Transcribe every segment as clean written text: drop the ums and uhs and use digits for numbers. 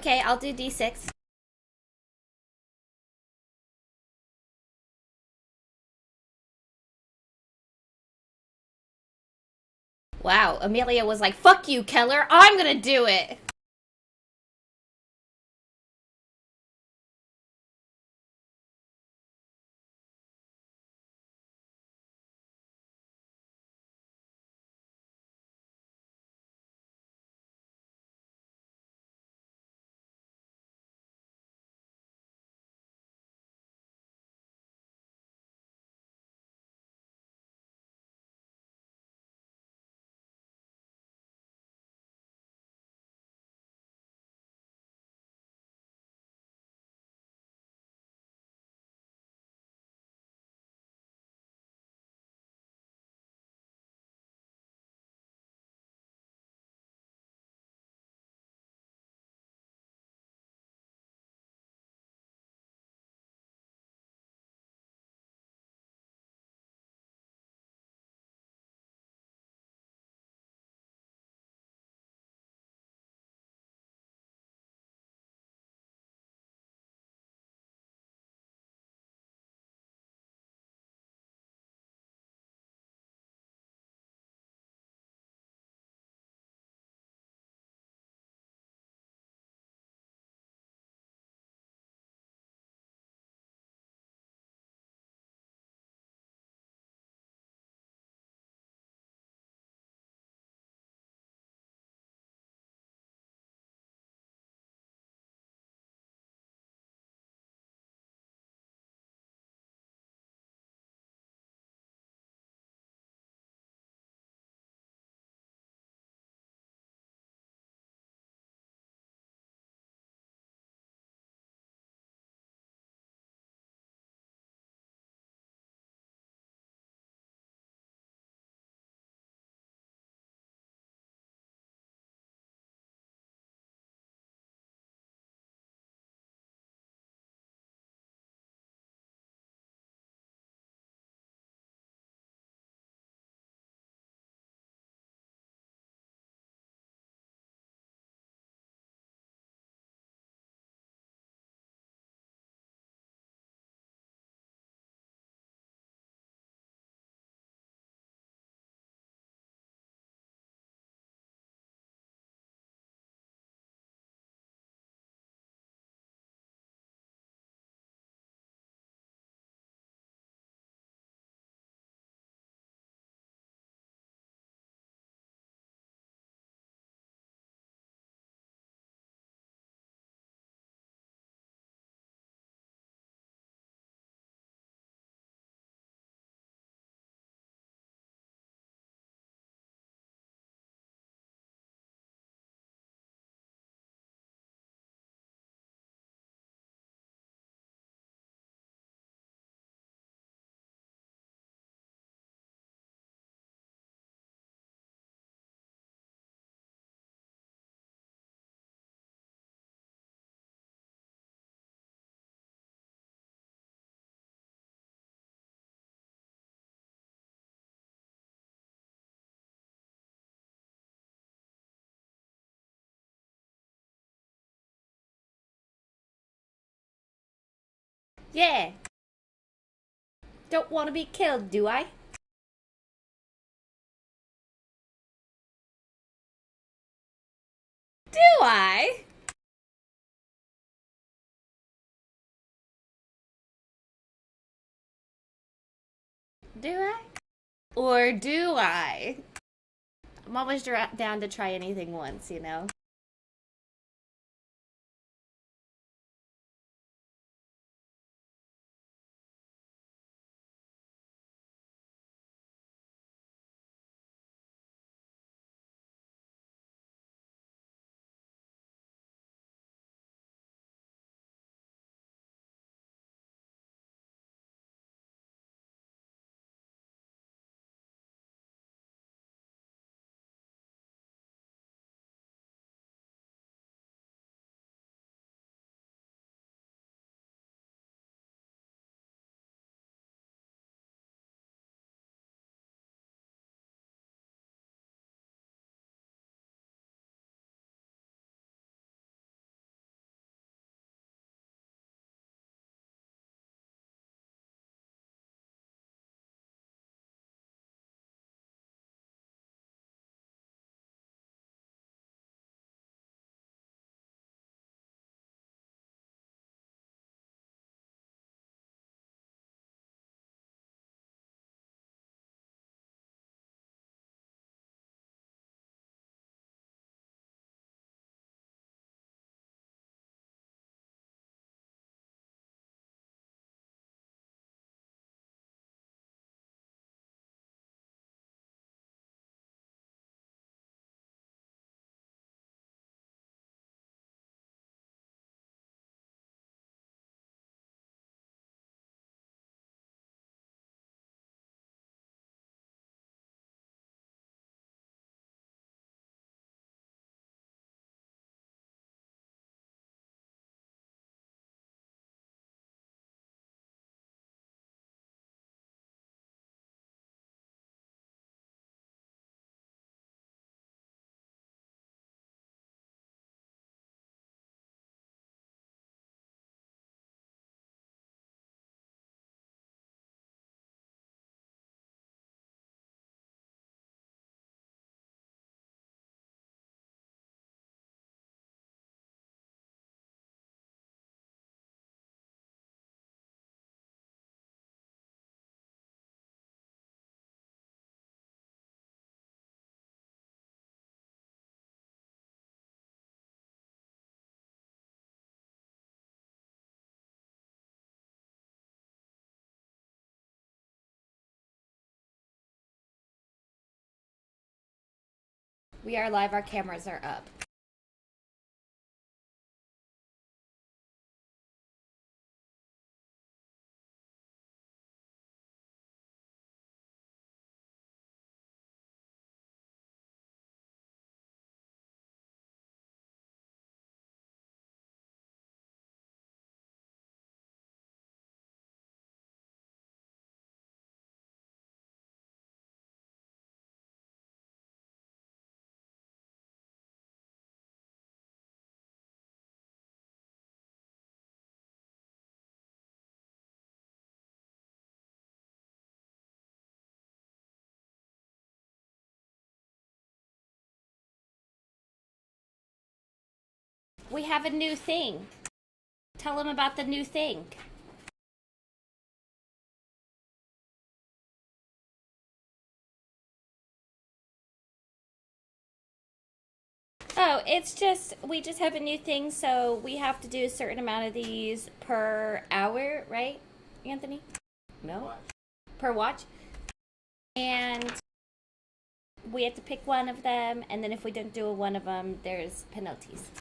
Okay, I'll do D6. Wow, Amelia was like, fuck you, Keller, I'm gonna do it! Yeah. Don't want to be killed, do I? Do I? Do I? Or do I? I'm always down to try anything once, you know? We are live. Our cameras are up. We have a new thing. Tell them about the new thing. Oh, we just have a new thing, so we have to do a certain amount of these per hour, right, Anthony? No? Watch. Per watch. And we have to pick one of them, and then if we don't do one of them, there's penalties.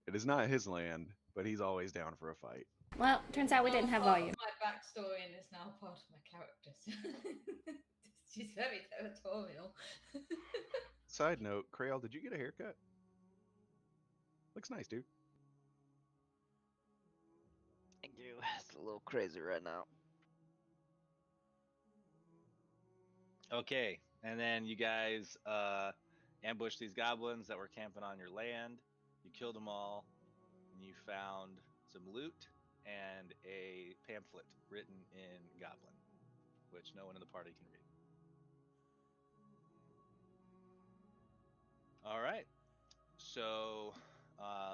It is not his land, but he's always down for a fight. Well, turns out we didn't have volume. My backstory and is now part of my character. She's very territorial. Side note, Crail, did you get a haircut? Looks nice, dude. Thank you. It's a little crazy right now. Okay, and then you guys ambushed these goblins that were camping on your land. You killed them all, and you found some loot and a pamphlet written in Goblin, which no one in the party can read. All right, so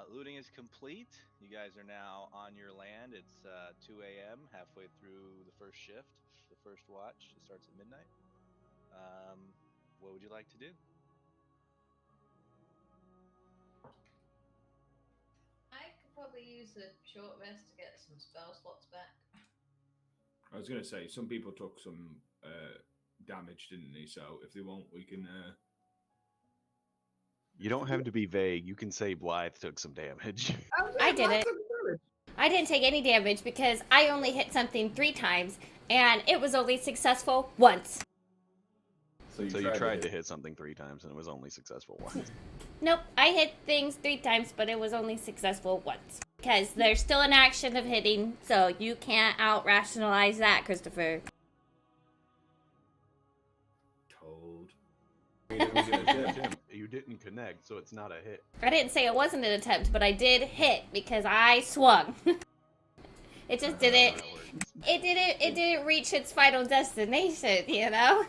looting is complete. You guys are now on your land. It's 2 a.m., halfway through the first shift, the first watch. It starts at midnight. What would you like to do? I could probably use a short rest to get some spell slots back. I was going to say, some people took some damage, didn't they? So if they want, we can. You don't have to be vague. You can say Blythe took some damage. I didn't. I didn't take any damage because I only hit something 3 times, and it was only successful once. So you tried to hit something 3 times, and it was only successful once. Nope, I hit things 3 times, but it was only successful once. Because there's still an action of hitting, so you can't out-rationalize that, Christopher. Told. You didn't connect, so it's not a hit. I didn't say it wasn't an attempt, but I did hit because I swung. It just didn't. It didn't reach its final destination, you know?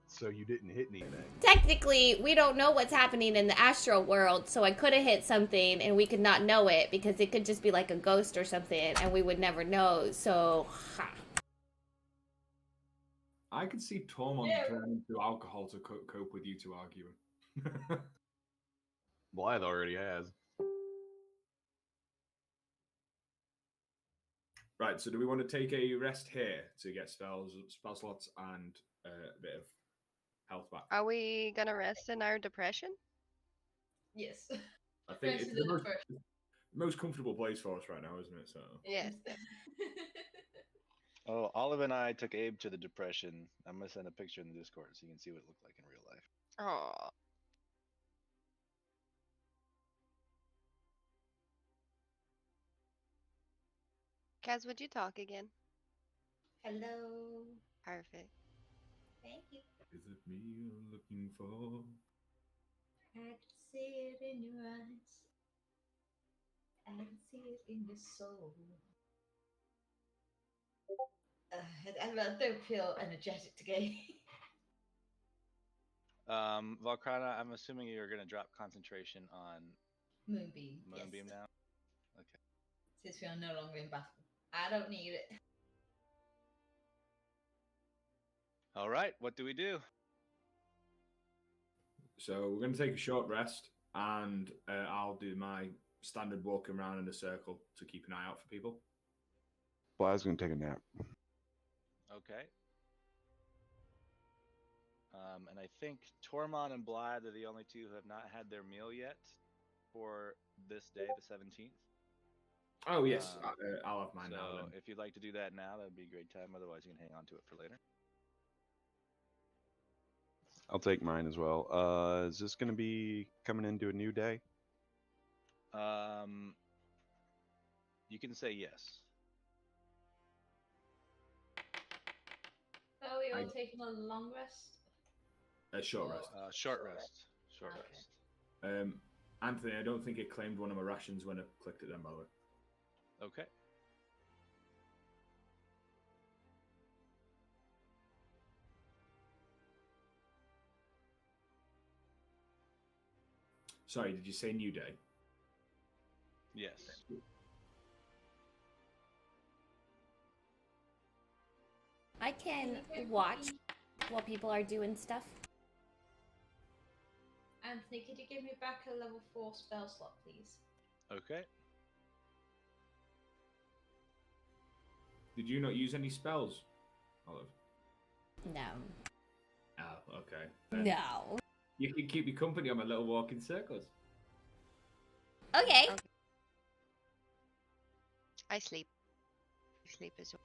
So you didn't hit anything. Technically, we don't know what's happening in the astral world, so I could have hit something and we could not know it because it could just be like a ghost or something and we would never know, so... I could see Tormund turning to alcohol to cope with you two arguing. Blythe already has. Right, so do we want to take a rest here to get spell slots and a bit of health back. Are we gonna rest in our depression? Yes. I think Rest it's is the in most, first. most comfortable place for us right now, isn't it? So Yes. Oh, Olive and I took Abe to the depression. I'm gonna send a picture in the Discord so you can see what it looked like in real life. Oh. Kaz, would you talk again? Hello. Perfect. Thank you. is it me you're looking for? I can see it in your eyes. I can see it in your soul. I don't feel energetic today. Valkrana, I'm assuming you're gonna drop concentration on Moonbeam. Moonbeam Yes. now. Okay. Since we are no longer in battle. I don't need it. All right. What do we do? So we're going to take a short rest, and I'll do my standard walking around in a circle to keep an eye out for people. Well, I was gonna take a nap. Okay. And I think Tormon and Blythe are the only two who have not had their meal yet for this day, the 17th. Oh yes, I'll have mine So now then. if you'd like to do that now, that'd be a great time. Otherwise, you can hang on to it for later. I'll take mine as well. Is this gonna be coming into a new day? You can say yes. Are we all taking a long rest? A short rest. Short rest. Short Okay. rest. Anthony, I don't think it claimed one of my rations when I clicked it then, by the way. Okay. Sorry, did you say new day? Yes. I can watch while people are doing stuff. Anthony, could you give me back a level 4 spell slot, please? Okay. Did you not use any spells, Olive? No. Oh, okay. Then No. you can keep me company on my little walk in circles. Okay. I sleep. I sleep as well.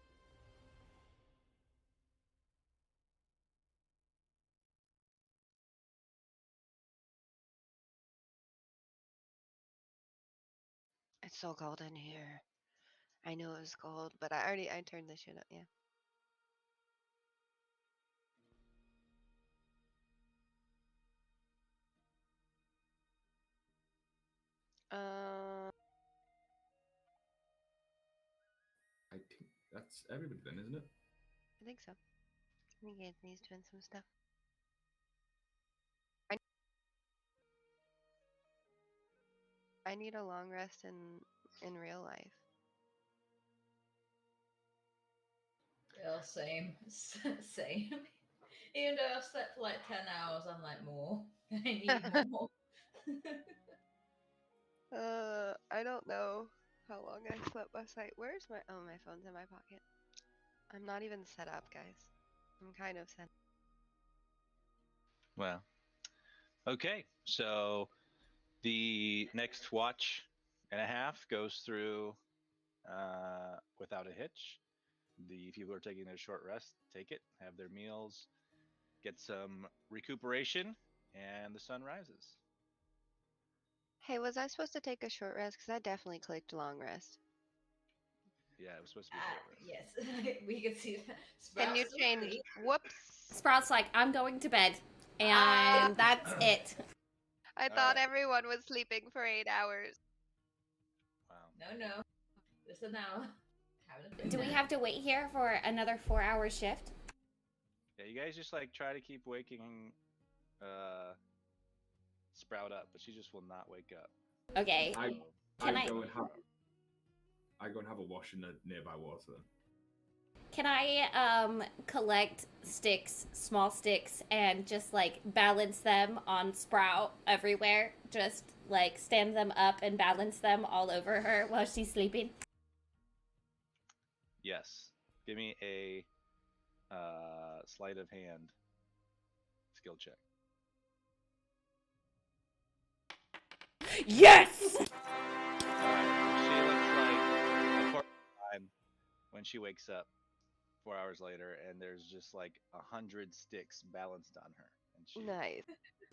It's so cold in here. I knew it was cold, but I turned this shit up, yeah. I think that's everybody then, isn't it? I think so. I think Anthony's doing some stuff. I need a long rest in real life. Yeah, same. Same. Even though I've slept for like 10 hours, I'm like, more. I need more. I don't know how long I slept last night. Where's my my phone's in my pocket. I'm not even set up, guys. I'm kind of set. Well. Okay. So the next watch and a half goes through without a hitch. The people who are taking their short rest take it, have their meals, get some recuperation, and the sun rises. Hey, was I supposed to take a short rest? Because I definitely clicked long rest. Yeah, it was supposed to be a short rest. Yes, we can see that. Can you Sprouts change? asleep. Whoops. Sprout's like, I'm going to bed. And that's it. I All thought right. everyone was sleeping for 8 hours. Wow. No. Just an hour. Do we have to wait here for another 4-hour shift? Yeah, you guys just like try to keep waking Sprout up, but she just will not wake up. Okay. I Can I- go and have a wash in the nearby water then. Can I collect sticks, small sticks, and just like balance them on Sprout everywhere? Just like stand them up and balance them all over her while she's sleeping? Yes. Give me a sleight of hand. skill check. Yes! Alright, she looks like a porcupine when she wakes up 4 hours later, and there's just like 100 sticks balanced on her. And she Nice.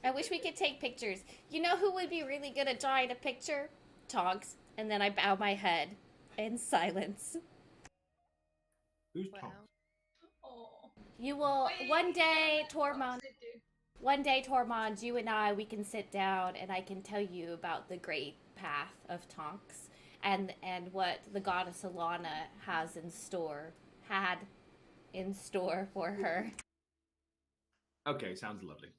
I wish we could take pictures. You know who would be really good at drawing a picture? Tonks. And then I bow my head in silence. Who's Wow. Tom? Oh. You will Wait, one day, yeah, Tormund. what's it do? One day, Tormund, you and I, we can sit down and I can tell you about the great path of Tonks and what the goddess Alana has in store, had in store for her. Okay, sounds lovely.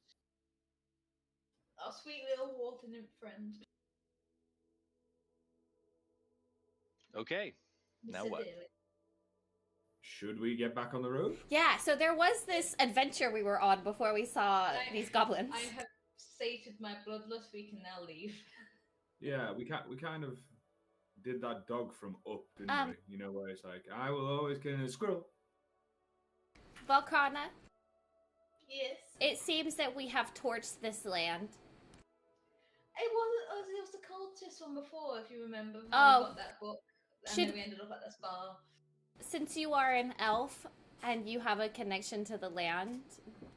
Our sweet little water nymph friend. Okay, now Mr. what? Daly. Should we get back on the road? Yeah, so there was this adventure we were on before we saw these goblins. I have sated my bloodlust. We can now leave. Yeah, we kind of did that dog from Up, didn't Um, we? You know, where it's like, I will always kill a squirrel. Volcana, Yes. it seems that we have torched this land. It wasn't us. It was the cultist one before, if you remember. When Oh. we got that book, and Should- then we ended up at the spa. Since you are an elf and you have a connection to the land,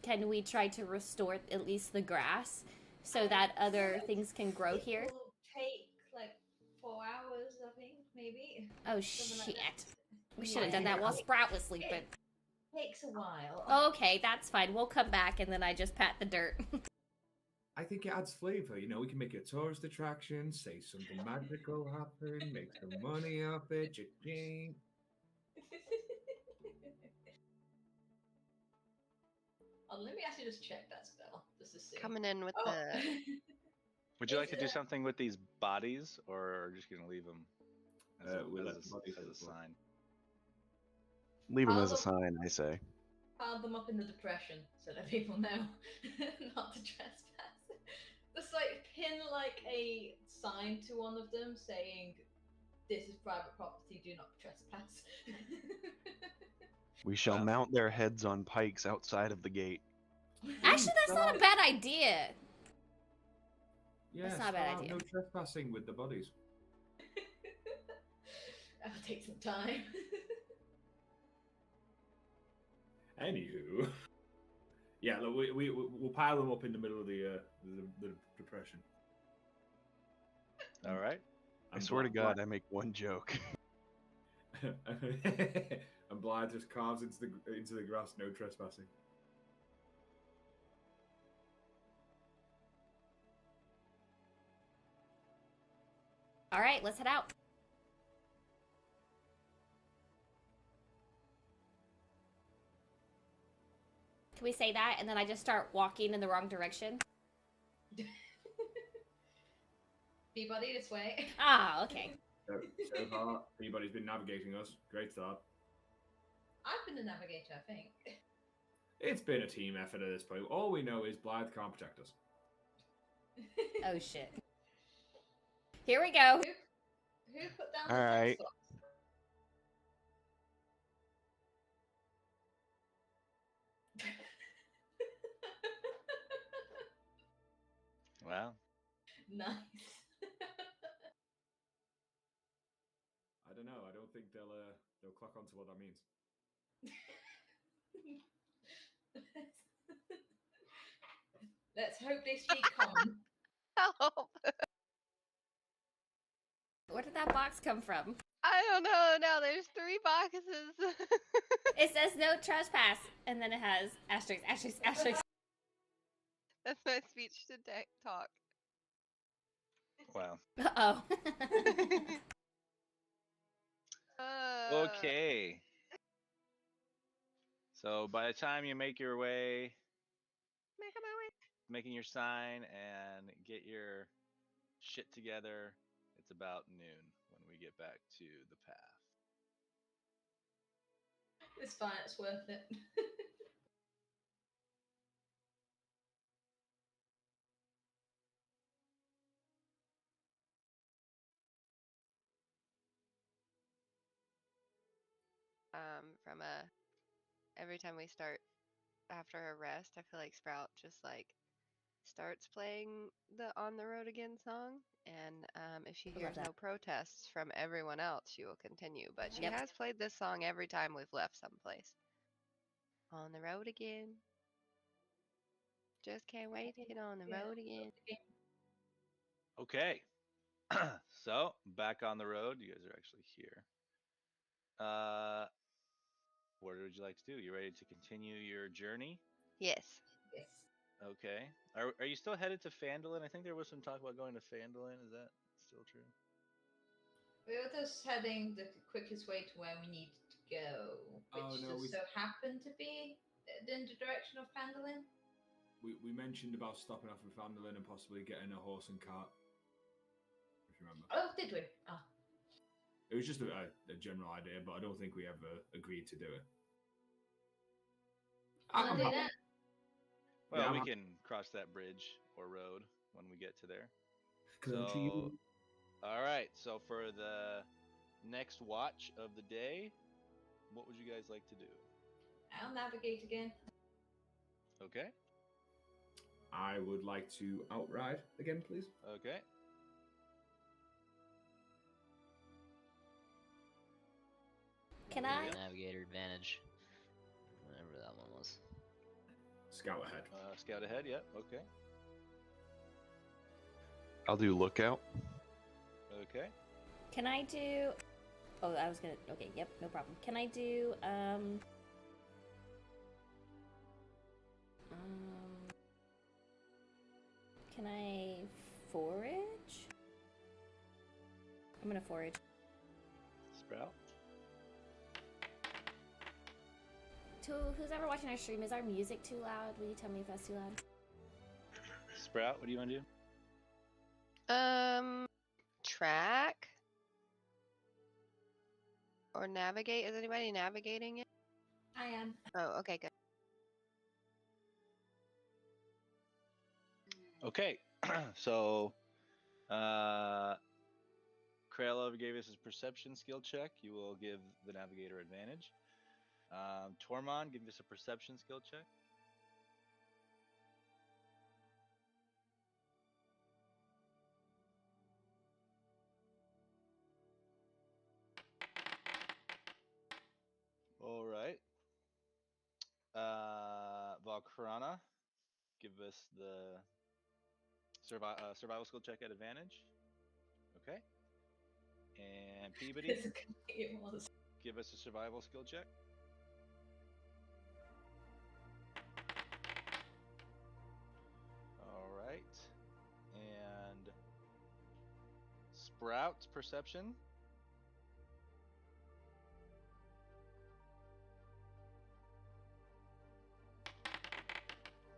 can we try to restore at least the grass so that other things can grow It here? will take like 4 hours, I think, maybe. Oh Something like shit. that. We should have done that while Sprout was sleeping. It takes a while. Okay, that's fine. We'll come back and then I just pat the dirt. I think it adds flavor. You know, we can make it a tourist attraction, say something magical happen, make some money off it, cha-ching. Oh, let me actually just check that spell, just to see. Coming in with Oh. the. Would you like to Is do it- something with these bodies, or are you just gonna leave them as, We'll let as, the bodies as a as well. sign? Leave them I'll as a look- sign, I say. Pile them up in the depression so that people know not to trespass. Just like pin like a sign to one of them saying, "This is private property. Do not trespass." We shall Wow. mount their heads on pikes outside of the gate. Actually, that's not a bad idea. Yeah, That's not a bad spell out idea. no trespassing with the bodies. That'll take some time. Anywho, yeah, look, we'll pile them up in the middle of the depression. All right. I swear to God, I make one joke. And Blythe just carves into the grass, no trespassing. All right, let's head out. Can we say that and then I just start walking in the wrong direction? Peabody, this way. Ah, okay. So far, Peabody's been navigating us. Great start. I've been the navigator, I think. It's been a team effort at this point. All we know is Blythe can't protect us. Oh shit. Here we go. Who put down All the right. text box? Well, Nice. I don't know. I don't think they'll clock onto what that means. Let's hope they speak common. Help! Where did that box come from? I don't know. Now there's 3 boxes. It says no trespass, and then it has asterisk, asterisk, asterisk. That's my speech to talk. wow. Uh-oh. Okay. So by the time you make your way, making your sign and get your shit together, it's about noon when we get back to the path. It's fine, it's worth it. From every time we start after a rest, I feel like Sprout just like starts playing the On the Road Again song. And if she I love hears that. no protests from everyone else, she will continue. But she Yep. has played this song every time we've left someplace. On the road again. Just can't wait to get on the road again. Okay. So back on the road. You guys are actually here. What would you like to do? You ready to continue your journey? Yes. Yes. Okay. Are you still headed to Phandalin? I think there was some talk about going to Phandalin. Is that still true? We're just heading the quickest way to where we need to go, which Oh, no, just so happened to be in the direction of Phandalin. We mentioned about stopping off with Vandalin and possibly getting a horse and cart. If you remember. Oh, did we? Oh. It was just a general idea, but I don't think we ever agreed to do it. Wanna do that? Well, Yeah, we I'm- can cross that bridge or road when we get to there. Country. So, all right. So for the next watch of the day, what would you guys like to do? I'll navigate again. Okay. I would like to outride again, please. Okay. Can I? Navigator advantage. Whatever that one was. Scout ahead. Scout ahead. Yep. Okay. I'll do lookout. Okay. Can I do? Oh, I was gonna. Okay, yep, no problem. Can I do? Can I forage? I'm gonna forage. Sprout. To who's ever watching our stream, is our music too loud? Will you tell me if that's too loud? Sprout. What do you want to do? Track or navigate. Is anybody navigating it? I am. Oh, okay, good. Okay. So, Kralov gave us his perception skill check. You will give the navigator advantage. Tormon, give us a perception skill check. All right. Valkrana, give us the survival skill check at advantage. Okay. And Peabody, It was. give us a survival skill check. All right. And Sprout, perception.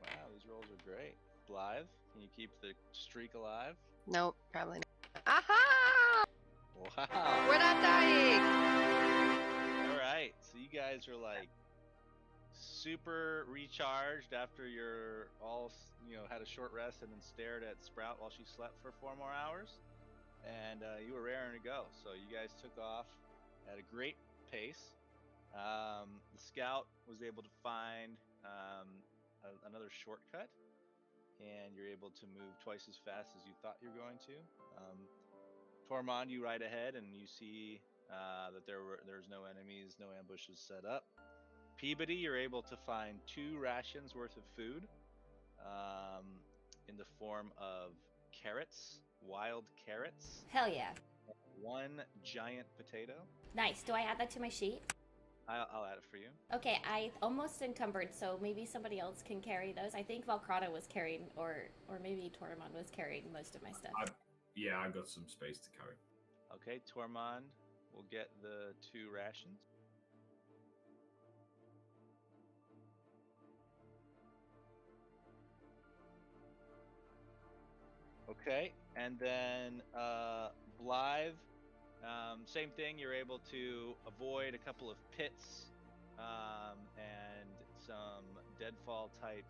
Wow, these rolls are great. Blythe, can you keep the streak alive? Nope, probably not. Aha! Wow. We're not dying. All right, so you guys are like super recharged after you're all, had a short rest and then stared at Sprout while she slept for 4 more hours, and you were raring to go. So you guys took off at a great pace. The scout was able to find another shortcut, and you're able to move twice as fast as you thought you were going to. Tormund, you ride ahead, and you see that there's no enemies, no ambushes set up. Peabody, you're able to find 2 rations worth of food in the form of carrots, wild carrots, Hell yeah. 1 giant potato. Nice. Do I add that to my sheet? I'll add it for you. Okay, I almost encumbered, so maybe somebody else can carry those. I think Valkrata was carrying, or maybe Tormund was carrying most of my stuff. Yeah, I got some space to carry. Okay, Tormund will get the 2 rations. Okay, and then Blythe, same thing. You're able to avoid a couple of pits and some deadfall type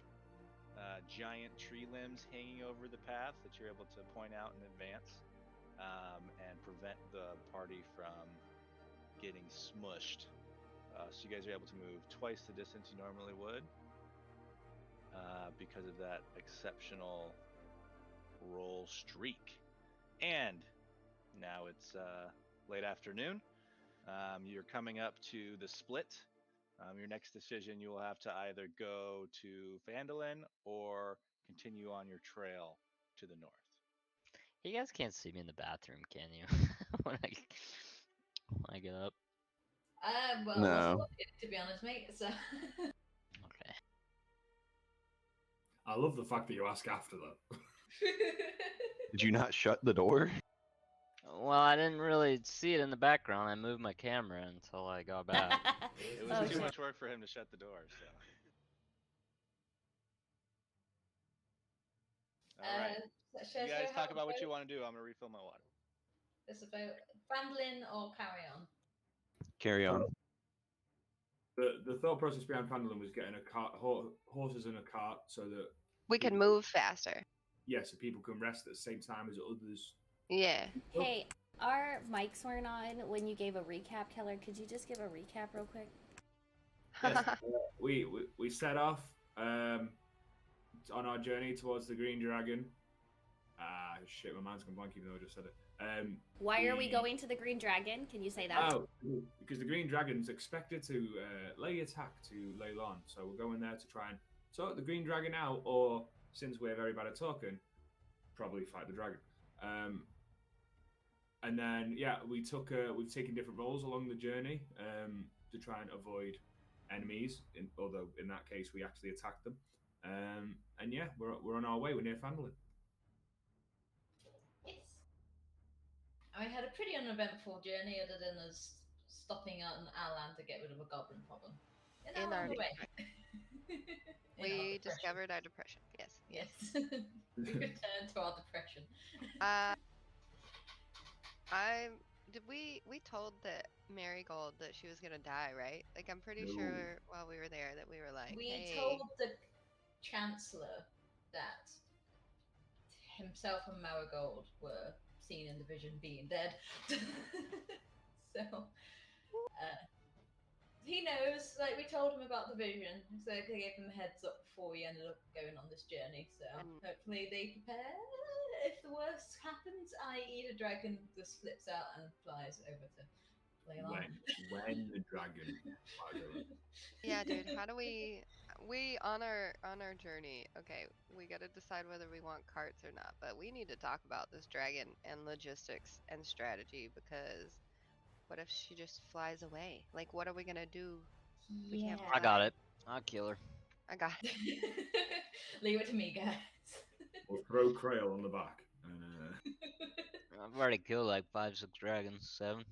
giant tree limbs hanging over the path that you're able to point out in advance and prevent the party from getting smushed. So you guys are able to move twice the distance you normally would. because of that exceptional roll streak. And now it's late afternoon. You're coming up to the split. Your next decision, you will have to either go to Phandalin or continue on your trail to the north. You guys can't see me in the bathroom, can you? when I get up. Well, No. I wasn't looking, to be honest, mate. So. Okay. I love the fact that you ask after that. Did you not shut the door? Well, I didn't really see it in the background. I moved my camera until I got back. It was Oh, too shit. much work for him to shut the door. So. All right. You guys talk about what you want to do. I'm gonna refill my water. It's about Phandalin or carry on. Carry on. The thought process behind Phandalin was getting a cart, horses in a cart, so that We can move faster. so people can rest at the same time as others. Yeah. Hey, our mics weren't on when you gave a recap, Keller. Could you just give a recap real quick? Yes, we set off on our journey towards the Green Dragon. Shit, my mind's gone blank even though I just said it. Why are we going to the Green Dragon? Can you say that? Oh, because the Green Dragon's expected to lay attack to Leylon, so we're going there to try and sort the Green Dragon out, or since we're very bad at talking, probably fight the dragon. And then we've taken different roles along the journey to try and avoid enemies. Although in that case we actually attacked them. And yeah, we're on our way. We're near Phandalin. Yes. And we had a pretty uneventful journey, other than us stopping out in our land to get rid of a goblin problem. And In now our we're on the way. In our We depression. discovered our depression. Yes. Yes. We returned to our depression. We told that Marigold that she was gonna die, right? Like I'm pretty No. sure while we were there that we were like, We hey. told the Chancellor that himself and Marigold were seen in the vision being dead. So he knows, like we told him about the vision, so they gave him a heads up before we ended up going on this journey. So hopefully they prepare if the worst happens, i.e. the dragon just flips out and flies over to Leylon. When the dragon flies over. Yeah, dude. How do we on our journey? Okay, we got to decide whether we want carts or not. But we need to talk about this dragon and logistics and strategy, because what if she just flies away? Like, what are we gonna do? We can't I got it. I'll kill her. I got it. Leave it to me, guys. We'll throw Krail on the back. And, I've already killed like 5, 6 dragons, 7.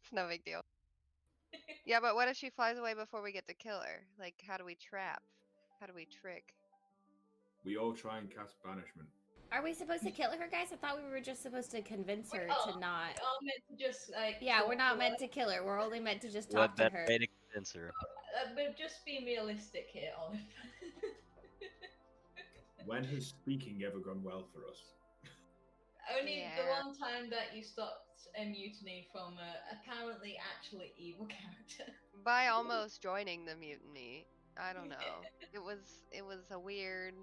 It's no big deal. Yeah, but what if she flies away before we get to kill her? Like, how do we trap? How do we trick? we all try and cast banishment. Are we supposed to kill her, guys? I thought we were just supposed to convince her to not. We are meant to just like. Yeah, we're not talk meant to to kill her. We're only meant to just What talk to better her. way to convince her? We're just being realistic here, Olive. When has speaking ever gone well for us? Only the Yeah. one time that you stopped a mutiny from a apparently actually evil character. By almost joining the mutiny. I don't know. It was a weird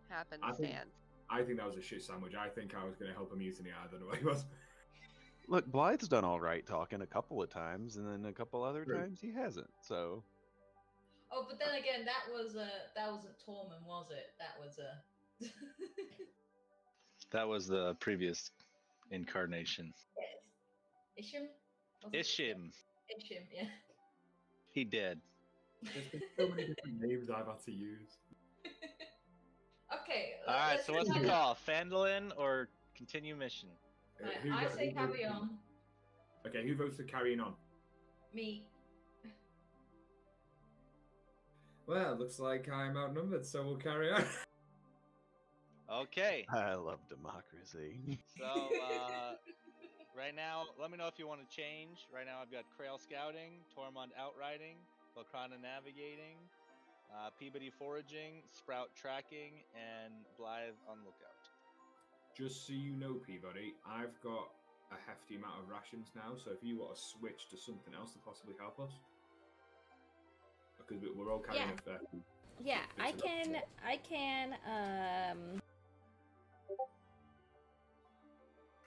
happenstance. I think that was a shit sandwich. I think I was going to help a mutiny. I don't know what he was. Look, Blythe's done all right talking a couple of times, and then a couple other True. times he hasn't. So Oh, but then again, that wasn't Tormund, was it? That was a. That was the previous incarnation. Yes. Isham? Was it? Ishim. Isham, yeah. He did. There's been so many different names I've had to use. Okay. All right. let's So what's the decide. call? Phandalin or continue mission? Right, Who I vo- say who votes- carry on. Okay, who votes for carrying on? Me. Well, looks like I'm outnumbered, so we'll carry on. Okay. I love democracy. So right now, let me know if you want to change. Right now, I've got Krail scouting, Tormund outriding, Volcrana navigating, Peabody foraging, Sprout tracking, and Blythe on lookout. Just so you know, Peabody, I've got a hefty amount of rations now, so if you want to switch to something else to possibly help us, because we're all carrying Yeah. a fair. Yeah, I It's about- can.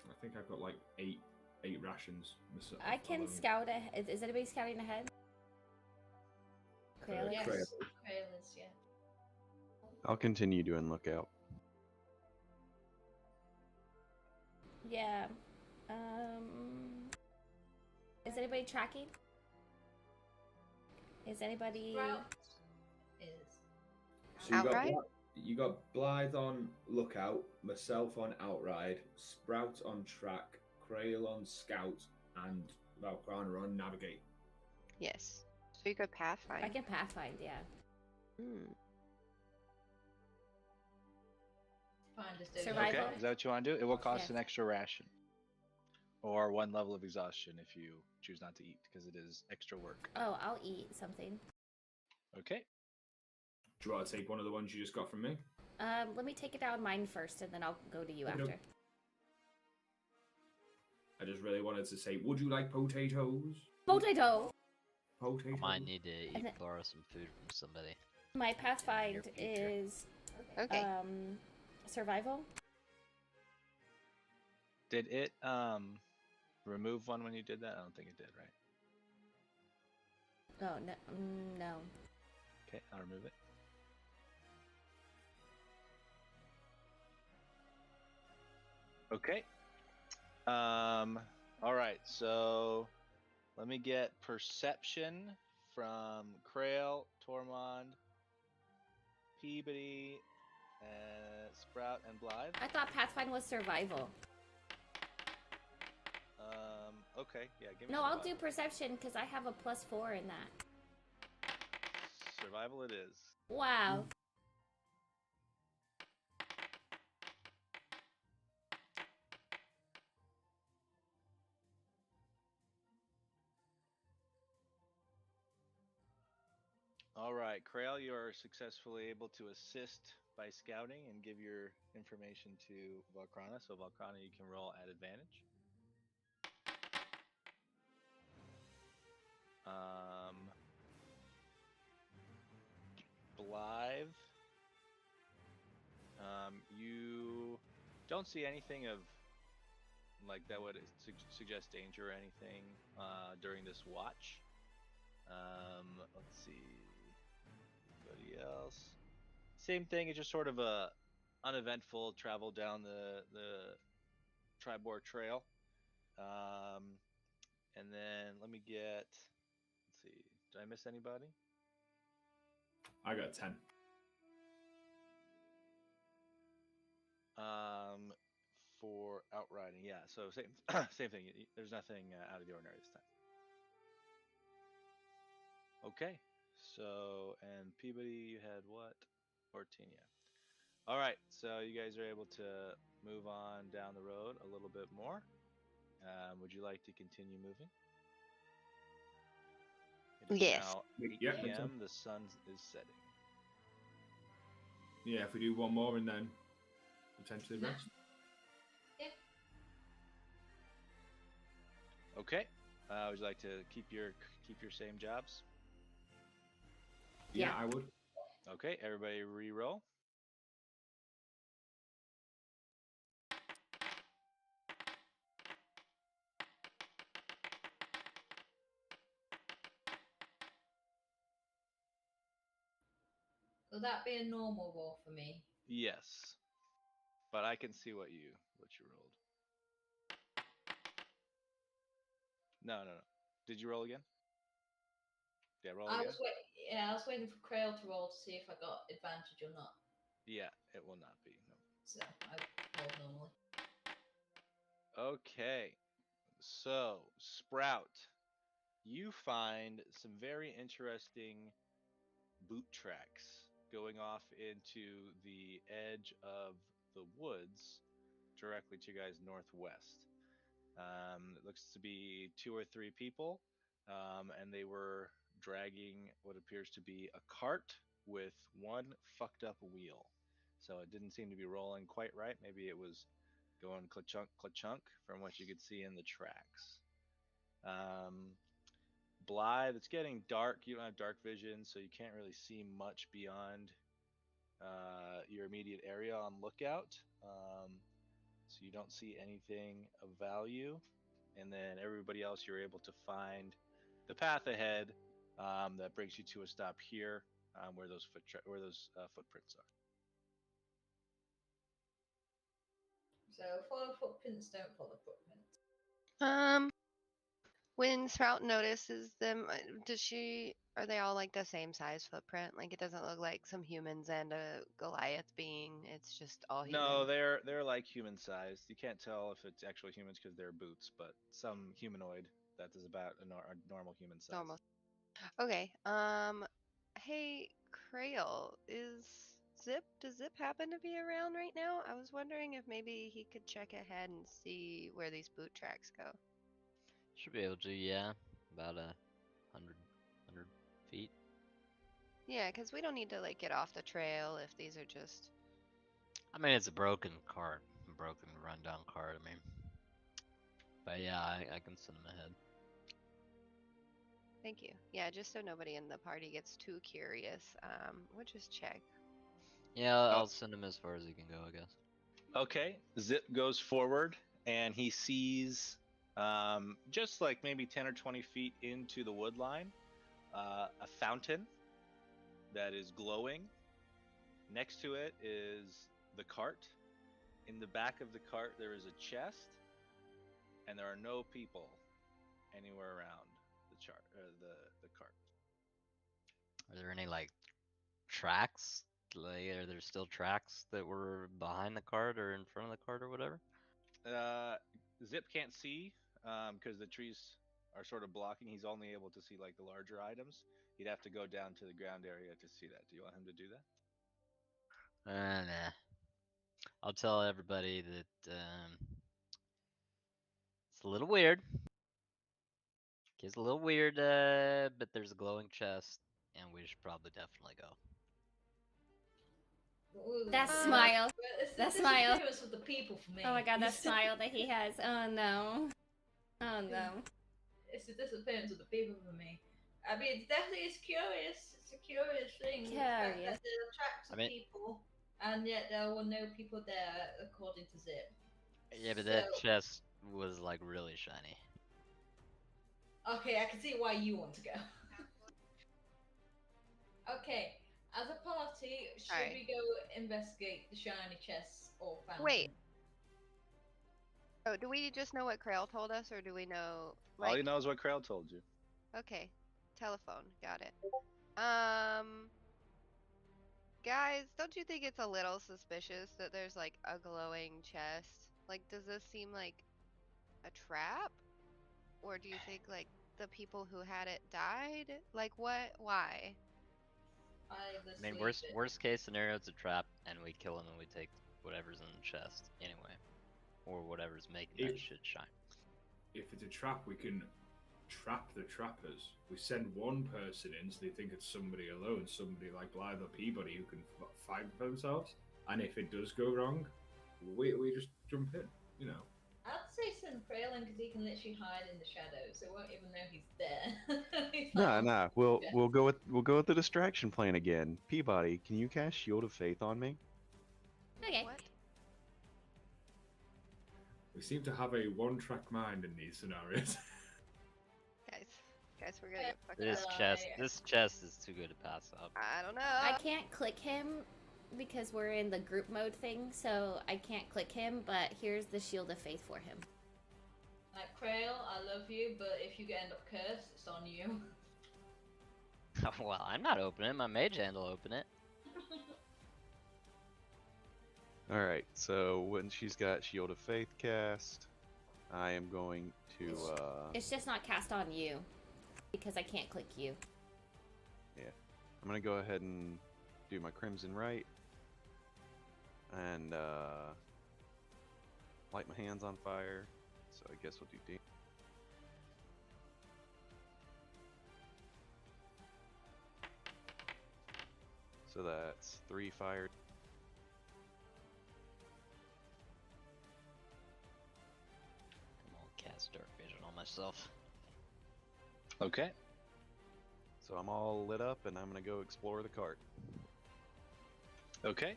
I think I've got like eight rations. I can alone. scout ahead. Is anybody scouting ahead? Kralis? Yes, Kralis. Kralis, yeah. I'll continue doing lookout. Yeah. Is anybody tracking? Is anybody? Sprout is. So you got Outride? you got Blythe on lookout, myself on outride, Sprout on track, Krail on scout, and Valkrana on navigate. Yes. So you could pathfind. I can pathfind. Yeah. Hmm. Fine, just do it. Survival? Okay, is that what you want to do? It will cost Yes. an extra ration. Or 1 level of exhaustion if you choose not to eat, because it is extra work. Oh, I'll eat something. Okay. Do you want to take one of the ones you just got from me? Let me take it down mine first, and then I'll go to you Okay. after. I just really wanted to say, would you like potatoes? Potato. Potatoes. I might need to And then- borrow some food from somebody. My pathfind Near future. is Okay. survival. Did it remove one when you did that? I don't think it did, right? Oh no, no. Okay, I'll remove it. Okay. All right. So let me get perception from Krail, Tormund, Peabody, Sprout, and Blythe. I thought pathfind was survival. Okay. Yeah. Give me. No, I'll do survival. perception because I have a +4 in that. Survival. It is. Wow. All right, Krail, you are successfully able to assist by scouting and give your information to Valkrana. So Valkrana, you can roll at advantage. Blythe, you don't see anything of like that would suggest danger or anything during this watch. Let's see. Anybody else? Same thing. It's just sort of a uneventful travel down the Tribor Trail. And then let me get. Let's see. Did I miss anybody? I got 10. For outriding, yeah. So same same thing. There's nothing out of the ordinary this time. Okay. So and Peabody, you had what? 14, yeah. All right. So you guys are able to move on down the road a little bit more. Would you like to continue moving? It is Yes. now 8 Yeah, that's p.m. The sun is setting. Yeah, if we do one more and then potentially No. rest. Okay. Would you like to keep your same jobs? Yeah, Yeah. I would. Okay. Everybody re-roll. Will that be a normal roll for me? Yes. But I can see what you rolled. No. Did you roll again? Yeah, roll again. I was waiting for Krail to roll to see if I got advantage or not. Yeah, it will not be. No. So I rolled normally. Okay. So, Sprout, you find some very interesting boot tracks going off into the edge of the woods directly to you guys northwest. It looks to be 2 or 3 people, and they were dragging what appears to be a cart with one fucked up wheel. So it didn't seem to be rolling quite right. Maybe it was going klachunk, klachunk from what you could see in the tracks. Blythe, it's getting dark. You don't have dark vision, so you can't really see much beyond your immediate area on lookout. So you don't see anything of value. And then everybody else, you're able to find the path ahead that brings you to a stop here, where those footprints are. So follow footprints, don't follow footprints. When Sprout notices them, are they all like the same size footprint? Like it doesn't look like some humans and a Goliath being. It's just all humans. No, they're like human sized. You can't tell if it's actually humans because they're boots, but some humanoid that is about a normal human size. Normal. Okay. Hey, Krail, does Zip happen to be around right now? I was wondering if maybe he could check ahead and see where these boot tracks go. Should be able to, yeah. About 100 feet. Yeah, because we don't need to like get off the trail if these are just. I mean, it's a broken cart, a broken rundown cart. I mean, but yeah, I can send him ahead. Thank you. Yeah, just so nobody in the party gets too curious. We'll just check. Yeah, I'll send him as far as he can go, I guess. Okay, Zip goes forward and he sees just like maybe 10 or 20 feet into the wood line a fountain that is glowing. Next to it is the cart. In the back of the cart, there is a chest, and there are no people anywhere around the cart. Are there any like tracks? Like, are there still tracks that were behind the cart or in front of the cart or whatever? Zip can't see because the trees are sort of blocking. He's only able to see like the larger items. He'd have to go down to the ground area to see that. Do you want him to do that? Nah. I'll tell everybody that it's a little weird. It's a little weird, but there's a glowing chest, and we should probably definitely go. Ooh, That well, smile. it's That the smile. disappearance of the people for me. Oh my god, that smile that he has. Oh no. Oh no. It's the disappearance of the people for me. I mean, it definitely is curious. It's a curious thing. The fact Curious. that there are tracks of people, and yet there were no people there, according to Zip. Yeah, but that chest was like really shiny. Okay, I can see why you want to go. Okay, as a party, should we go investigate the shiny chests or fountain? Wait. Oh, do we just know what Krail told us, or do we know? All you know is what Krail told you. Okay, telephone, got it. Guys, don't you think it's a little suspicious that there's like a glowing chest? Like, does this seem like a trap? Or do you think like the people who had it died? Like what? Why? I mean, worst case scenario, it's a trap, and we kill him and we take whatever's in the chest anyway, or whatever's making that shit shine. If it's a trap, we can trap the trappers. We send one person in, so they think it's somebody alone, somebody like Blythe or Peabody who can fight for themselves. And if it does go wrong, we just jump in, you know. I'd say send Krail in because he can literally hide in the shadows. They won't even know he's there. He's like, Nah. We'll go with the distraction plan again. Peabody, can you cast Shield of Faith on me? Okay. What? We seem to have a one-track mind in these scenarios. Guys, we're gonna get fucked up. This chest is too good to pass up. I don't know. I can't click him because we're in the group mode thing, so I can't click him, but here's the Shield of Faith for him. like, Krail, I love you, but if you end up cursed, it's on you. Well, I'm not opening it. My mage hand will open it. Alright, so when she's got Shield of Faith cast, I am going to It's just not cast on you because I can't click you. yeah. I'm gonna go ahead and do my Crimson Rite and light my hands on fire. So I guess we'll do D. So that's 3 fire. I'm gonna cast Dark Vision on myself. Okay. So I'm all lit up, and I'm gonna go explore the cart. Okay.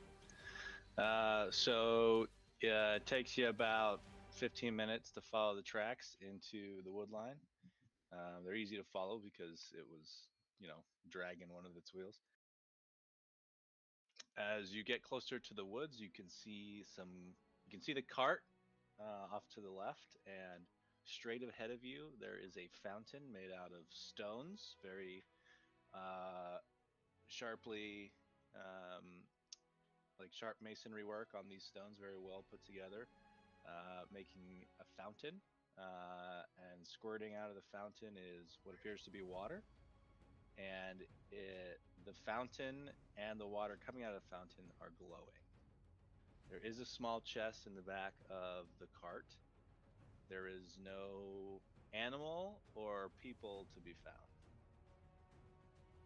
So it takes you about 15 minutes to follow the tracks into the wood line. They're easy to follow because it was, dragging one of its wheels. As you get closer to the woods, you can see the cart off to the left, and straight ahead of you there is a fountain made out of stones, very sharply, like sharp masonry work on these stones, very well put together, making a fountain. And squirting out of the fountain is what appears to be water. And the fountain and the water coming out of the fountain are glowing. There is a small chest in the back of the cart. There is no animal or people to be found.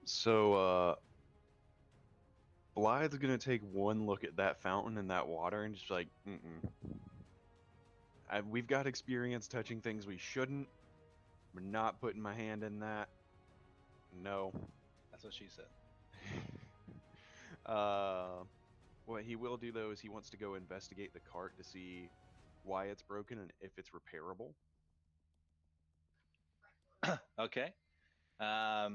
So Blythe's gonna take one look at that fountain and that water and just like, we've got experience touching things we shouldn't. We're not putting my hand in that. No. That's what she said. What he will do though is he wants to go investigate the cart to see why it's broken and if it's repairable. Okay. As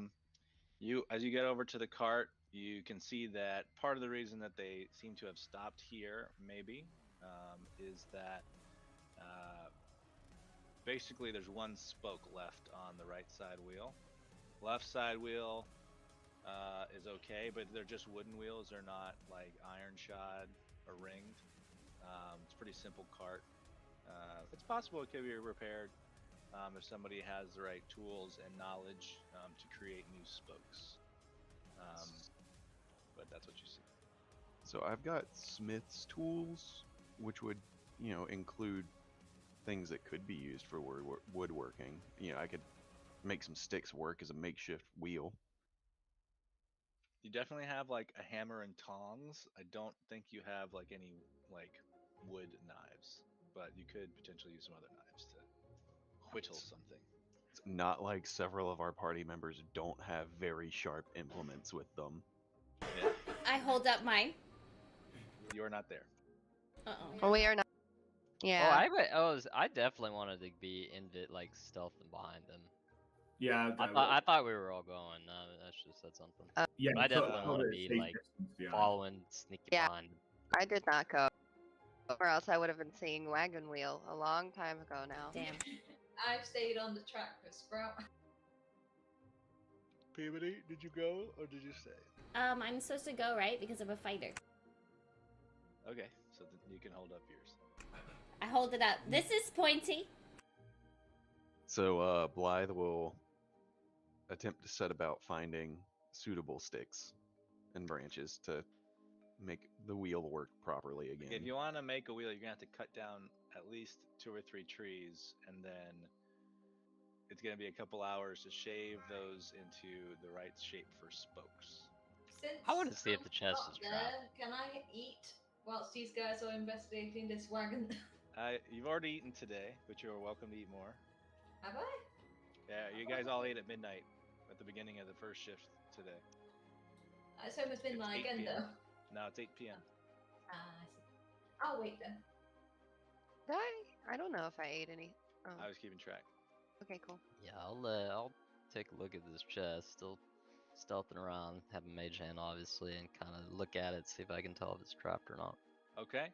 you get over to the cart, you can see that part of the reason that they seem to have stopped here, maybe, is that basically there's one spoke left on the right side wheel. Left side wheel is okay, but they're just wooden wheels. They're not like iron shod or ringed. It's a pretty simple cart. It's possible it could be repaired if somebody has the right tools and knowledge to create new spokes. But that's what you see. So I've got smith's tools, which would, include things that could be used for woodworking. I could make some sticks work as a makeshift wheel. You definitely have like a hammer and tongs. I don't think you have like any like wood knives, but you could potentially use some other knives to whittle something. It's not like several of our party members don't have very sharp implements with them. Yeah, I hold up mine. you're not there. Well, we are not. Yeah. I definitely wanted to be like stealthing behind them. Yeah, I thought we were all going. That should have said something. yeah. But I definitely want cover to a be safe like distance behind. following, sneaking Yeah. behind. I did not go, or else I would have been seeing Wagon Wheel a long time ago now. Damn. I've stayed on the track with Sprout. Peabody, did you go or did you stay? I'm supposed to go, right? Because I'm a fighter. Okay, so you can hold up yours. I hold it up. This is pointy. So Blythe will attempt to set about finding suitable sticks and branches to make the wheel work properly again. If you want to make a wheel, you're gonna have to cut down at least 2 or 3 trees, and then it's gonna be a couple hours to shave those into the right shape for spokes. Since I want to see if I'm the chest up is there, trapped. can I eat whilst these guys are investigating this wagon? You've already eaten today, but you're welcome to eat more. Have I? Yeah, you guys all ate at midnight at the beginning of the first shift today. It's almost midnight It's 8 again, p.m. though. No, it's 8 p.m. I see. I'll wait then. Did I don't know if I ate any. Oh, I was keeping track. okay, cool. Yeah, I'll take a look at this chest. Still stealthing around, have a mage hand obviously, and kind of look at it, see if I can tell if it's trapped or not. Okay.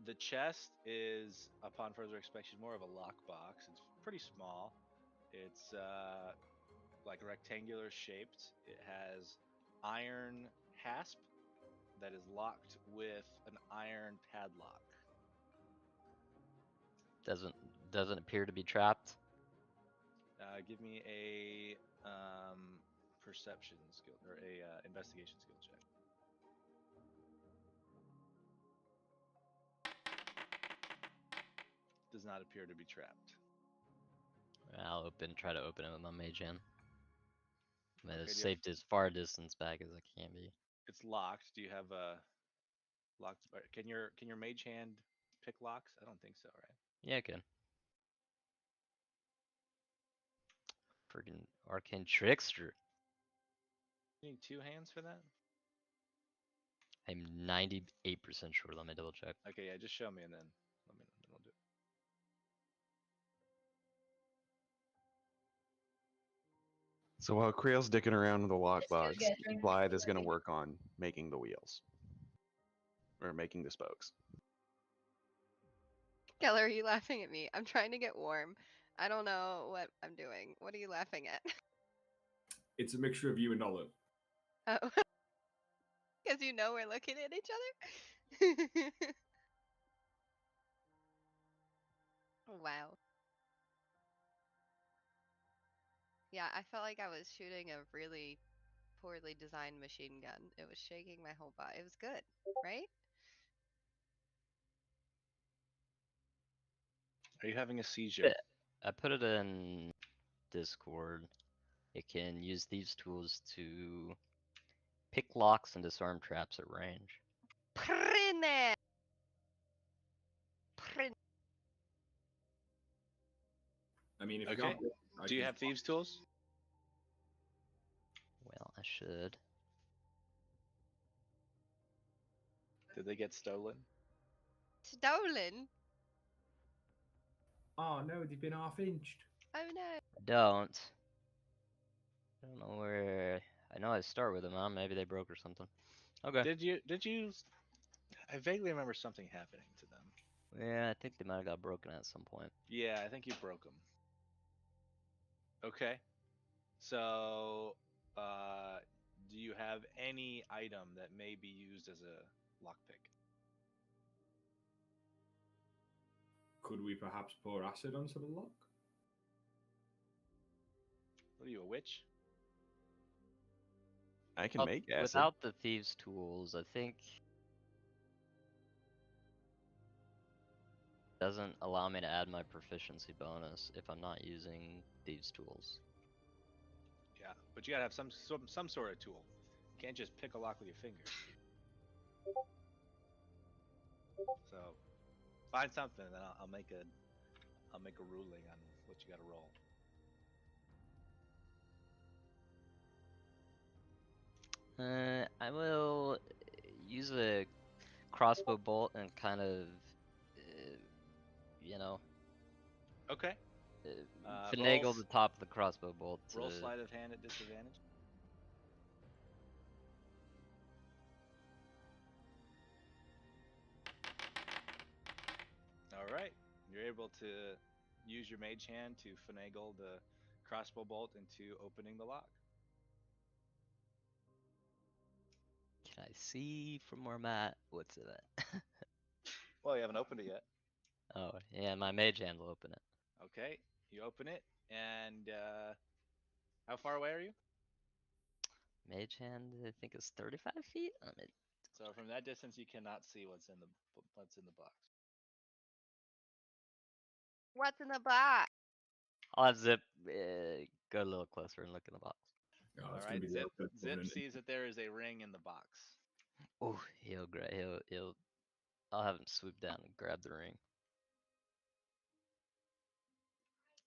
The chest is, upon further inspection, more of a lockbox. It's pretty small. It's like rectangular shaped. It has iron hasp that is locked with an iron padlock. Doesn't appear to be trapped. Give me a perception skill or a investigation skill check. Does not appear to be trapped. I'll try to open it with my mage hand. I'm Okay, as do you have- safe as far distance back as I can be. It's locked. Do you have a locked? Can your mage hand pick locks? I don't think so, right? Yeah, I can. Freaking arcane trickster. You need 2 hands for that? I'm 98% sure. Let me double check. Okay, yeah, just show me and then we'll do it. So while Creel's dicking around with the Let's go lockbox, get a drink Blythe before is going to we- work on making the wheels. Or making the spokes. Keller, are you laughing at me? I'm trying to get warm. I don't know what I'm doing. What are you laughing at? It's a mixture of you and Olive. Oh, because you know we're looking at each other. Wow. Yeah, I felt like I was shooting a really poorly designed machine gun. It was shaking my whole body. It was good, right? Are you having a seizure? I put it in Discord. It can use these tools to pick locks and disarm traps at range. Prine! Prine. I mean, if you Okay. can't, I Do you can- have thieves' tools? Well, I should. Did they get stolen? Stolen? Oh no, they've been half-inched. Oh no. I don't know where. I know I start with them on. Maybe they broke or something. Okay. Did you? I vaguely remember something happening to them. Yeah, I think they might have got broken at some point. Yeah, I think you broke them. Okay. So, do you have any item that may be used as a lockpick? Could we perhaps pour acid onto the lock? What are you, a witch? I can Well, make acid. without the thieves' tools, I think doesn't allow me to add my proficiency bonus if I'm not using thieves' tools. Yeah, but you gotta have some sort of tool. You can't just pick a lock with your fingers. So, find something, and then I'll make a ruling on what you gotta roll. I will use a crossbow bolt and kind of, you know, Okay. finagle roll the top of the crossbow bolt. Roll sleight of hand at disadvantage. All right, you're able to use your mage hand to finagle the crossbow bolt into opening the lock. Can I see from where I'm at? What's it at? Well, you haven't opened it yet. Oh, yeah, my mage hand will open it. Okay, you open it, and how far away are you? Mage hand, I think is 35 feet. So from that distance, you cannot see what's in the box. What's in the box? I'll have Zip go a little closer and look in the box. Oh, All it's right, gonna be Zip. the Zip opponent. sees that there is a ring in the box. Oh, he'll. I'll have him swoop down and grab the ring.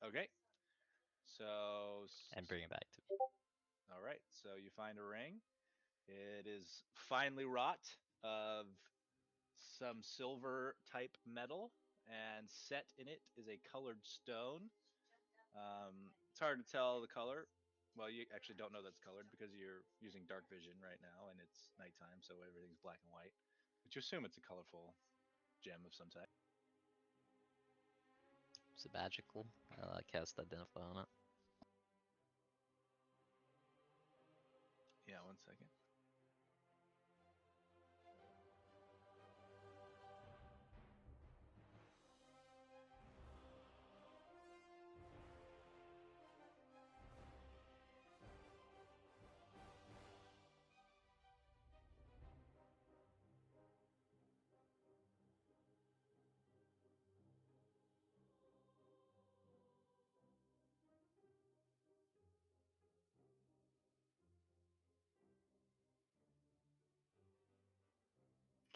Okay. So. And bring it back to me. All right. So you find a ring. It is finely wrought of some silver type metal, and set in it is a colored stone. It's hard to tell the color. Well, you actually don't know that's colored because you're using dark vision right now and it's nighttime, so everything's black and white. But you assume it's a colorful gem of some type. Is it magical? I'll cast Identify on it. Yeah, 1 second.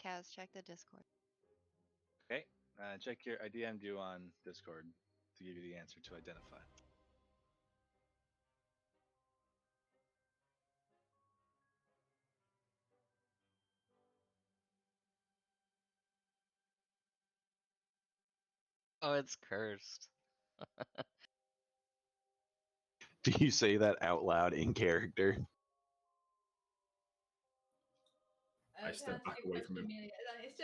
Kaz, check the Discord. Okay. Check your. I DM'd you on Discord to give you the answer to identify. Oh, it's cursed. Do you say that out loud in character? I To step answer back your away from question, him. Amelia, it's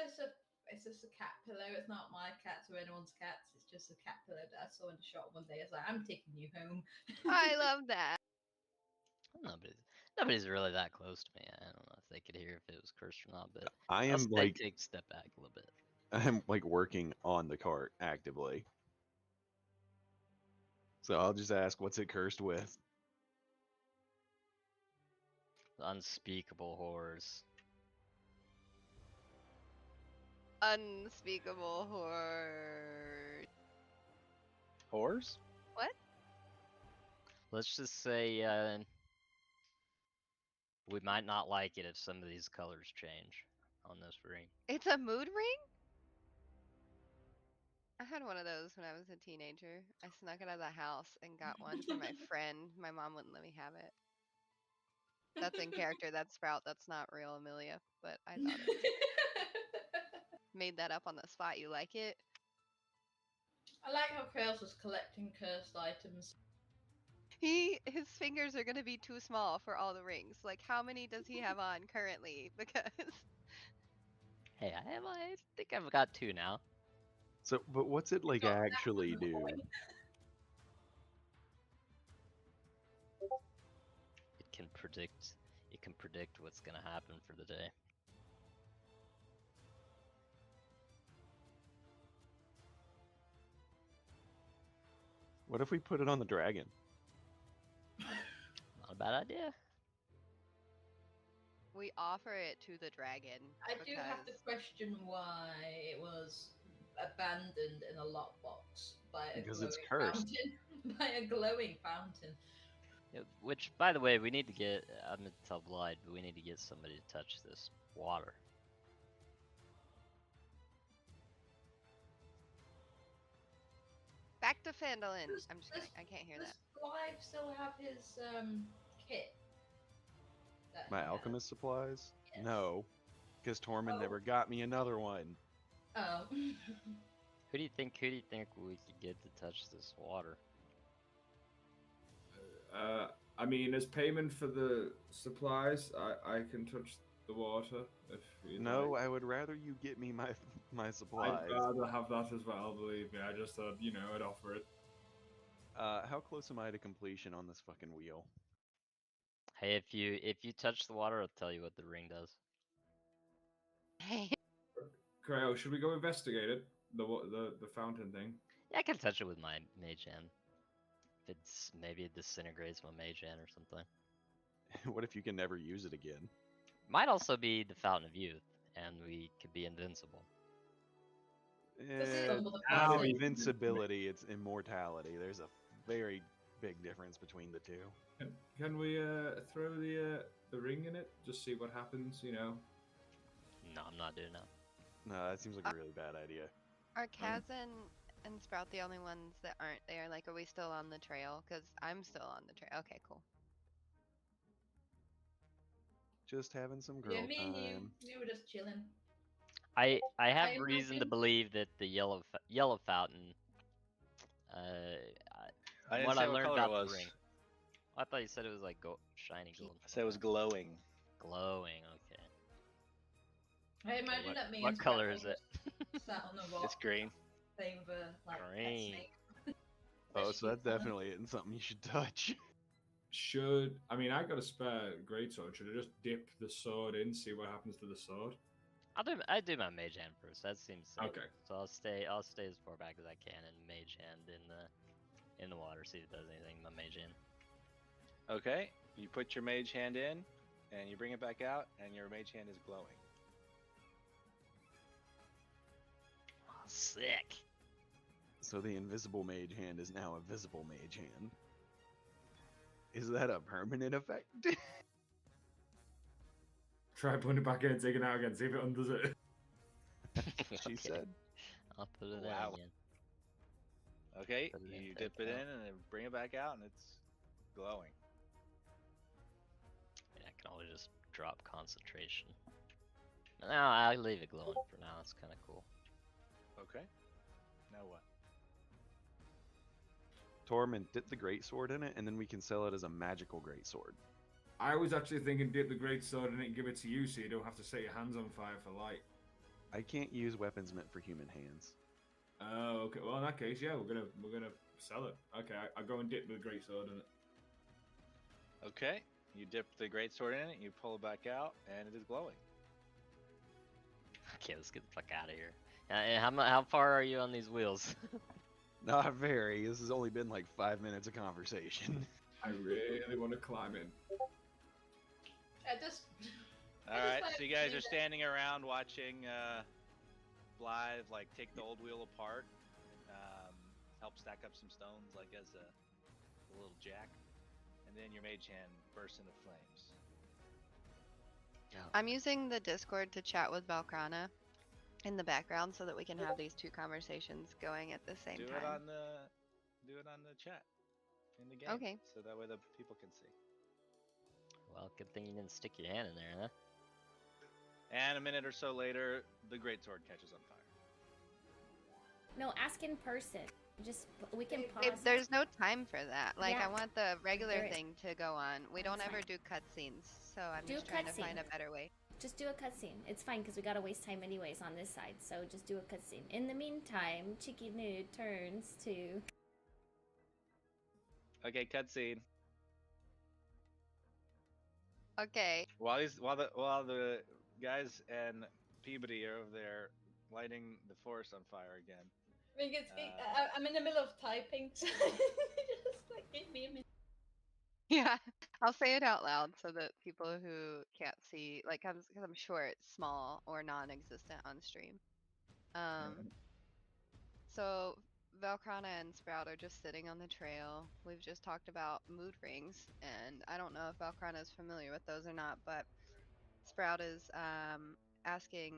just a cat pillow. It's not my cats or anyone's cats. It's just a cat pillow that I saw in the shop one day. It's like, I'm taking you home. I love that. Nobody's really that close to me. I don't know if they could hear if it was cursed or not, but I am I'd like take a step back a little bit. I'm like working on the cart actively. So I'll just ask, what's it cursed with? Unspeakable horrors. Unspeakable horror. Whores? What? Let's just say we might not like it if some of these colors change on this ring. It's a mood ring? I had one of those when I was a teenager. I snuck it out of the house and got one for my friend. My mom wouldn't let me have it. That's in character. That's Sprout. That's not real, Amelia. But I thought it made that up on the spot. You like it? I like how Krails was collecting cursed items. His fingers are gonna be too small for all the rings. Like, how many does he have on currently? Because Hey, I think I've got 2 now. So, but what's it like got that actually on the do? coin. It can predict what's gonna happen for the day. What if we put it on the dragon? Not a bad idea. we offer it to the dragon. I do have to because- question why it was abandoned in a lockbox by a Because glowing it's cursed. fountain. By a glowing fountain. Yeah, which, by the way, we need to get. I'm gonna tell Blind, but we need to get somebody to touch this water. Back to Fandolin. Does- I'm just does- kidding. I can't hear Does that. Clive still have his kit? that My he has? alchemist supplies? Yes. No, because Tormund Oh. never got me another one. Oh. Who do you think we could get to touch this water? I mean, as payment for the supplies, I can touch the water if you No, like. I would rather you get me my I'd supplies. rather have that as well. Believe me, I just thought I'd offer it. How close am I to completion on this fucking wheel? Hey, if you touch the water, I'll tell you what the ring does. Hey, Creo, should we go investigate it? The fountain thing. Yeah, I can touch it with my mage hand. Maybe it disintegrates my mage hand or something. What if you can never use it again? Might also be the Fountain of Youth, and we could be invincible. Just stumbled Not across it. invincibility, it's immortality. There's a very big difference between the two. Can we throw the ring in it? Just see what happens. No, I'm not doing that. No, that seems like a really bad idea. are Kaz and Sprout the only ones that aren't there? Like, are we still on the trail? Because I'm still on the trail. Okay, cool. Just having some girl Yeah, me and time. we were just chilling. I have I reason to imagine- believe that the yellow fountain. I didn't what say I what learned color about it was. the ring. I thought you said it was like shiny gold. I said it was glowing. Glowing. Okay. I imagine What- that me what and color Scrapple is it? just sat on the rock. It's green. Playing with like pet Green. snake. Oh, That so that shit's fun. definitely isn't something you should touch. I got a spare greatsword. Should I just dip the sword in, see what happens to the sword? I do my mage hand first. That seems safe. Okay. So I'll stay as far back as I can and mage hand in the water. See if it does anything. My mage hand. Okay, you put your mage hand in, and you bring it back out, and your mage hand is glowing. Oh, sick. So the invisible mage hand is now a visible mage hand. Is that a permanent effect? Try putting it back in, take it out again, see if it undoes it. She Okay. said. I'll put it Wow. in again. Okay, Put it in, you take dip it it in, out. and then bring it back out, and it's glowing. Yeah, I can always just drop concentration. No, I'll leave it glowing for now. It's kind of cool. Okay. Now what? Tormund, dip the greatsword in it, and then we can sell it as a magical greatsword. I was actually thinking dip the great sword in it and give it to you so you don't have to set your hands on fire for light. I can't use weapons meant for human hands. Oh, okay. Well, in that case, yeah, we're gonna sell it. Okay, I go and dip the great sword in it. Okay, you dip the greatsword in it, you pull it back out, and it is glowing. Okay, let's get the fuck out of here. How far are you on these wheels? Not very. This has only been like 5 minutes of conversation. I really want to climb in. All right, so you guys are standing around watching Blythe like take the old wheel apart, help stack up some stones like as a little jack, and then your mage hand bursts into flames. I'm using the Discord to chat with Valkrana in the background so that we can have these two conversations going at the same Do time. it on the chat in the game. Okay. So that way the people can see. Well, good thing you didn't stick your hand in there, huh? And a minute or so later, the greatsword catches on fire. No, ask in person. Just we can pause. Babe, there's no time for that. Like, Yeah. I want the regular Do it. thing to go on. We don't That's ever fine. do cutscenes, so I'm Do just a trying to find cutscene. a better way. Just do a cutscene. It's fine because we gotta waste time anyways on this side. So just do a cutscene. In the meantime, Cheeky Nude turns to. Okay, cutscene. Okay. While the guys and Peabody are over there lighting the forest on fire again. I mean, I'm in the middle of typing, so just like give me a minute. Yeah, I'll say it out loud so that people who can't see, like, because I'm sure it's small or non-existent on stream. So Valkrana and Sprout are just sitting on the trail. We've just talked about mood rings, and I don't know if Valkrana is familiar with those or not, but Sprout is asking,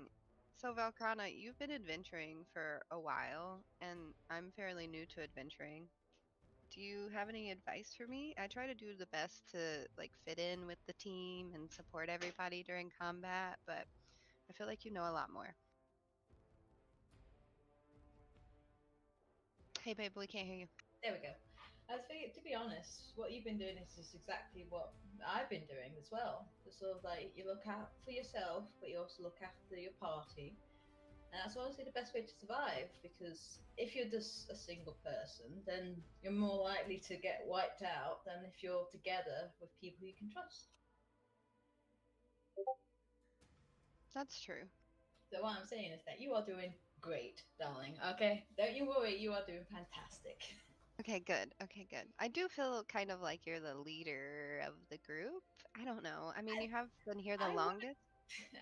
so Valkrana, you've been adventuring for a while, and I'm fairly new to adventuring. Do you have any advice for me? I try to do the best to like fit in with the team and support everybody during combat, but I feel like you know a lot more. Hey babe, we can't hear you. There we go. I think, to be honest, what you've been doing is just exactly what I've been doing as well. Just sort of like you look out for yourself, but you also look after your party. And that's honestly the best way to survive, because if you're just a single person, then you're more likely to get wiped out than if you're together with people you can trust. That's true. So what I'm saying is that you are doing great, darling. Okay? Don't you worry, you are doing fantastic. Okay, good. Okay, good. I do feel kind of like you're the leader of the group. I don't know. I mean, you have been here the longest.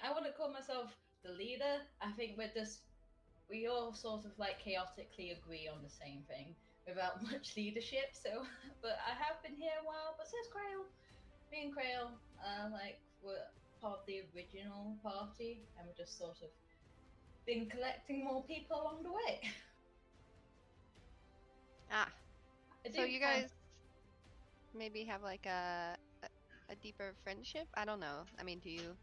I wouldn't call myself the leader. I think we all sort of like chaotically agree on the same thing without much leadership. So, but I have been here a while. But says Crail, me and Crail, like we're part of the original party, and we're just sort of been collecting more people along the way. Ah, I so do you kind guys maybe have like a deeper friendship? I don't know. I mean, do you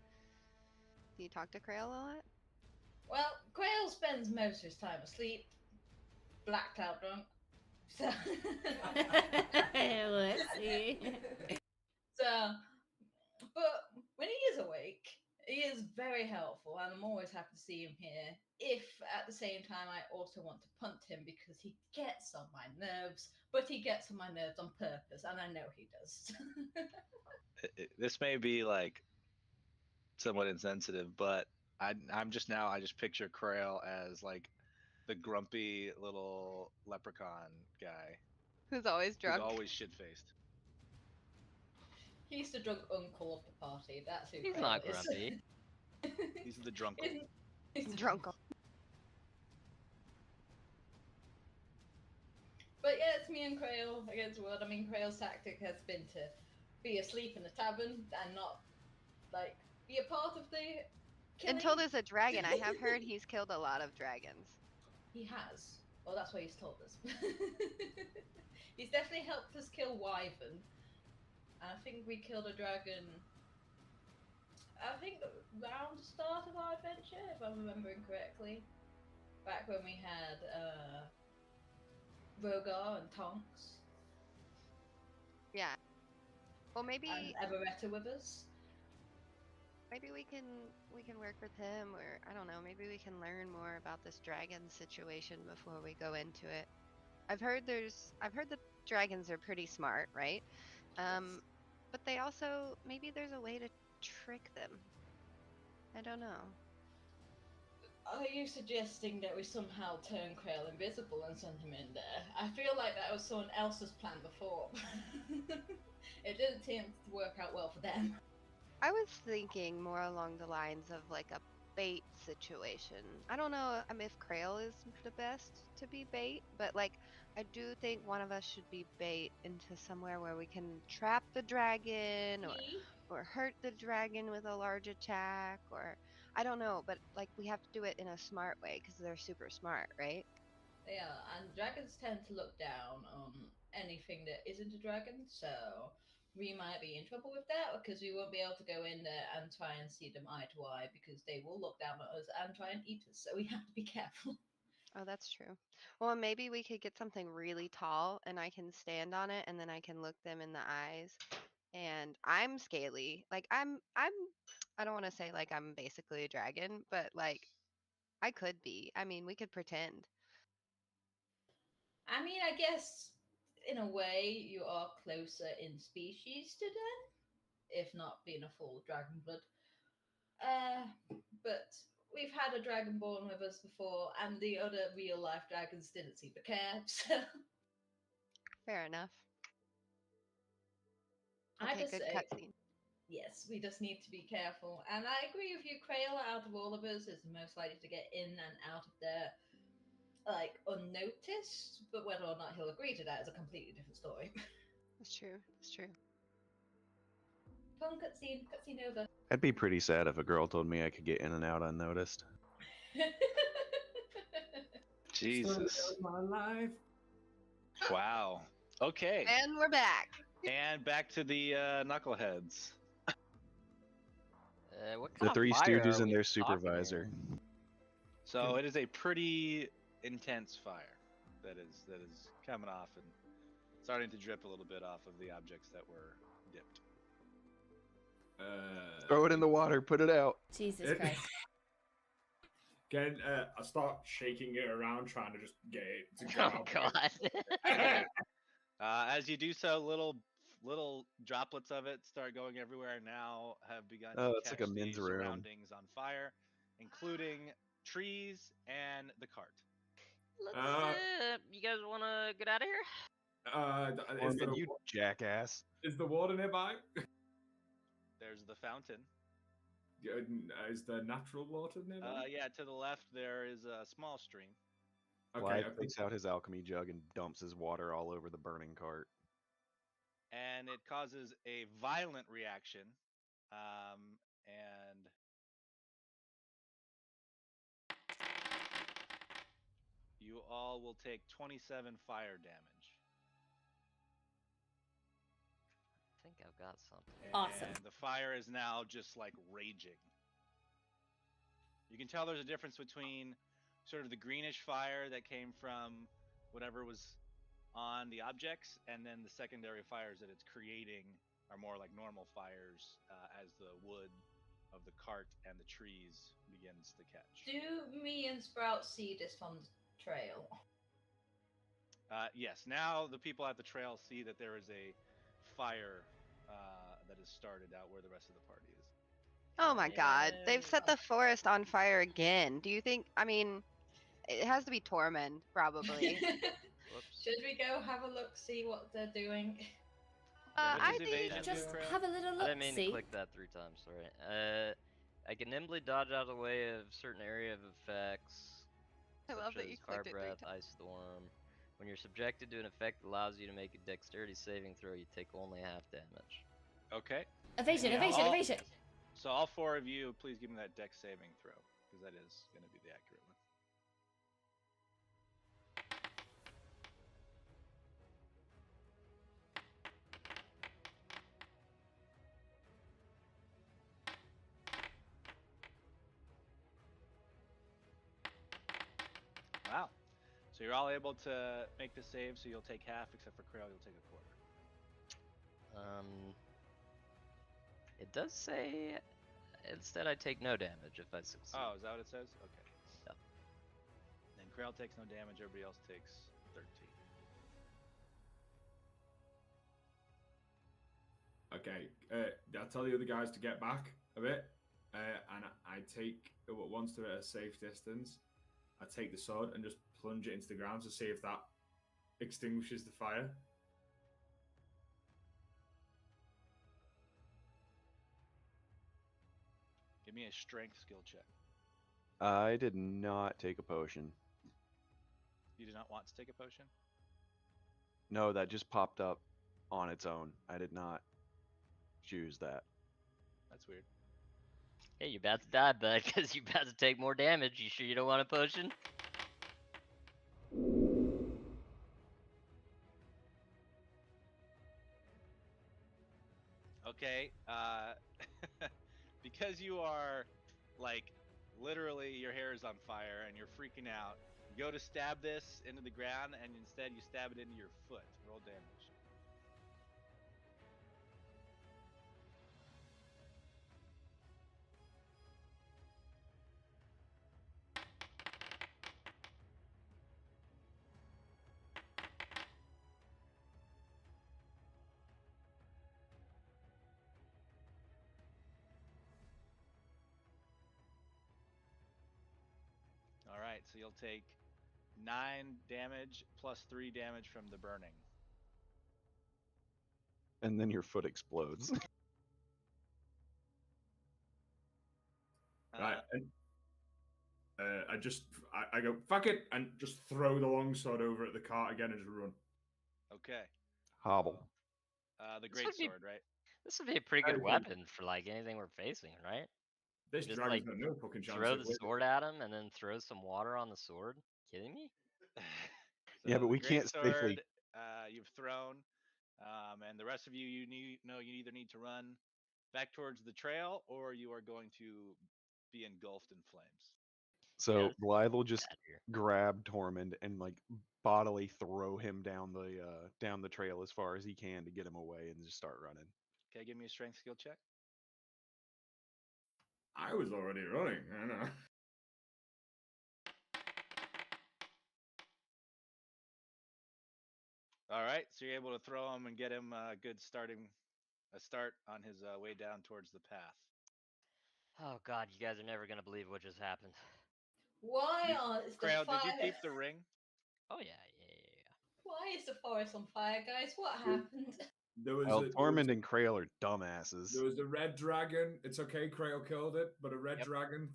talk to Crail a lot? Well, Crail spends most of his time asleep, blacked out drunk. So, Let's see. so, but when he is awake, he is very helpful, and I'm always happy to see him here. If at the same time I also want to punt him because he gets on my nerves, but he gets on my nerves on purpose, and I know he does. This may be like somewhat insensitive, but I just picture Crail as like the grumpy little leprechaun guy Who's always who's drunk? always shit faced. He's the drunk uncle of the party. That's who. He's Crail not is. grumpy. He's the drunk. He's the Drunk. But yeah, it's me and Crail against the world. I mean, Crail's tactic has been to be asleep in the tavern and not, like, be a part of the killing. Until there's a dragon. I have heard he's killed a lot of dragons. He has. Well, that's what he's told us. He's definitely helped us kill Wyvern. And I think we killed a dragon, I think, around the start of our adventure, if I'm remembering correctly. Back when we had Rogar and Tonks. Yeah. Well, and maybe Everetta with us. maybe we can work with him, or I don't know. Maybe we can learn more about this dragon situation before we go into it. I've heard the dragons are pretty smart, right? Yes. But they also maybe there's a way to trick them. I don't know. Are you suggesting that we somehow turn Krail invisible and send him in there? I feel like that was someone else's plan before. It didn't seem to work out well for them. I was thinking more along the lines of like a bait situation. I don't know if Krail is the best to be bait, but like I do think one of us should be bait into somewhere where we can trap the dragon Me? or hurt the dragon with a large attack, or I don't know, but like we have to do it in a smart way because they're super smart, right? Yeah, and dragons tend to look down on anything that isn't a dragon, so we might be in trouble with that because we won't be able to go in there and try and see them eye to eye because they will look down at us and try and eat us, so we have to be careful. Oh, that's true. Well, maybe we could get something really tall and I can stand on it and then I can look them in the eyes. And I'm scaly. Like I don't want to say like I'm basically a dragon, but like I could be. I mean, we could pretend. I mean, I guess in a way you are closer in species to them, if not being a full dragon blood. Uh, but we've had a dragonborn with us before, and the other real life dragons didn't seem to care. So Fair enough. I Okay, just good say, cutscene. yes, we just need to be careful. And I agree with you, Krail, out of all of us, is the most likely to get in and out of there, like, unnoticed. But whether or not he'll agree to that is a completely different story. That's true. That's true. Fun cutscene, cutscene over. I'd be pretty sad if a girl told me I could get in and out unnoticed. Jesus. Story of my life. Wow. Okay. And we're back. And back to the knuckleheads. What The kind Three of fire Stooges are and we their talking supervisor. here? So it is a pretty intense fire that is coming off and starting to drip a little bit off of the objects that were dipped. Throw it in the water, put it out. Jesus Christ. Again, I start shaking it around, trying to just get it to go Oh out. God. As you do so, little droplets of it start going everywhere and now have begun Oh, to it's like catch a men's the room. surroundings on fire, including trees and the cart. You guys want to get out of here? Morgan, you jackass. Is the water nearby? There's the fountain. Is there natural water nearby? Yeah, to the left there is a small stream. Blythe takes out his alchemy jug and dumps his water all over the burning cart. And it causes a violent reaction. And you all will take 27 fire damage. I think I've got something. Awesome. And the fire is now just like raging. You can tell there's a difference between sort of the greenish fire that came from whatever was on the objects, and then the secondary fires that it's creating are more like normal fires as the wood of the cart and the trees begins to catch. Do me and Sprout see this on the trail? Yes, now the people at the trail see that there is a fire that has started out where the rest of the party is. Oh my God. They've set the forest on fire again. Do you think, I mean, it has to be Tormund, probably. Whoops. Should we go have a look, see what they're doing? What I does think evasion do, Just Crow? have a little I look. didn't mean See. to click that 3 times, sorry. I can nimbly dodge out of the way of certain area of effects. I love such that you as fire clicked it 3 breath, times. ice storm. When you're subjected to an effect that allows you to make a dexterity saving throw, you take only half damage. Okay. Evasion, Yeah, evasion, all- evasion. So all 4 of you, please give me that dex saving throw, because that is going to be the accurate one. Wow. So you're all able to make the save, so you'll take half, except for Krail, you'll take a quarter. It does say instead I take no damage if I succeed. Oh, is that what it says? Okay. Yep. Then Krail takes no damage. Everybody else takes 13. Okay, I tell the other guys to get back a bit, and I take once they're at a safe distance. I take the sword and just plunge it into the ground to see if that extinguishes the fire. Give me a strength skill check. I did not take a potion. You did not want to take a potion? No, that just popped up on its own. I did not choose that. That's weird. Hey, you're about to die, bud, because you're about to take more damage. You sure you don't want a potion? Okay, because you are, like, literally your hair is on fire and you're freaking out, you go to stab this into the ground and instead you stab it into your foot. Roll damage. All right, so you'll take 9 damage plus 3 damage from the burning. And then your foot explodes. Right, and I go fuck it and just throw the longsword over at the cart again and just run. Okay. Hobble. The This would be- greatsword, right? This would be a pretty good That is like- weapon for like anything we're facing, right? This Just, dragon's like, got no fucking chance. Throw of the winning. sword at him and then throw some water on the sword? Kidding me? Yeah, but the we can't safely- greatsword, you've thrown, and the rest of you, you either need to run back towards the trail or you are going to be engulfed in flames. So Yeah, Blythe will just Bad here. grab Tormund and like bodily throw him down the trail as far as he can to get him away and just start running. Okay, give me a strength skill check. I was already running. I know. All right, so you're able to throw him and get him a start on his way down towards the path. Oh god, you guys are never gonna believe what just happened. Why is the Krail, fire? did you keep the ring? Oh yeah. Why is the forest on fire, guys? What happened? There was Well, Tormund and Krail are dumbasses. There was a red dragon. It's okay, Krail killed it, but a red Yep. dragon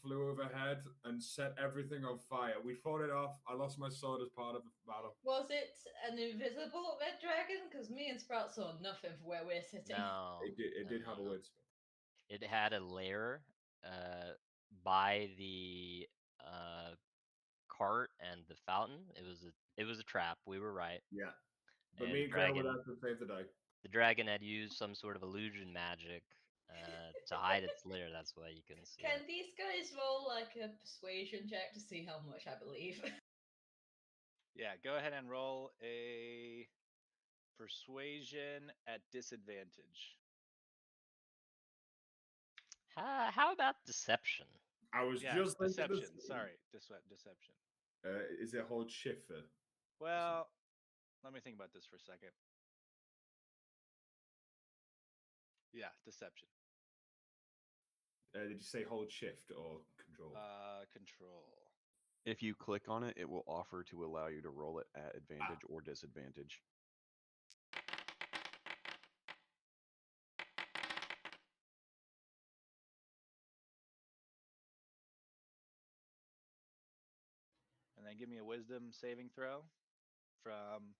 flew overhead and set everything on fire. We fought it off. I lost my sword as part of the battle. Was it an invisible red dragon? Because me and Sprout saw nothing from where we're sitting. No. It did have a no. weird spell. It had a lair by the cart and the fountain. It was a trap. We were right. Yeah. But And me the and Krail were dragon there to save the day. the dragon had used some sort of illusion magic to hide its lair. That's why you couldn't see Can it. these guys roll like a persuasion check to see how much I believe? Yeah, go ahead and roll a persuasion at disadvantage. How about deception? I was Yeah, just thinking deception. this. Sorry, deception. Is it hold shift? Well, let me think about this for a second. Yeah, deception. Did you say hold shift or control? Control. If you click on it, it will offer to allow you to roll it at advantage or disadvantage. And then give me a wisdom saving throw from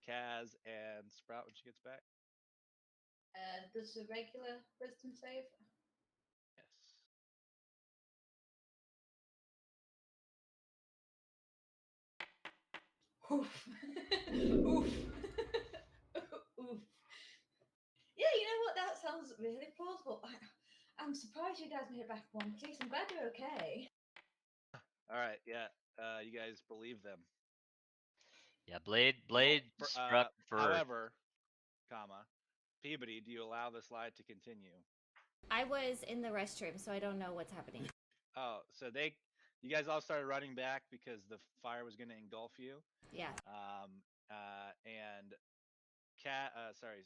Kaz and Sprout when she gets back. Does a regular wisdom save? Yes. Oof. Oof. Oof. Yeah, you know what? That sounds really plausible. I'm surprised you guys made it back in one piece. I'm glad you're okay. All right. Yeah. You guys believe them. Yeah, Blade struck for However, comma, Peabody, do you allow the slide to continue? I was in the restroom, so I don't know what's happening. Oh, so you guys all started running back because the fire was going to engulf you. Yeah. And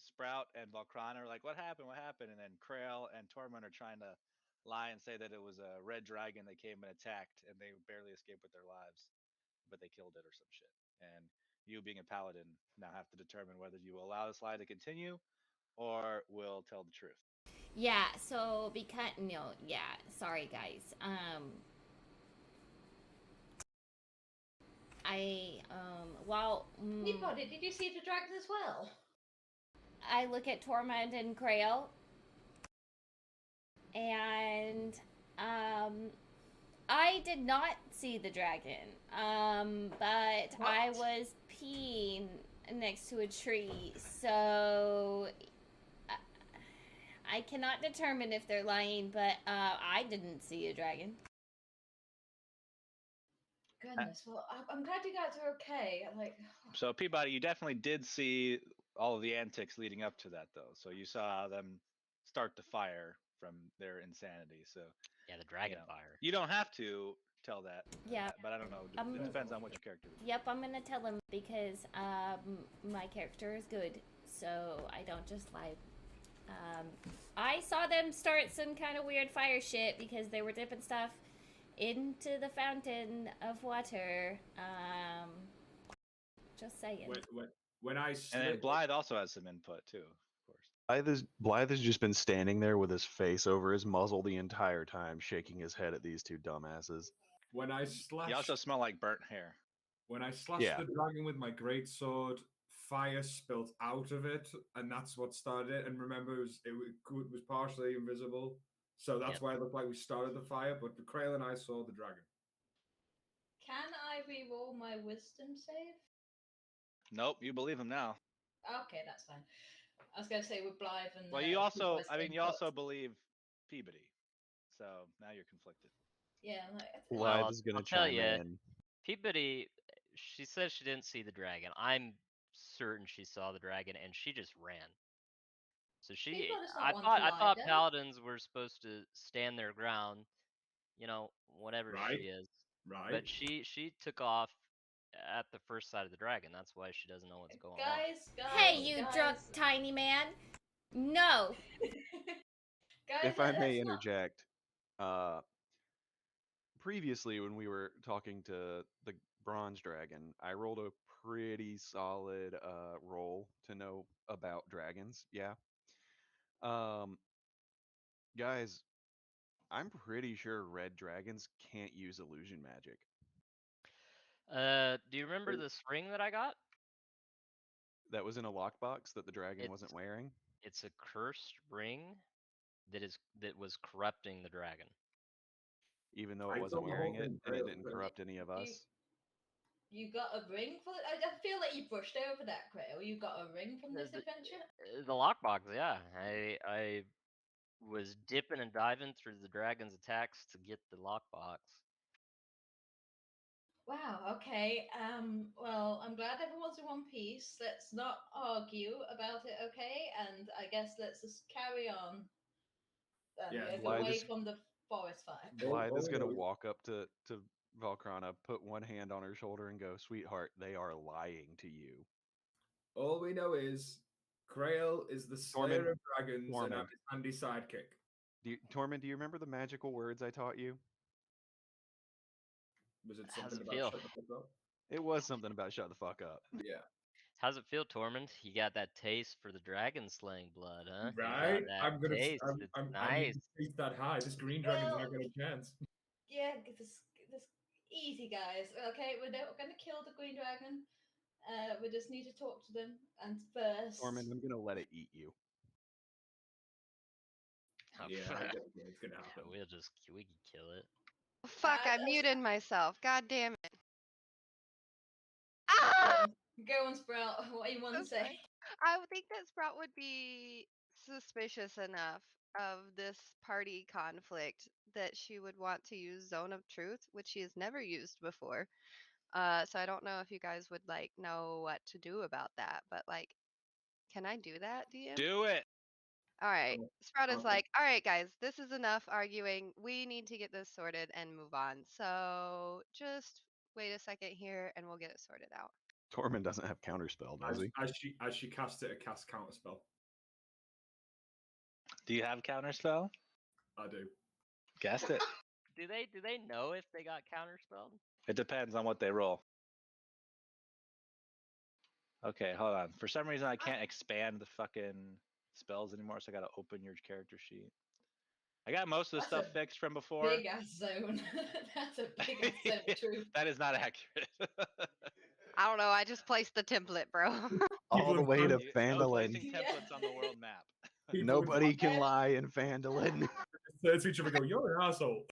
Sprout and Volcrana are like, "What happened? What happened?" And then Krail and Tormund are trying to lie and say that it was a red dragon that came and attacked, and they barely escaped with their lives, but they killed it or some shit. And you, being a paladin, now have to determine whether you will allow the slide to continue or will tell the truth. Yeah, so sorry guys. Peabody, did you see the dragon as well? I look at Tormund and Krail, and I did not see the dragon. But What? I was peeing next to a tree, so I cannot determine if they're lying, but I didn't see a dragon. Goodness, well, I'm glad you guys are okay. Like, So Peabody, you definitely did see all of the antics leading up to that, though. So you saw them start the fire from their insanity. So Yeah, the dragon fire. you don't have to tell that. Yeah. But I don't know. It depends on what your character is. Yep, I'm gonna tell him because my character is good, so I don't just lie. I saw them start some kind of weird fire shit because they were dipping stuff into the fountain of water. Just saying. When I And slid, then Blythe also has some input too, of course. Blythe has just been standing there with his face over his muzzle the entire time, shaking his head at these two dumbasses. when I You slashed, also smell like burnt hair. when I slashed the dragon with my great sword, fire spilt out of it, and that's what started it. And remember, it was partially invisible, so that's why it looked like we started the fire. But the Krail and I saw the dragon. can I re-roll my wisdom save? Nope, you believe him now. Okay, that's fine. I was going to say with Blythe and. Well, you also input. believe Peabody, so now you're conflicted. Yeah, like, Blythe is gonna I'll tell chime you, in. Peabody, she says she didn't see the dragon. I'm certain she saw the dragon, and she just ran. So Peabody's not I one thought to I lie, thought though. paladins were supposed to stand their ground, whatever Right. she is. Right. But she took off at the first sight of the dragon. That's why she doesn't know what's going on. Guys, Hey, you drunk tiny man! No. Guys, If I may let's not- interject, previously when we were talking to the bronze dragon, I rolled a pretty solid roll to know about dragons. Yeah. Guys, I'm pretty sure red dragons can't use illusion magic. Do you remember this ring that I got? That was in a lockbox that the dragon wasn't wearing. It's a cursed ring that was corrupting the dragon. Even though it wasn't wearing it, and it didn't corrupt any of us. You got a ring for it? I feel like you brushed over that, Krail. You got a ring from this adventure? The lockbox, yeah. I was dipping and diving through the dragon's attacks to get the lockbox. Wow, okay. Well, I'm glad everyone's in one piece. Let's not argue about it, okay? And I guess let's just carry on. Away from the forest fire. Blythe is gonna walk up to Valkrana, put one hand on her shoulder, and go, "Sweetheart, they are lying to you." All we know is Krail is the slayer of dragons, and I'm his handy sidekick. Tormund, do you remember the magical words I taught you? Was it something about shut the fuck up? It was something about shut the fuck up. Yeah. How's it feel, Tormund? You got that taste for the dragon slaying blood, huh? Right? I'm gonna taste. I need to taste that high. This green dragon's not got a chance. Yeah, this easy, guys. Okay, we're not gonna kill the green dragon. We just need to talk to them. And first, Tormund, I'm gonna let it eat you. Yeah, it's gonna happen. We can kill it. Fuck! I muted myself. God damn it. Go on, Sprout. What do you want to say? I would think that Sprout would be suspicious enough of this party conflict that she would want to use Zone of Truth, which she has never used before. So I don't know if you guys would know what to do about that, but Can I do that, DM? Do it. All right. Oh, Sprout is oh. like, all right, guys, this is enough arguing. We need to get this sorted and move on. So just wait a second here and we'll get it sorted out. Tormund doesn't have counterspell, does he? As she casts it, a cast counterspell. Do you have counterspell? I do. Guessed it. Do they know if they got counterspelled? It depends on what they roll. Okay, hold on. For some reason, I can't expand the fucking spells anymore, so I gotta open your character sheet. I got most of the That's stuff a fixed from before. Big ass zone. That's a big ass zone of truth. That is not accurate. I don't know. I just placed the template, bro. All the way to No Phandalin. placing Yeah. templates on the world map. People would Nobody can lie in Phandalin. turn to each other and go, "You're an asshole."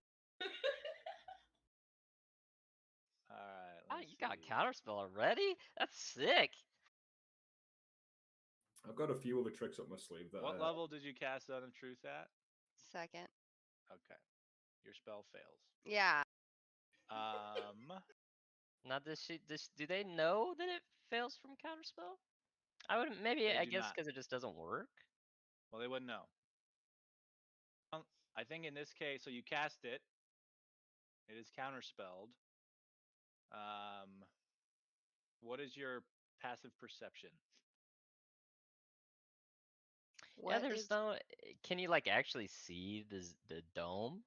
All right. Oh, let's you got see. counterspell already? That's sick. I've got a few other tricks up my sleeve. That What level did you cast Zone of Truth at? Second. Okay. Your spell fails. Yeah. Now, do they know that it fails from counterspell? I wouldn't. Maybe They I do guess not. because it just doesn't work. Well, they wouldn't know. I think in this case, so you cast it. It is counterspelled. What is your passive perception? What Yeah, there's is- no. Can you like actually see the dome?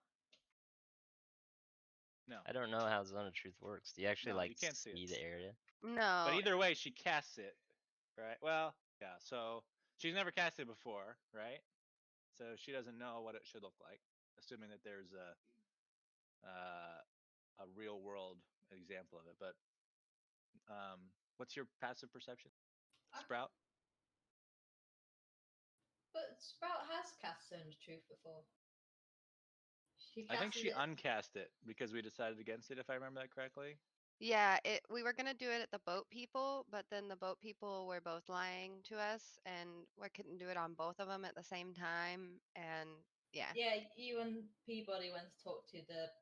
No. I don't know how Zone of Truth works. Do you actually No, like you can't see see it. the area? No. But either way, she casts it, right? Well, yeah. So she's never cast it before, right? So she doesn't know what it should look like, assuming that there's a real world example of it. But what's your passive perception, Sprout? But Sprout has cast Zone of Truth before. I think she casted it- uncast it because we decided against it, if I remember that correctly. Yeah, we were gonna do it at the boat people, but then the boat people were both lying to us, and we couldn't do it on both of them at the same time. And yeah, Yeah, you and Peabody went to talk to the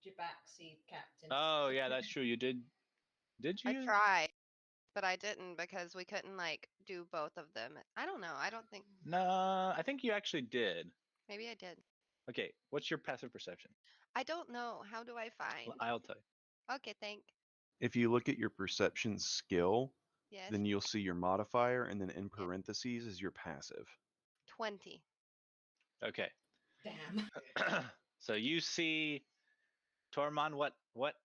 Jabaxi captain. Oh yeah, that's true. You did. Did you? I tried, but I didn't because we couldn't like do both of them. I don't know. I don't think. No, I think you actually did. Maybe I did. Okay, what's your passive perception? I don't know. How do I find? I'll tell you. Okay, thank. If you look at your perception skill, Yes. then you'll see your modifier, and then in Yeah. parentheses is your passive. 20. Okay. Damn. So you see, Tormund, what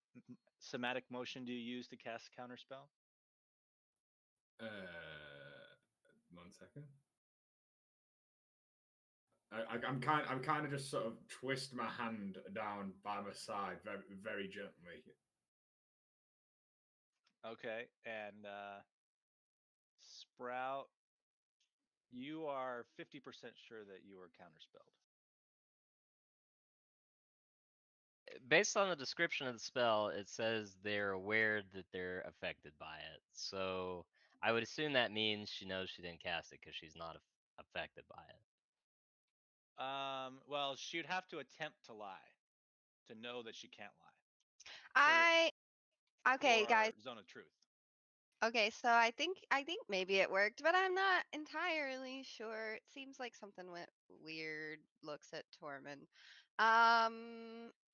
somatic motion do you use to cast counterspell? 1 second. I'm kind of just sort of twist my hand down by my side very, very gently. Okay, and Sprout, you are 50% sure that you are counterspelled. Based on the description of the spell, it says they're aware that they're affected by it. So I would assume that means she knows she didn't cast it because she's not affected by it. Well, she'd have to attempt to lie to know that she can't lie. Okay, For guys. Zone of Truth. Okay, so I think maybe it worked, but I'm not entirely sure. It seems like something went weird. Looks at Tormund.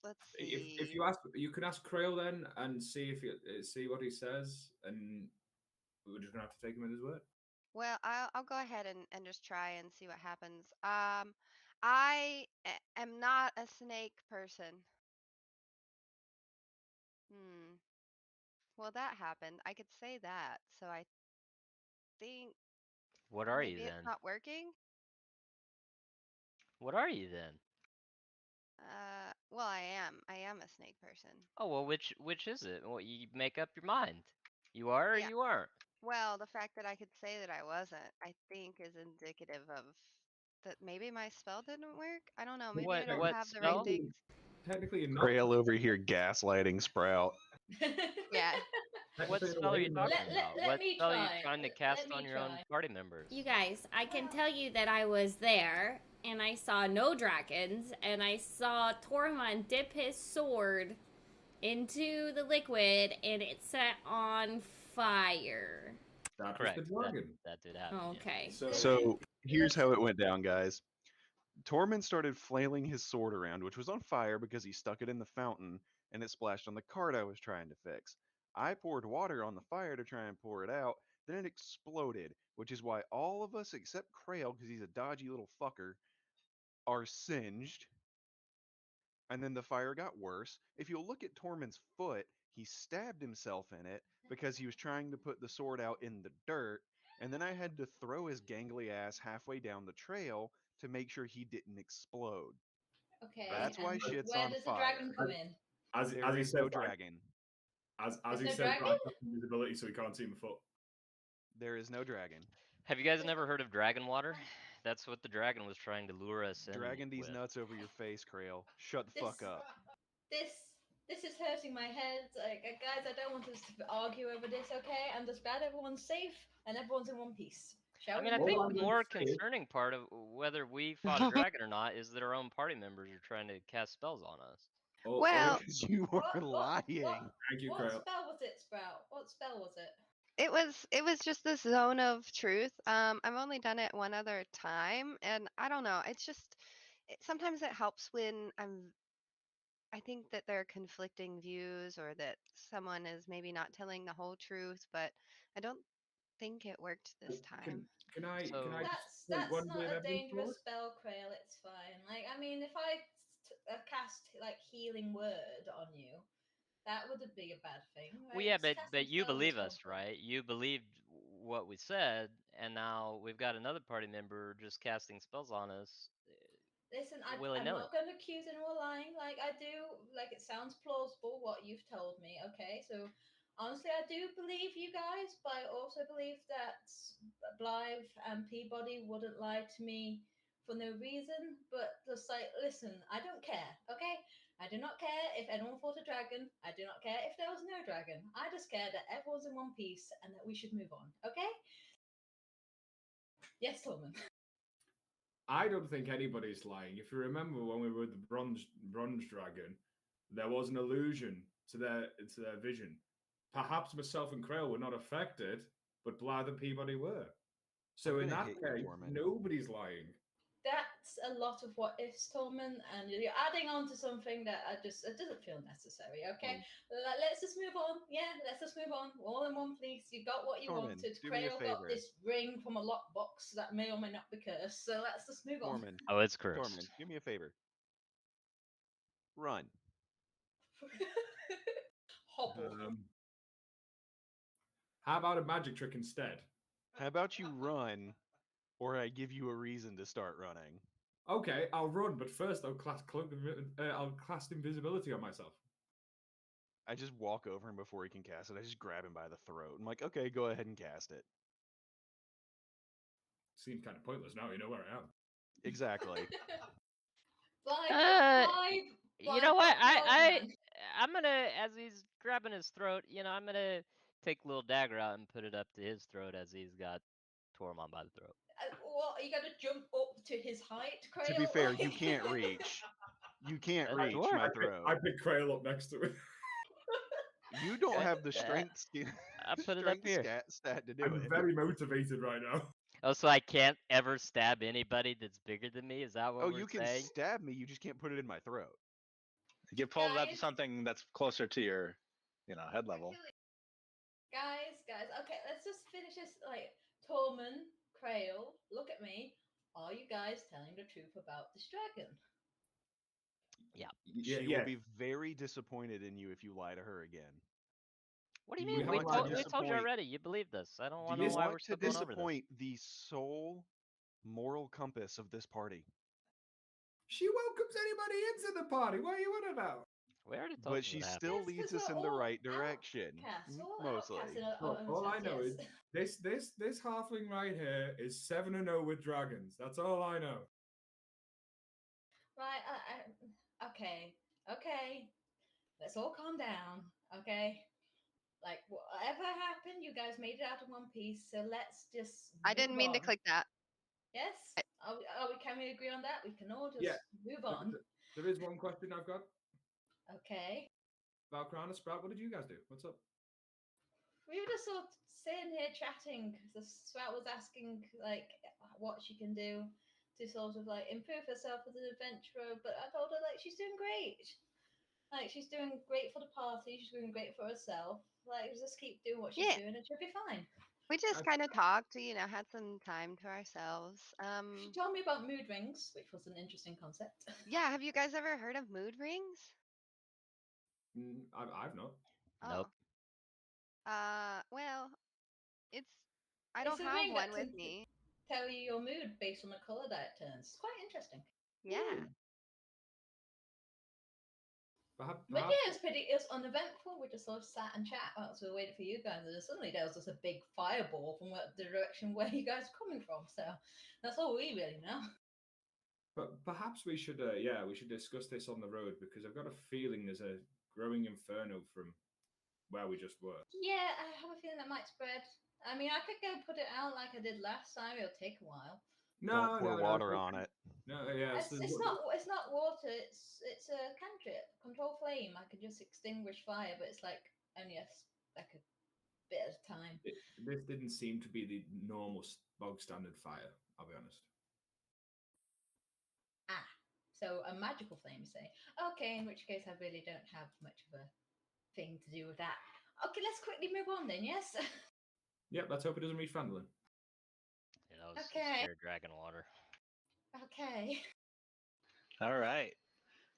Let's see. If you ask, you can ask Krail then and see if you see what he says, and we're just gonna have to take him at his word. Well, I'll go ahead and just try and see what happens. I am not a snake person. Well, that happened. I could say that. So I think What are you maybe it's then? not working. What are you then? Well, I am a snake person. Oh well, which is it? Well, you make up your mind. You are or Yeah. you aren't. Well, the fact that I could say that I wasn't, I think, is indicative of that maybe my spell didn't work. I don't know. Maybe I don't What have the spell? right things. Technically, you're not. Krail over here gaslighting Sprout. Yeah. What technically, spell are you talking Let- about? let What me spell are you try. trying to Let cast me on your own try. party members? You guys, I can tell you that I was there and I saw no dragons and I saw Tormund dip his sword into the liquid and it set on fire. That was Correct. the dragon. That did happen. Oh, yes. okay. So here's how it went down, guys. Tormund started flailing his sword around, which was on fire because he stuck it in the fountain and it splashed on the cart I was trying to fix. I poured water on the fire to try and pour it out, then it exploded, which is why all of us except Krail, because he's a dodgy little fucker, are singed. And then the fire got worse. If you'll look at Tormund's foot, he stabbed himself in it because he was trying to put the sword out in the dirt, and then I had to throw his gangly ass halfway down the trail to make sure he didn't explode. Okay. That's why and shit's where on does the fire. dragon come in? As There he is said, no dragon. as There's he no said, dragon? Brian has invisibility, so he can't see my foot. There is no dragon. Have you guys never heard of dragon water? That's what the dragon was trying to lure us in Dragon these with. nuts over your face, Krail. Shut the fuck up. This is hurting my head. Like, guys, I don't want us to argue over this, okay? I'm just glad everyone's safe and everyone's in one piece. Shall I we mean, I move think All on? the I'm more gonna say is- concerning part of whether we fought a dragon or not is that our own party members are trying to cast spells on us. Well, Because you What- were lying. Thank you, What Krail. spell was it, Sprout? What spell was it? it was just this zone of truth. I've only done it one other time, and I don't know. It's just sometimes it helps when I think that there are conflicting views or that someone is maybe not telling the whole truth, but I don't think it worked this time. Can I So- just That's take one not bit a of evidence dangerous for it? spell, Krail. It's fine. Like, I mean, if I cast like healing word on you, that would be a bad thing. Right? Well, yeah, It's but casting you spells is believe no us, problem. right? You believed what we said, and now we've got another party member just casting spells on us. Listen, I'm willy-nilly. not going to accuse anyone of lying. Like, I do, like, it sounds plausible what you've told me, okay? So, honestly, I do believe you guys, but I also believe that Blythe and Peabody wouldn't lie to me for no reason. But just like, listen, I don't care, okay? I do not care if anyone fought a dragon. I do not care if there was no dragon. I just care that everyone's in one piece and that we should move on, okay? Yes, Tolman. I don't think anybody's lying. If you remember when we were with the bronze dragon, there was an illusion to their vision. Perhaps myself and Krail were not affected, but Blythe and Peabody were. So I'm in gonna that hit you, case, Tormund. nobody's lying. That's a lot of what ifs, Tolman, and you're adding on to something that it doesn't feel necessary. Okay, let's just move on. Yeah, let's just move on. All in one piece. You got what you Tormund, wanted. do me a Krail got favor. this ring from a lockbox that may or may not be cursed. So let's just move on. Tormund, Oh, it's cursed. Tormund, do me a favor. Run. Hobble. How about a magic trick instead? How about you run, or I give you a reason to start running? Okay, I'll run, but first I'll cast invisibility on myself. I just walk over him before he can cast it. I just grab him by the throat. I'm like, okay, go ahead and cast it. Seems kind of pointless now. You know where I am. Exactly. You know what? I'm gonna, as he's grabbing his throat, I'm gonna take a little dagger out and put it up to his throat as he's got Tormund by the throat. What? Are you gonna jump up to his height, Krail? To be fair, you can't reach. You can't That's reach dwarf. my I throat. pick Krail up next to it. You don't Okay. have the strength I put it up here. stat to do I'm it. very motivated right now. Oh, so I can't ever stab anybody that's bigger than me? Is that what Oh, we're you can saying? stab me. You just can't put it in my throat. You pull it up to Guys? something that's closer to your, head level. Guys, okay, let's just finish this. Like, Tormund, Krail, look at me. Are you guys telling the truth about this dragon? She will be very disappointed in you if you lie to her again. What do you We mean? have We a want to told you disappoint- already. You believed us. I don't Do know you why we're want to stepping over this. disappoint the sole moral compass of this party? She welcomes anybody into the party. What are you on about? We already told But you she what happened. still Yes, leads 'cause us we're in the all right direction. outcasts, all Mostly. outcasts in our Look, own all I sense, know yes. is this halfling right here is 7-0 with dragons. That's all I know. Right, okay. Let's all calm down, okay? Like, whatever happened, you guys made it out in one piece, so let's just I didn't move mean to on. click that. Yes? Can we agree on that? We can all just Yeah. move on. There is one question I've got. Okay. Valkrana, Sprout, what did you guys do? What's up? we were just sort of sitting here chatting. The Sprout was asking like what she can do to sort of like improve herself as an adventurer, but I told her like she's doing great. Like she's doing great for the party. She's doing great for herself. Like just keep doing what she's Yeah. doing, and she'll be fine. We just I- kind of talked, had some time to ourselves. She told me about mood rings, which was an interesting concept. Yeah, have you guys ever heard of mood rings? I've not. Nope. Well, it's I It's don't a have ring one that with can me. tell you your mood based on the color that it turns. It's quite interesting. Yeah. Perhaps, But perhaps yeah, it's uneventful. We just sort of sat and chat whilst we were waiting for you guys, and then suddenly there was just a big fireball from the direction where you guys are coming from. So that's all we really know. But perhaps we should, we should discuss this on the road because I've got a feeling there's a growing inferno from where we just were. Yeah, I have a feeling that might spread. I mean, I could go put it out like I did last time. It'll take a while. Don't pour water on it. No, yeah, It's not water. It's a cantrip. Control flame. I could just extinguish fire, but it's like only like a bit at a time. This didn't seem to be the normal bog standard fire. I'll be honest. Ah, so a magical flame, you say? Okay, in which case I really don't have much of a thing to do with that. Okay, let's quickly move on then. Yes. Yep, let's hope it doesn't reach Fandolin. Yeah, that was some Okay. scared dragon water. Okay. All right.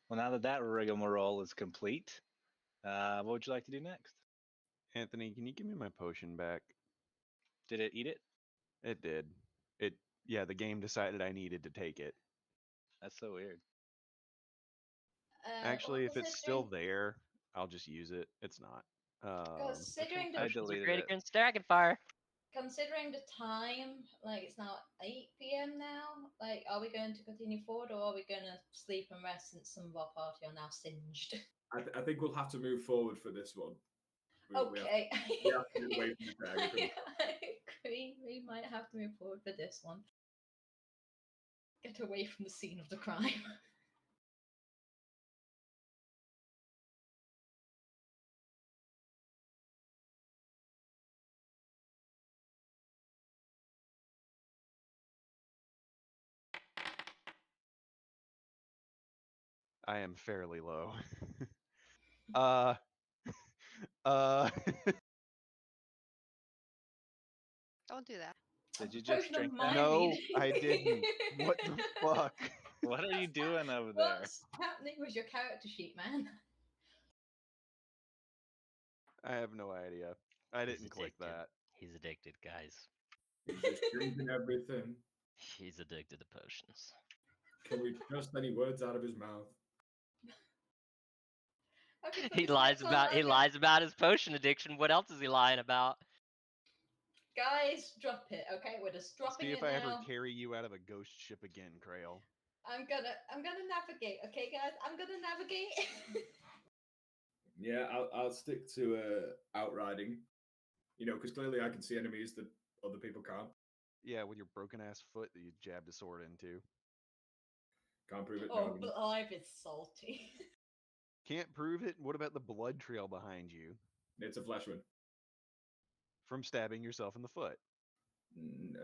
Well, now that rigmarole is complete, what would you like to do next? Anthony, can you give me my potion back? Did it eat it? It did. The game decided I needed to take it. That's so weird. Actually, if it's still considering- there, I'll just use it. It's not. Considering I the deleted Great it. against dragon fire. considering the time, like it's now 8 p.m. now. Like, are we going to continue forward, or are we going to sleep and rest since some of our party are now singed? I think we'll have to move forward for this one. Okay. We have to move away from the dragon. I agree. We might have to move forward for this one. Get away from the scene of the crime. I am fairly low. uh. Don't do that. Did you just Potion of drink mind that? No, reading. I didn't. What the fuck? What are you doing over there? What's happening with your character sheet, man? I have no idea. I He's didn't click addicted. that. He's addicted, guys. He's just drinking everything. He's addicted to potions. Can we trust any words out of his mouth? Okay, so He this lies might sound about like lies about his potion addiction. What else is he lying about? Guys, drop it, okay? We're just dropping See it if I now. ever carry you out of a ghost ship again, Krail. I'm gonna navigate, okay, guys? I'm gonna navigate. Yeah, I'll stick to outriding. Because clearly I can see enemies that other people can't. Yeah, with your broken ass foot that you jabbed a sword into. Can't prove it. Oh, No. life is salty. Can't prove it? What about the blood trail behind you? It's a flesh wound. From stabbing yourself in the foot.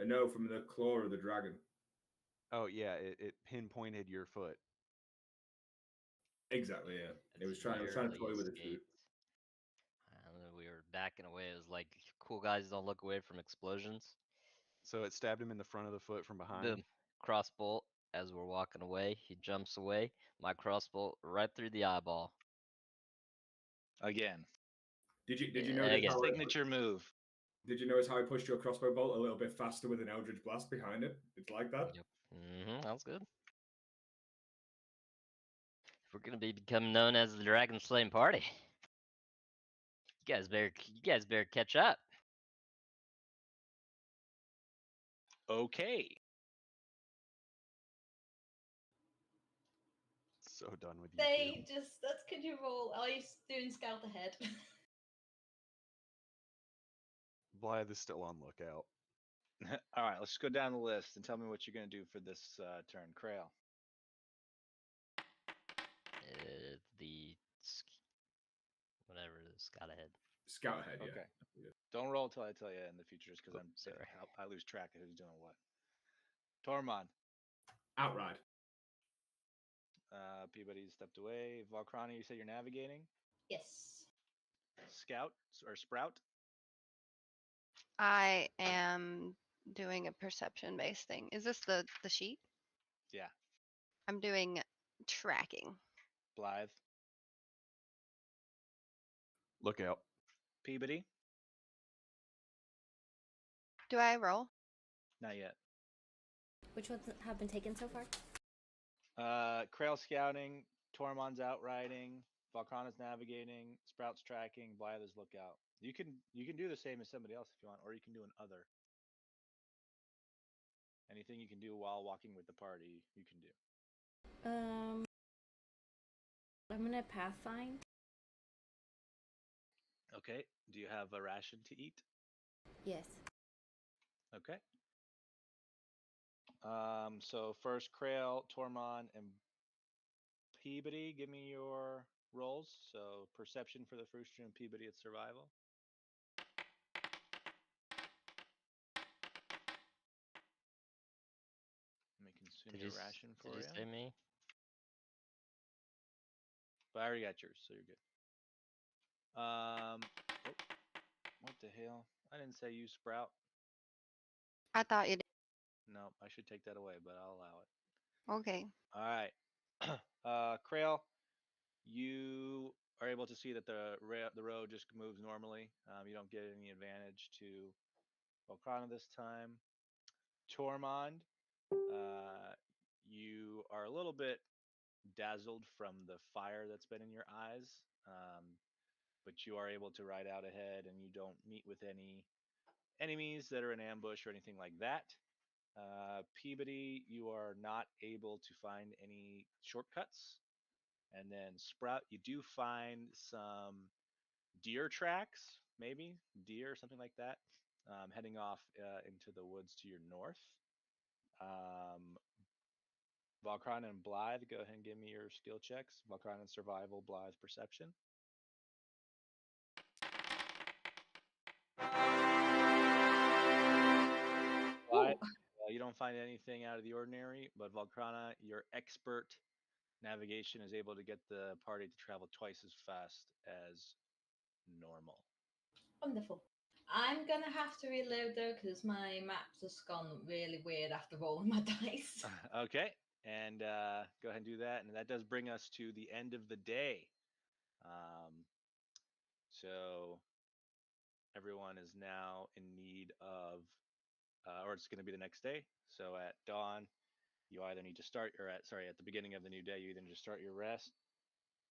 No, from the claw of the dragon. Oh yeah, it pinpointed your foot. Exactly. Yeah. It was trying to Barely toy with its food. escaped. I don't know, we were backing away. It was like, cool guys don't look away from explosions. So it stabbed him in the front of the foot from behind. Boom. Crossbolt. As we're walking away, he jumps away. My crossbolt right through the eyeball. Again. Did you Yeah, notice again. how Signature move. Did you notice how I pushed your crossbow bolt a little bit faster with an Eldritch Blast behind it? It's like that. Yep. That was good. If we're gonna be becoming known as the Dragon Slaying Party, you guys better catch up. Okay. So done with you. They just could you roll? Are you doing scout ahead? Blythe is still on lookout. All right, let's go down the list and tell me what you're going to do for this turn. Krail. The whatever it is, got ahead. Scout ahead, yeah. Okay. Don't roll until I tell you in the future, just because Sorry. I lose track of who's doing what. Tormund. Outride. Peabody stepped away. Valkrana, you say you're navigating. Yes. Scout or Sprout. I am doing a perception-based thing. Is this the sheet? Yeah. I'm doing tracking. Blythe. Look out. Peabody. Do I roll? Not yet. Which ones have been taken so far? Krail scouting. Tormund's outriding. Valkrana's navigating. Sprout's tracking. Blythe is lookout. You can do the same as somebody else if you want, or you can do an other. Anything you can do while walking with the party, you can do. I'm gonna pathfind. Okay. Do you have a ration to eat? Yes. Okay. So first Krail, Tormund, and Peabody, give me your rolls. So perception for the Frustra and Peabody at survival. Let me consume your ration for did you you. say me? But I already got yours, so you're good. Oh, what the hell? I didn't say you, Sprout. I thought you did. No, I should take that away, but I'll allow it. Okay. All right. Krail, you are able to see that the road just moves normally. You don't get any advantage to Volcana this time. Tormund, you are a little bit dazzled from the fire that's been in your eyes, but you are able to ride out ahead and you don't meet with any enemies that are in ambush or anything like that. Peabody, you are not able to find any shortcuts. And then Sprout, you do find some deer tracks, maybe deer or something like that, heading off into the woods to your north. Valkrana and Blythe, go ahead and give me your skill checks. Valkrana and survival, Blythe perception. Blythe, you don't find anything out of the ordinary, but Valkrana, your expert navigation is able to get the party to travel twice as fast as normal. Wonderful. I'm gonna have to reload though because my map's just gone really weird after rolling my dice. Okay, and go ahead and do that, and that does bring us to the end of the day. So everyone is now in need of, or it's going to be the next day. So at dawn, you either need to start, or at the beginning of the new day, you either need to start your rest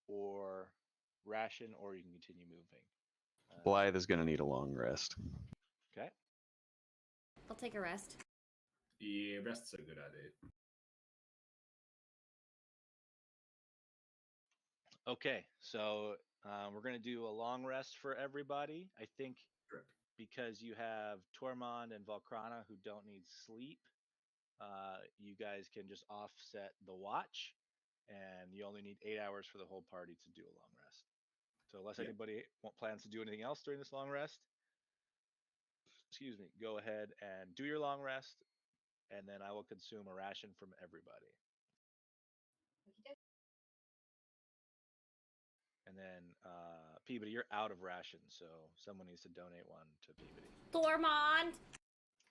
or ration, or you can continue moving. Blythe is going to need a long rest. Okay. I'll take a rest. Yeah, rest's a good idea. Okay, so we're going to do a long rest for everybody. I think Correct. because you have Tormund and Valkrana who don't need sleep, you guys can just offset the watch, and you only need 8 hours for the whole party to do a long rest. So unless anybody plans to do anything else during this long rest, excuse me, go ahead and do your long rest, and then I will consume a ration from everybody. And then Peabody, you're out of rations, so someone needs to donate one to Peabody. Thormond,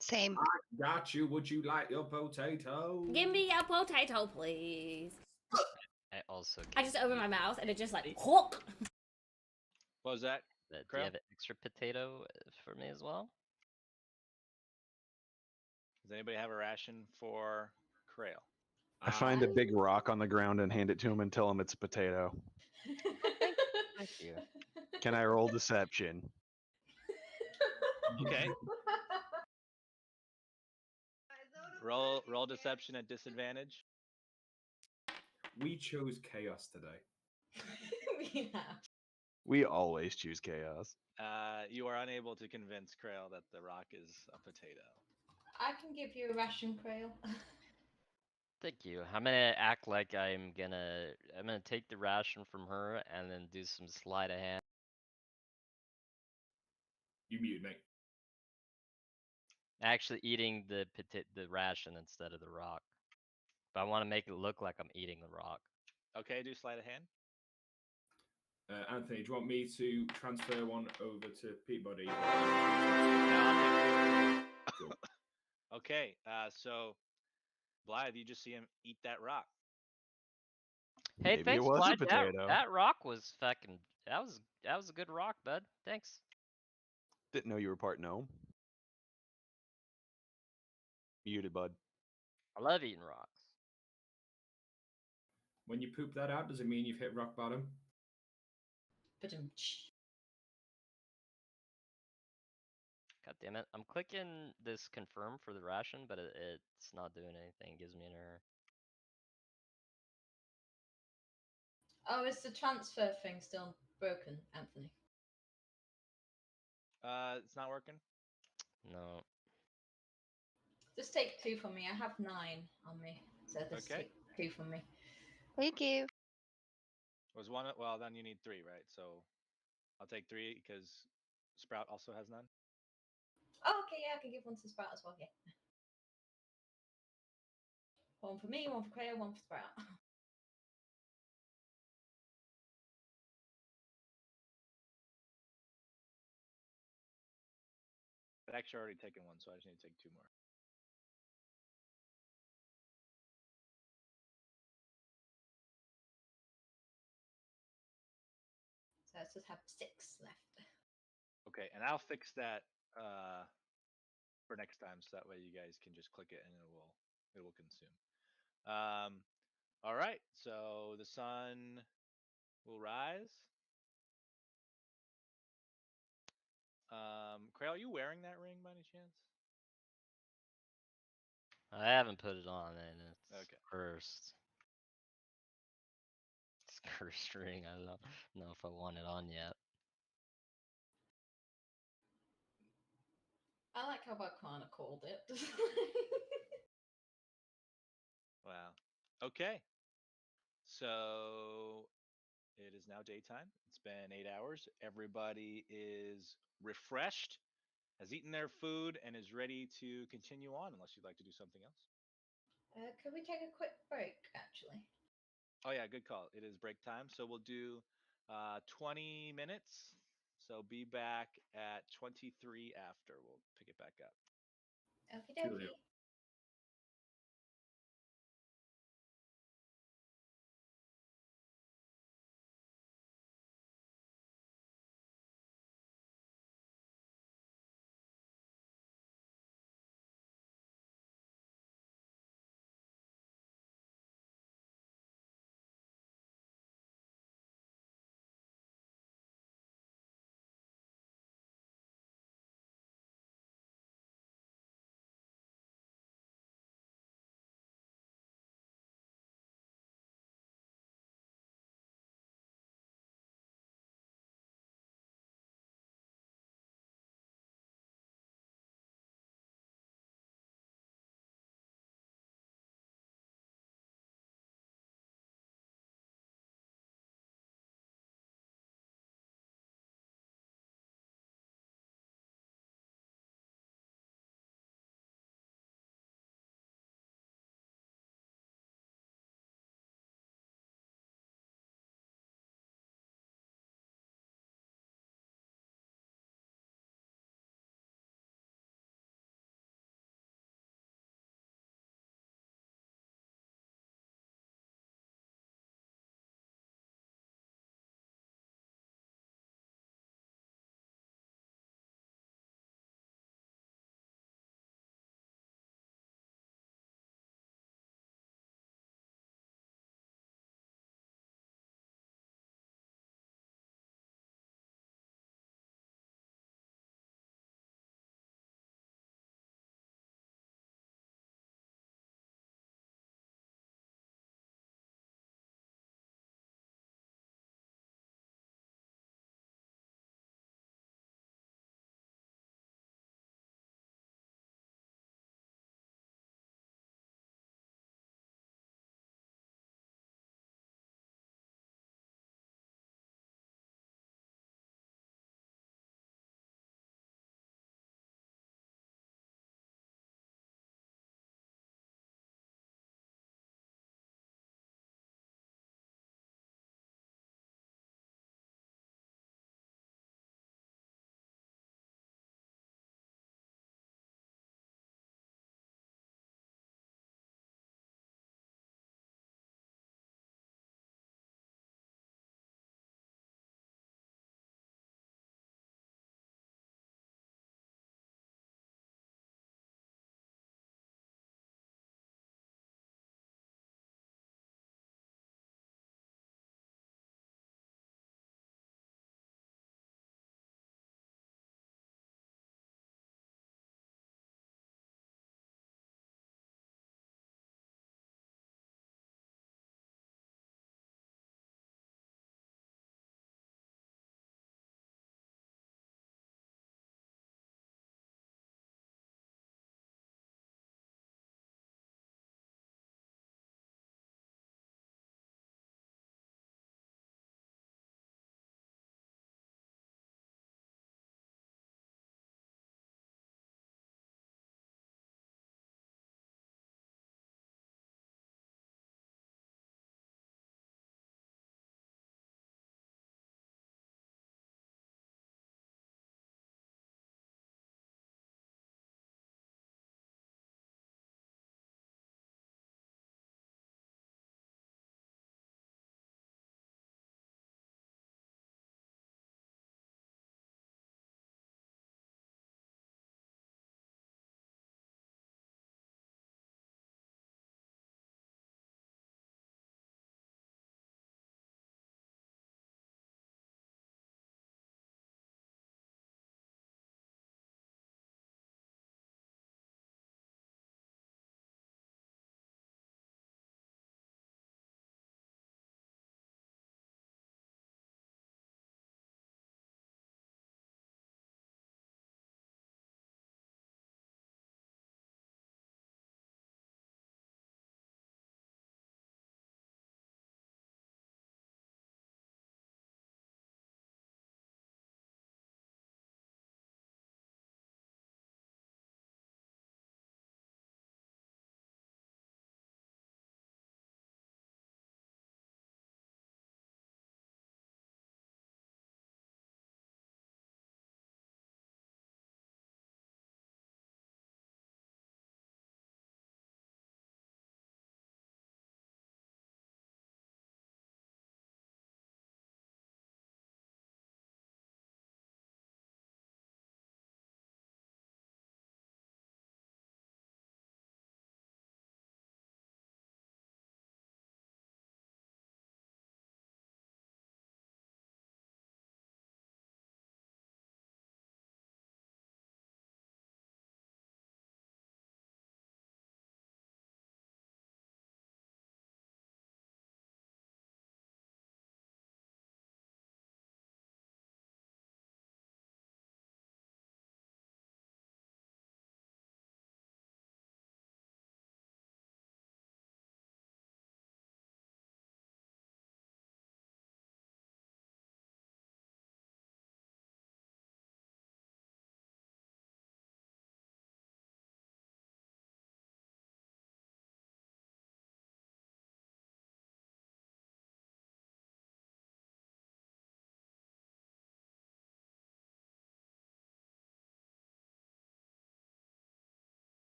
Same. I got you. Would you like your potato? give me a potato, please. I also. I just opened my mouth and it just like hook. What was that? Do you Crow? have an extra potato for me as well? Does anybody have a ration for Krail? I find a big rock on the ground and hand it to him and tell him it's a potato. Thank you. Can I roll deception? Okay. Roll deception at disadvantage. We chose chaos today. Yeah. We always choose chaos. You are unable to convince Krail that the rock is a potato. I can give you a ration, Krail. Thank you. I'm gonna act like I'm gonna take the ration from her and then do some sleight of hand You muted, mate. Actually eating the ration instead of the rock. But I want to make it look like I'm eating the rock. Okay, do sleight of hand. Anthony, do you want me to transfer one over to Peabody? Cool. Okay, so Blythe, you just see him eat that rock. Hey, Maybe it thanks, was a Blythe. potato. That rock was fucking. That was a good rock, bud. Thanks. Didn't know you were part gnome. Muted, bud. I love eating rocks. When you poop that out, does it mean you've hit rock bottom? But God damn it! I'm clicking this confirm for the ration, but it's not doing anything. It gives me an error. oh, is the transfer thing still broken, Anthony? It's not working. No. Just take 2 from me. I have 9 on me, so just Okay. take 2 from me. Thank you. Was one? Well, then you need 3, right? So I'll take 3 because Sprout also has none. Oh, okay, yeah, I can give 1 to Sprout as well. Yeah. 1 for me, 1 for Creo, 1 for Sprout. But actually, already taken 1, so I just need to take 2 more. So I just have 6 left. Okay, and I'll fix that for next time, so that way you guys can just click it and it will consume. All right, so the sun will rise. Crail, are you wearing that ring by any chance? I haven't put it on, and it's Okay. cursed. It's cursed ring. I don't know if I want it on yet. I like how Bakana called it. Wow. Okay. So it is now daytime. It's been 8 hours. Everybody is refreshed, has eaten their food, and is ready to continue on unless you'd like to do something else. Could we take a quick break, actually? Oh, yeah, good call. It is break time. So we'll do 20 minutes. So be back at 23 after. We'll pick it back up. Okie Coolio. dokie.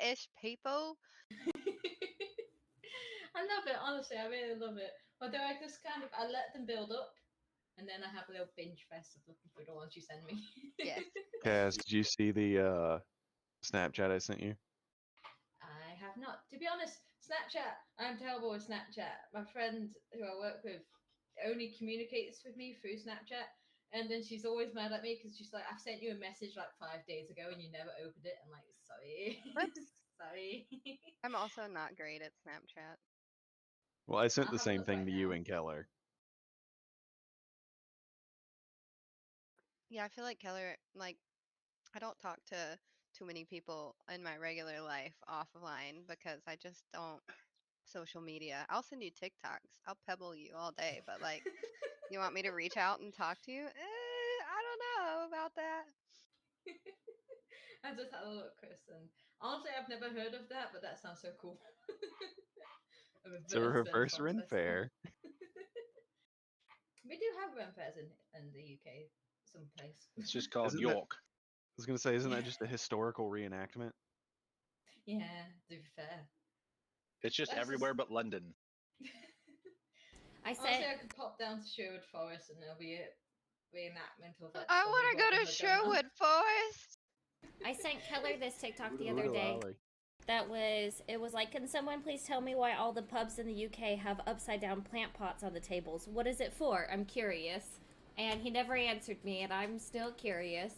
Ish people. I love it, honestly. I really love it. Although I just I let them build up, and then I have a little binge fest of looking through the ones you send me. Yes. Kaz, did you see the Snapchat I sent you? I have not. To be honest, Snapchat, I'm terrible with Snapchat. My friend who I work with only communicates with me through Snapchat, and then she's always mad at me because she's like, I've sent you a message like 5 days ago and you never opened it. I'm like, sorry. Whoops. Sorry. I'm also not great at Snapchat. Well, I sent I'll the have a same look thing right to you now. and Keller. Yeah, I feel like Keller, like, I don't talk to too many people in my regular life offline because I just don't social media. I'll send you TikToks. I'll pebble you all day, but like, you want me to reach out and talk to you? I don't know about that. I just had a look, Chris, and honestly, I've never heard of that, but that sounds so cool. A It's a reverse Ren fair. We do have Ren fairs in the UK, someplace. It's just called Isn't that- York. I was gonna say, isn't Yeah. that just a historical reenactment? Yeah, to be fair. It's just That's everywhere just- but London. I Honestly, sent I could pop down to Sherwood Forest and there'll be a reenactment of like. I Stubby want to go Bob and to her going on. Sherwood Forest. I sent Keller this TikTok the other Oodle day. Ollie. It was like, can someone please tell me why all the pubs in the UK have upside down plant pots on the tables? What is it for? I'm curious. And he never answered me, and I'm still curious.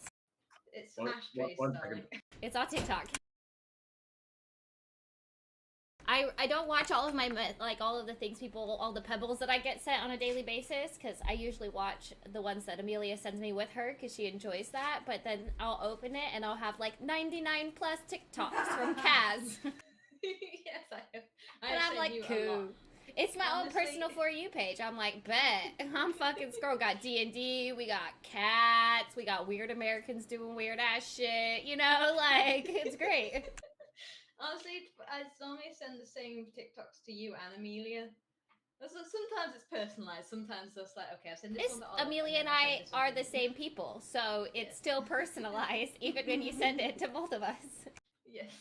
It's One- ashtrays, one darling. second. It's on TikTok. I don't watch all of my like all of the things all the pebbles that I get sent on a daily basis because I usually watch the ones that Amelia sends me with her because she enjoys that. But then I'll open it and I'll have like 99 plus TikToks from Kaz, Yes, I have. I and have I'm sent you like, a lot. cool. It's my Honestly- own personal For You page. I'm like, bet. I'm fucking scroll. Got D&D. We got cats. We got weird Americans doing weird ass shit. You know, like it's great. Honestly, I normally send the same TikToks to you and Amelia. Sometimes it's personalized. Sometimes it's like, okay, I send this It's one to Olive, Amelia and then I send this one are to the you. same people, so it's Yeah. still personalized even when you send it to both of us. Yes.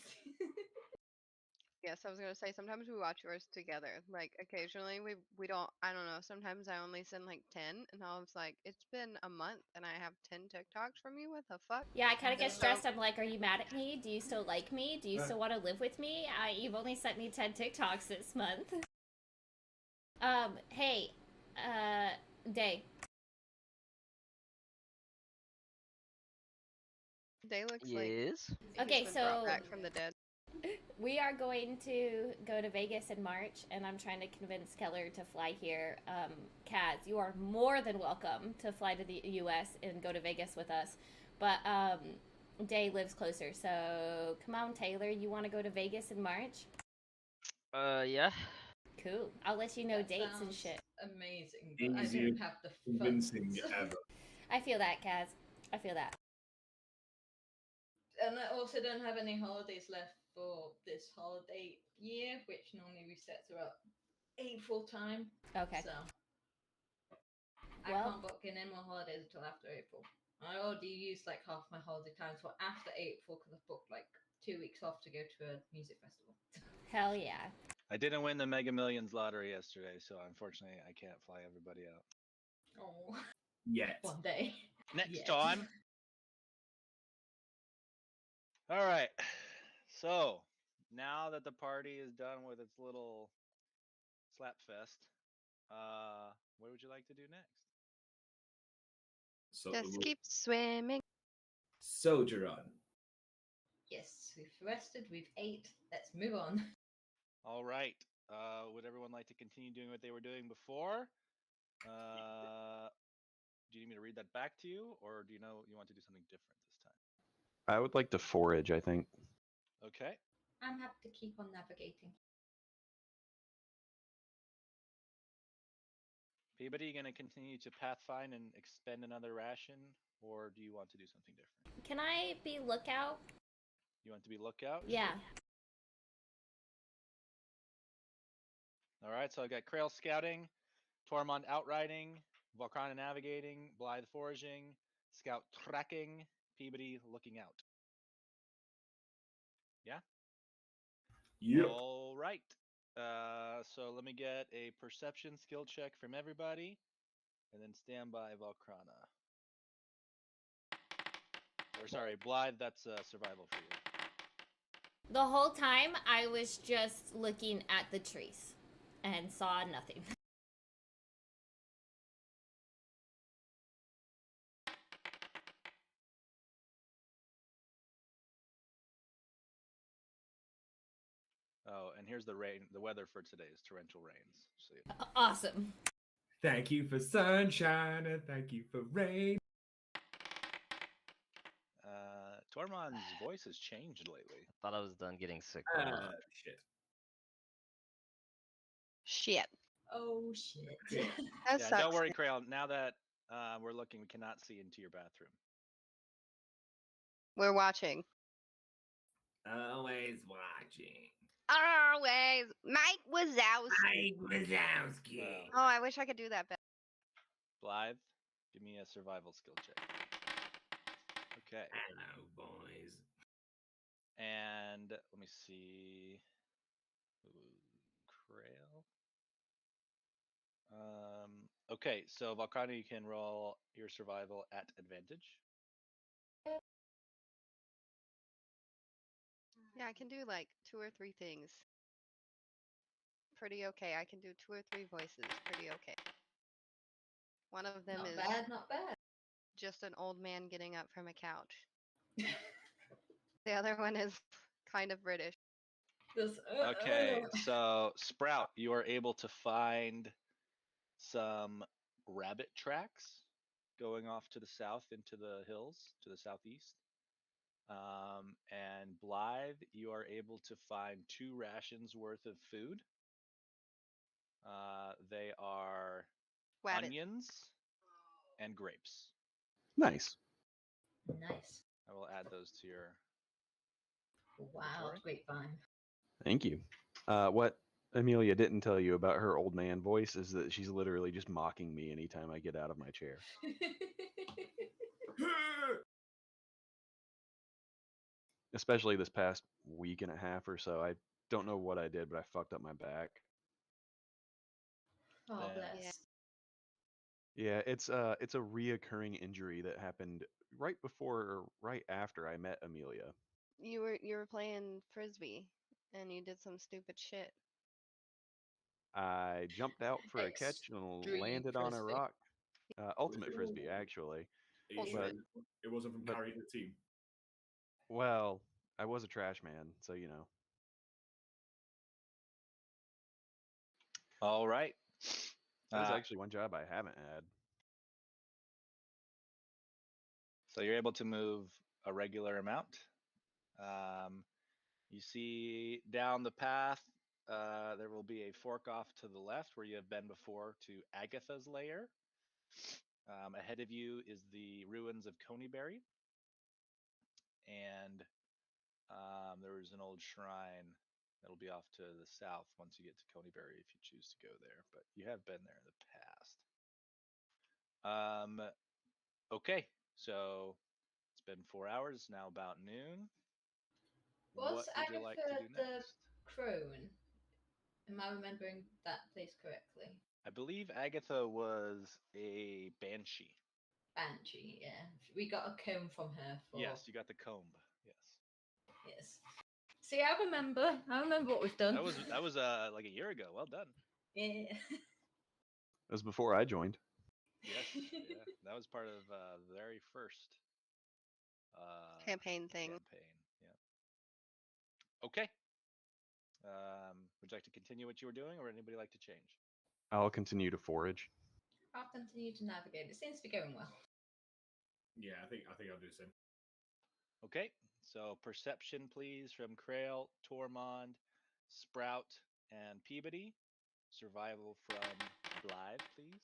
Yes, I was gonna say sometimes we watch yours together. Like occasionally we don't. I don't know. Sometimes I only send like 10, and I was like, it's been a month, and I have 10 TikToks from you. What the fuck? Yeah, I kind of get So- stressed. I'm like, are you mad at me? Do you still like me? Do you still want to live with me? You've only sent me 10 TikToks this month. Hey, Day. Day looks like Yes. Okay, he's been brought so- back from the dead. We are going to go to Vegas in March, and I'm trying to convince Keller to fly here. Kaz, you are more than welcome to fly to the U.S. and go to Vegas with us. But Day lives closer, so come on, Taylor. You want to go to Vegas in March? Yeah. Cool. I'll let you know That dates and sounds shit. Amazing, but I Easiest don't have the Convincing funds. ever. I feel that, Kaz. I feel that. And I also don't have any holidays left for this holiday year, which normally resets around April time. Okay. So I Well- can't book in any more holidays until after April. I already used like half my holiday times for after April because I booked like 2 weeks off to go to a music festival. Hell yeah. I didn't win the Mega Millions lottery yesterday, so unfortunately I can't fly everybody out. Oh, Yet. one day. Next Yes. time. All right. So now that the party is done with its little slap fest, what would you like to do next? So Just keep swimming. Soldier on. Yes, we've rested, we've ate. Let's move on. All right. Would everyone like to continue doing what they were doing before? Do you need me to read that back to you, or do you know you want to do something different this time? I would like to forage, I think. Okay. I'm happy to keep on navigating. Peabody, you gonna continue to pathfind and expend another ration, or do you want to do something different? Can I be lookout? You want to be lookout? Yeah. All right, so I've got Krail scouting, Tormund outriding, Volcana navigating, Blythe foraging, Scout tracking, Peabody looking out. Yeah? Yep. All right. So let me get a perception skill check from everybody, and then stand by Valkrana. Or sorry, Blythe. That's survival for you. The whole time I was just looking at the trees and saw nothing. Oh, and here's the rain. The weather for today is torrential rains. So Awesome. Thank you for sunshine and thank you for rain. Tormund's voice has changed lately. Thought I was done getting sick by now. Shit. Shit. Oh shit. Yeah. That Yeah, sucks. don't worry, Crayon. Now that we're looking, we cannot see into your bathroom. We're watching. Always watching. Always. Mike Wazowski. Mike Wazowski. Wow. Oh, I wish I could do that better. Blythe, give me a survival skill check. Okay. Hello, boys. And let me see. Krail. Okay, so Valkrana, you can roll your survival at advantage. Yeah, I can do like 2 or 3 things. Pretty okay. I can do 2 or 3 voices. Pretty okay. One of them Not is bad, not bad. just an old man getting up from a couch. The other one is kind of British. Just, Okay, so Sprout, you are able to find some rabbit tracks going off to the south into the hills to the southeast. And Blythe, you are able to find 2 rations worth of food. They are Wabbit. onions and grapes. Nice. nice. I will add those to your. Wow, Inventory? grapevine. Thank you. What Amelia didn't tell you about her old man voice is that she's literally just mocking me anytime I get out of my chair. Especially this past week and a half or so. I don't know what I did, but I fucked up my back. Oh Yeah. bless. Yeah, it's a reoccurring injury that happened right before or right after I met Amelia. You were playing frisbee and you did some stupid shit. I jumped out for a catch and Extreme landed on a frisbee. rock. Ultimate frisbee, actually. Are you sure But- it wasn't from but- carrying the team? Well, I was a trash man, so you know. All right. That is actually one job I haven't had. So you're able to move a regular amount. You see down the path, there will be a fork off to the left where you have been before to Agatha's lair. Ahead of you is the ruins of Coneyberry. And there is an old shrine that'll be off to the south once you get to Coneyberry if you choose to go there. But you have been there in the past. Okay, so it's been 4 hours, now about noon. Was What would you like to Agatha do the next? crone? Am I remembering that place correctly? I believe Agatha was a banshee. Banshee, yeah. We got a comb from her for Yes, you got the comb. Yes. yes. See, I remember. I remember what we've done. That was like a year ago. Well done. Yeah. It was before I joined. Yes, yeah. That was part of the very first Campaign thing. campaign. Yeah. Okay. Would you like to continue what you were doing, or would anybody like to change? I'll continue to forage. I'll continue to navigate. It seems to be going well. Yeah, I think I'll do the same. Okay. So perception, please, from Krail, Tormund, Sprout, and Peabody. Survival from Blythe, please.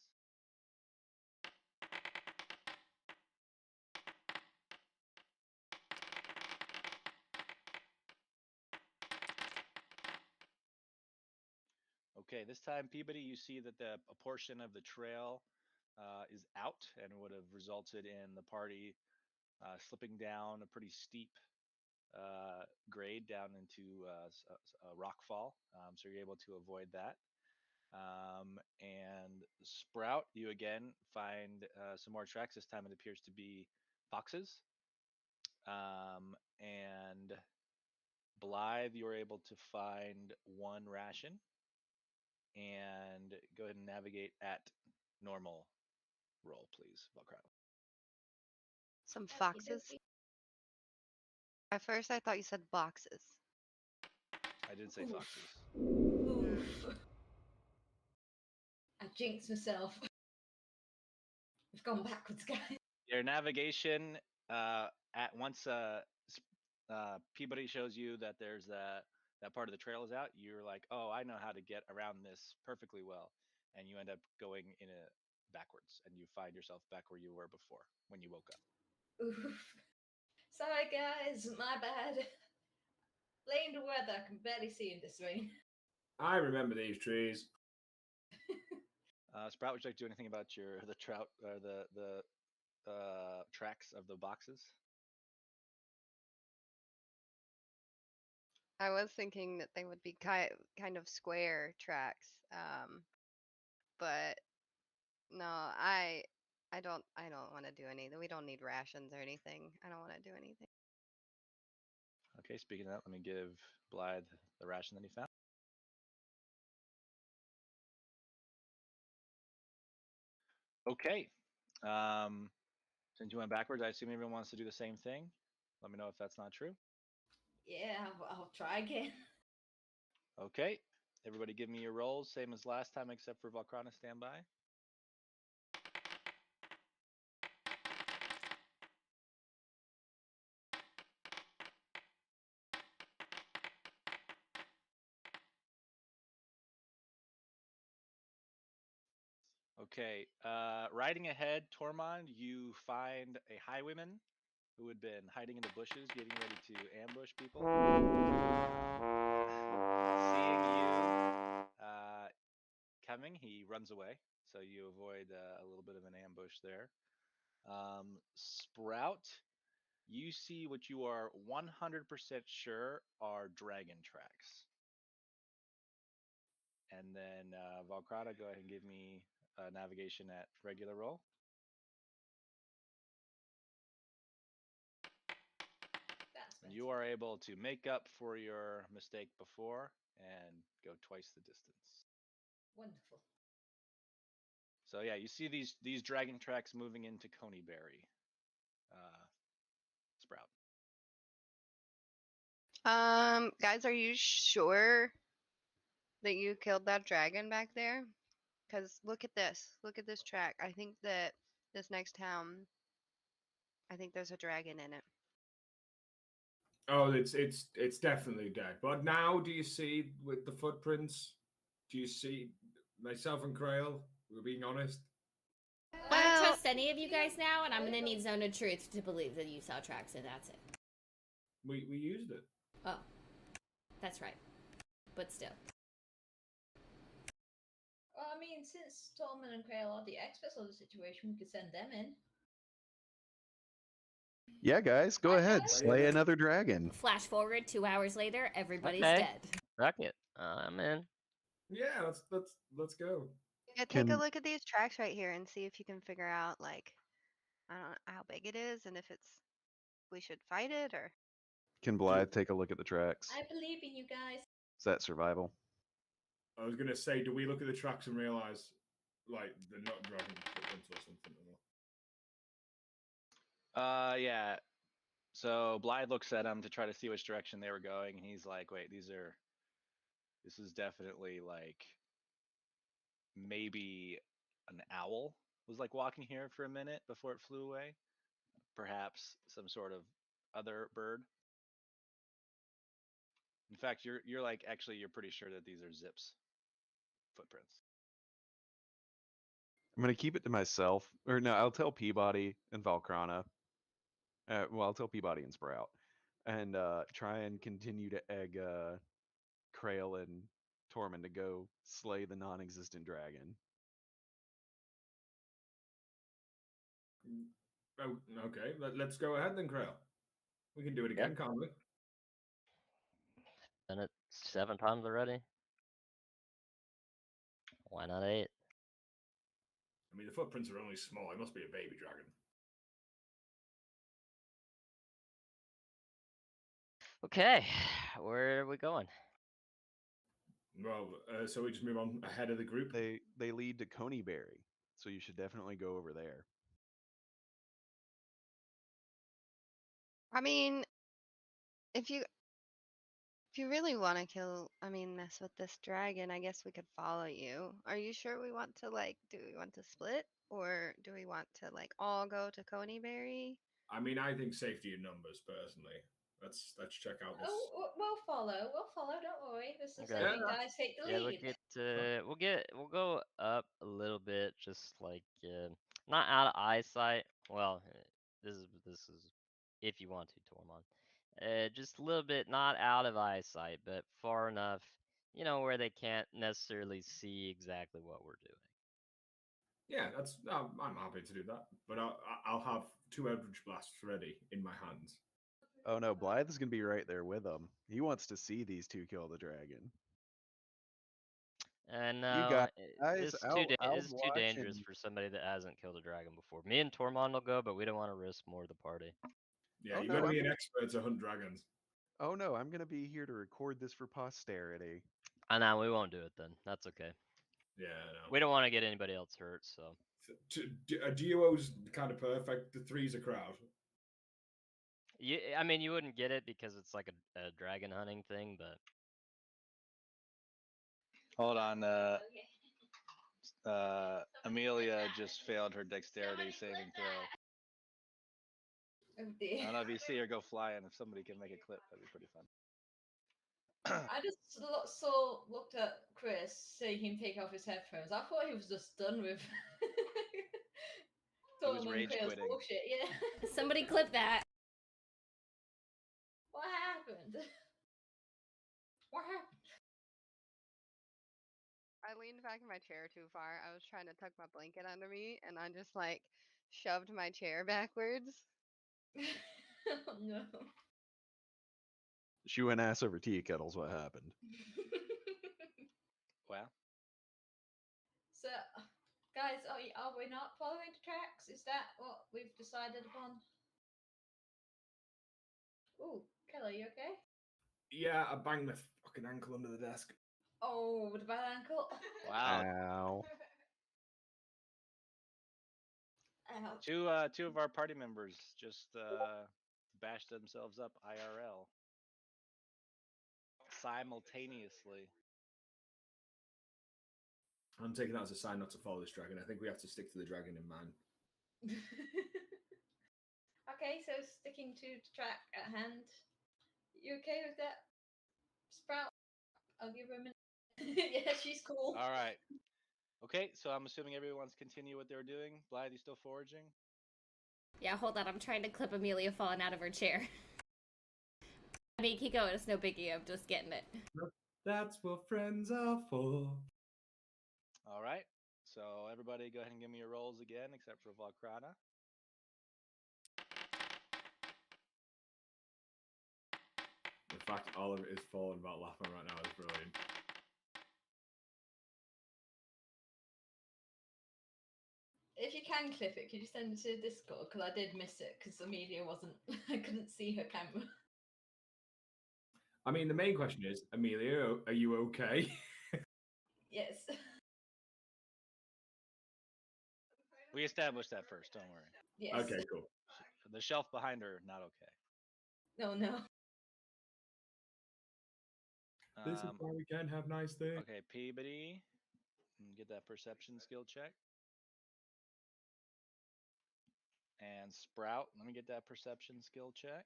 Okay, this time, Peabody, you see that a portion of the trail is out and would have resulted in the party slipping down a pretty steep grade down into a rock fall, so you're able to avoid that. And Sprout, you again find some more tracks. This time it appears to be foxes. And Blythe, you're able to find one ration. And go ahead and navigate at normal roll, please, Valkrata. Some Okey foxes. dokey. At first, I thought you said boxes. I did say Oof. foxes. Oof. I jinxed myself. We've gone backwards, guys. Your navigation at once Peabody shows you that there's that part of the trail is out. You're like, oh, I know how to get around this perfectly well, and you end up going in a backwards, and you find yourself back where you were before when you woke up. Oof. Sorry, guys. My bad. Blame the weather. I can barely see in this rain. I remember these trees. Sprout, would you like to do anything about the trout or the tracks of the boxes? I was thinking that they would be kind of square tracks, but no, I don't want to do anything. We don't need rations or anything. I don't want to do anything. Okay, speaking of that, let me give Blythe the ration that he found. Okay. Since you went backwards, I assume everyone wants to do the same thing. Let me know if that's not true. Yeah, I'll try again. Okay. Everybody give me your rolls, same as last time except for Valkrana standby. Okay. Riding ahead, Tormund, you find a highwayman who had been hiding in the bushes, getting ready to ambush people. Seeing you coming, he runs away, so you avoid a little bit of an ambush there. Sprout, you see what you are 100% sure are dragon tracks. And then Valkrata, go ahead and give me navigation at regular roll. That's And better. you are able to make up for your mistake before and go twice the distance. Wonderful. So yeah, you see these dragon tracks moving into Coneyberry, Sprout. Guys, are you sure that you killed that dragon back there? Because look at this. Look at this track. I think that this next town, I think there's a dragon in it. Oh, it's definitely dead. But now, do you see with the footprints? Do you see myself and Krail? We're being honest. I don't Well, trust any of you guys now, and I'm gonna need Zone of Truth to believe that you saw tracks, and that's it. We used it. Oh, that's right. But still. Well, I mean, since Tolman and Krail are the experts of the situation, we could send them in. Yeah, guys, go ahead. guys? Slay another dragon. Flash forward 2 hours later, everybody's Okay. dead. Fuck it. I'm in. Yeah, let's go. yeah, take a Can- look at these tracks right here and see if you can figure out, like, I don't know how big it is and if we should fight it or. Can Blythe take a look at the tracks? I believe in you guys. Is that survival? I was gonna say, do we look at the tracks and realize like they're not dragon footprints or something? Yeah. So Blythe looks at him to try to see which direction they were going, and he's like, "Wait, this is definitely like maybe an owl was like walking here for a minute before it flew away. Perhaps some sort of other bird. In fact, you're like actually you're pretty sure that these are Zip's footprints. I'm gonna keep it to myself, or no, I'll tell Peabody and Valkrana. Well, I'll tell Peabody and Sprout, and try and continue to egg Krail and Tormund to go slay the non-existent dragon. Oh, okay. Let's go ahead then, Krail. We can do it again, can't we? Done it 7 times already. Why not 8? I mean, the footprints are only small. It must be a baby dragon. Okay, where are we going? Well, so we just move on ahead of the group. They lead to Coneyberry, so you should definitely go over there. I mean, if you really want to mess with this dragon, I guess we could follow you. Are you sure we want to do we want to split or do we want to all go to Coneyberry? I mean, I think safety in numbers, personally. Let's check out this. Oh, we'll follow. We'll follow. Don't worry. This is Okay. letting guys take the Yeah, lead. we'll go up a little bit, just not out of eyesight. Well, this is if you want to, Tormon. Just a little bit, not out of eyesight, but far enough, where they can't necessarily see exactly what we're doing. Yeah, I'm happy to do that. But I'll have 2 Eldritch Blasts ready in my hands. Oh no, Blythe is gonna be right there with them. He wants to see these two kill the dragon. And You no, guys, I'll it's too watch dangerous and for somebody that hasn't killed a dragon before. Me and Tormon will go, but we don't want to risk more of the party. Yeah, Oh, you no, got to I'm be an gonna- expert to hunt dragons. Oh no, I'm gonna be here to record this for posterity. I know we won't do it then. That's okay. Yeah, no. We don't want to get anybody else hurt, so. A duo's kind of perfect. The 3's a crowd. I mean, you wouldn't get it because it's like a dragon hunting thing, but Hold on. Amelia just failed her dexterity saving throw. Oh I dear. don't know if you see her go flying. If somebody can make a clip, that'd be pretty fun. I just looked at Chris, seeing him take off his headphones. I thought he was just done with He was Tormund rage Creel's quitting. bullshit. Yeah. Somebody clip that. What happened? What happened? I leaned back in my chair too far. I was trying to tuck my blanket under me and I just shoved my chair backwards. Oh no. She went ass over tea kettles. What happened? Well, So, guys, are we not following the tracks? Is that what we've decided upon? Ooh, Kelly, you okay? Yeah, I banged my fucking ankle under the desk. Oh, with a bad ankle. wow. Ow. Ouch. Two of our party members just bashed themselves up IRL simultaneously. I'm taking that as a sign not to follow this dragon. I think we have to stick to the dragon in mind. Okay, so sticking to the track at hand. You okay with that, Sprout? I'll give her a minute. Yeah, she's cool. All right. Okay, so I'm assuming everyone's continue what they're doing. Blythe, you still foraging? Yeah, hold on. I'm trying to clip Amelia falling out of her chair. I mean, keep going. It's no biggie. I'm just getting it. That's what friends are for. All right. So everybody go ahead and give me your rolls again, except for Valkrana. The fact all of it is falling about laughing right now is brilliant. If you can clip it, could you send it to Discord? Because I did miss it because Amelia wasn't. I couldn't see her camera. I mean, the main question is, Amelia, are you okay? Yes. We established that first, don't worry. Yes. Okay, cool. The shelf behind her, not okay. No, no. This is why we can't have nice things. Okay, Peabody. Get that perception skill check. And Sprout, let me get that perception skill check.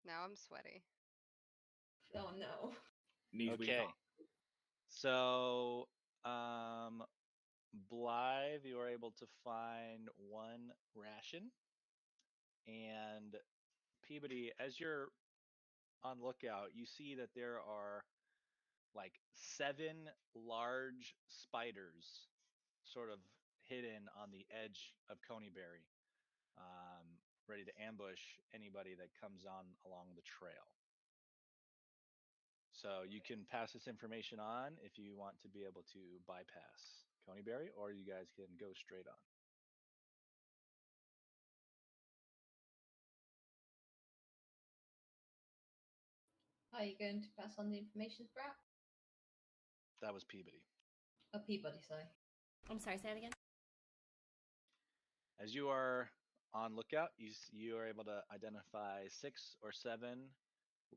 Now I'm sweaty. Oh no. Knees weak. Okay. So, Blythe, you are able to find 1 ration. And Peabody, as you're on lookout, you see that there are like 7 large spiders sort of hidden on the edge of Coneyberry, ready to ambush anybody that comes on along the trail. So you can pass this information on if you want to be able to bypass Coneyberry, or you guys can go straight on. Are you going to pass on the information, Sprat? That was Peabody. Oh, Peabody, sorry. I'm sorry, say that again. As you are on lookout, you are able to identify 6 or 7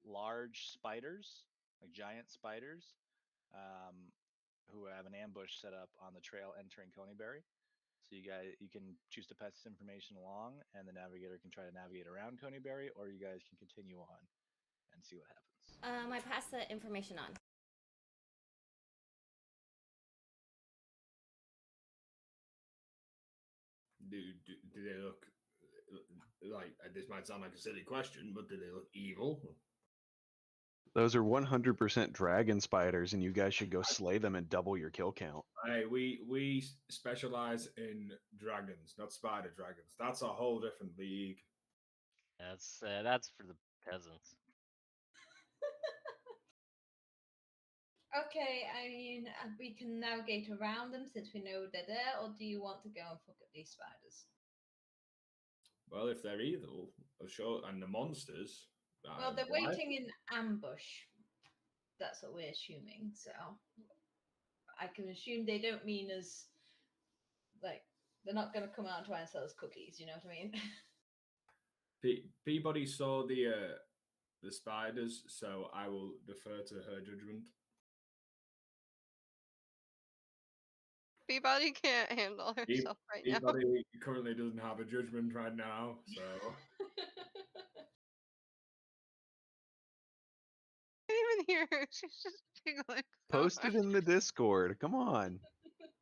large spiders, like giant spiders, who have an ambush set up on the trail entering Coneyberry. So you can choose to pass this information along, and the navigator can try to navigate around Coneyberry, or you guys can continue on and see what happens. I pass the information on. Do they look like, this might sound like a silly question, but do they look evil? Those are 100% dragon spiders, and you guys should go slay them and double your kill count. Hey, we specialize in dragons, not spider dragons. That's a whole different league. That's for the peasants. Okay, I mean, we can navigate around them since we know they're there, or do you want to go and fuck at these spiders? Well, if they're evil, sure, and the monsters. Well, they're why? waiting in ambush. That's what we're assuming. So I can assume they don't mean as like they're not going to come out and try and sell us cookies. You know what I mean? Peabody saw the spiders, so I will defer to her judgment. Peabody can't handle herself right now. Peabody currently doesn't have a judgment right now, so. I didn't even hear her. She's just giggling. Post it in the Discord. Come on.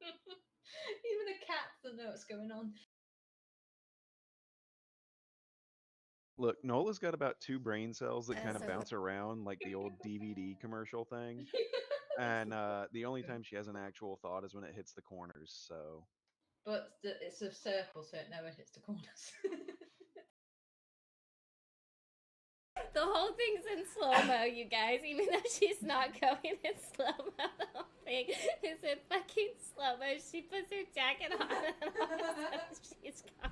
Even the cats don't know what's going on. Look, Nola's got about 2 brain cells that kind of So- bounce around like the old DVD commercial thing. And the only time she has an actual thought is when it hits the corners. So But it's a circle, so it never hits the corners. The whole thing's in slow-mo, you guys. Even though she's not going in slow-mo, the whole thing is in fucking slow-mo. She puts her jacket on and all of a sudden she's gone.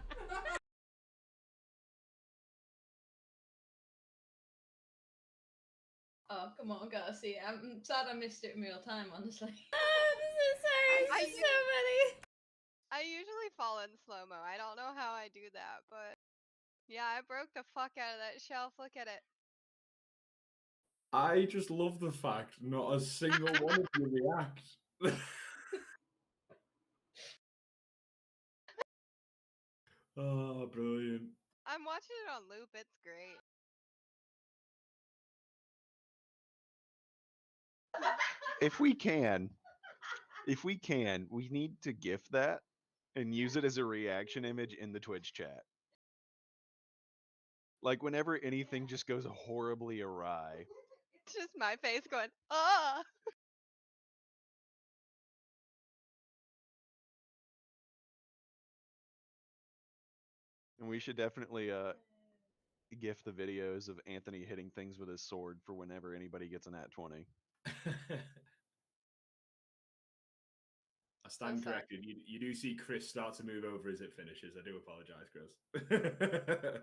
Oh, come on, gotta see it. I'm sad I missed it in real time, honestly. I'm so sorry. It's just so funny. I usually fall in slow mo. I don't know how I do that, but yeah, I broke the fuck out of that shelf. Look at it. I just love the fact not a single one of you react. Oh, brilliant. I'm watching it on loop. It's great. if we can, we need to GIF that and use it as a reaction image in the Twitch chat. Like whenever anything just goes horribly awry. It's just my face going, ah. And we should definitely GIF the videos of Anthony hitting things with his sword for whenever anybody gets an @20. I stand sorry. corrected. You do see Chris start to move over as it finishes. I do apologize, Chris.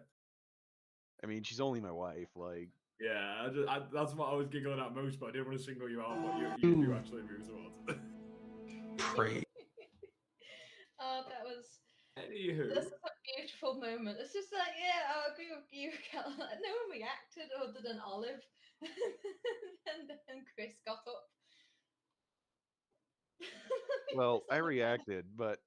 I mean, she's only my wife. Like, yeah, that's what I was giggling at most, but I didn't want to single you out. But you do actually move towards. pray. Oh, that was. Anywho, This is a beautiful moment. It's just like, yeah, I agree with you, Cal. No one reacted other than Olive. And then Chris got up. Well, It's I like, reacted, but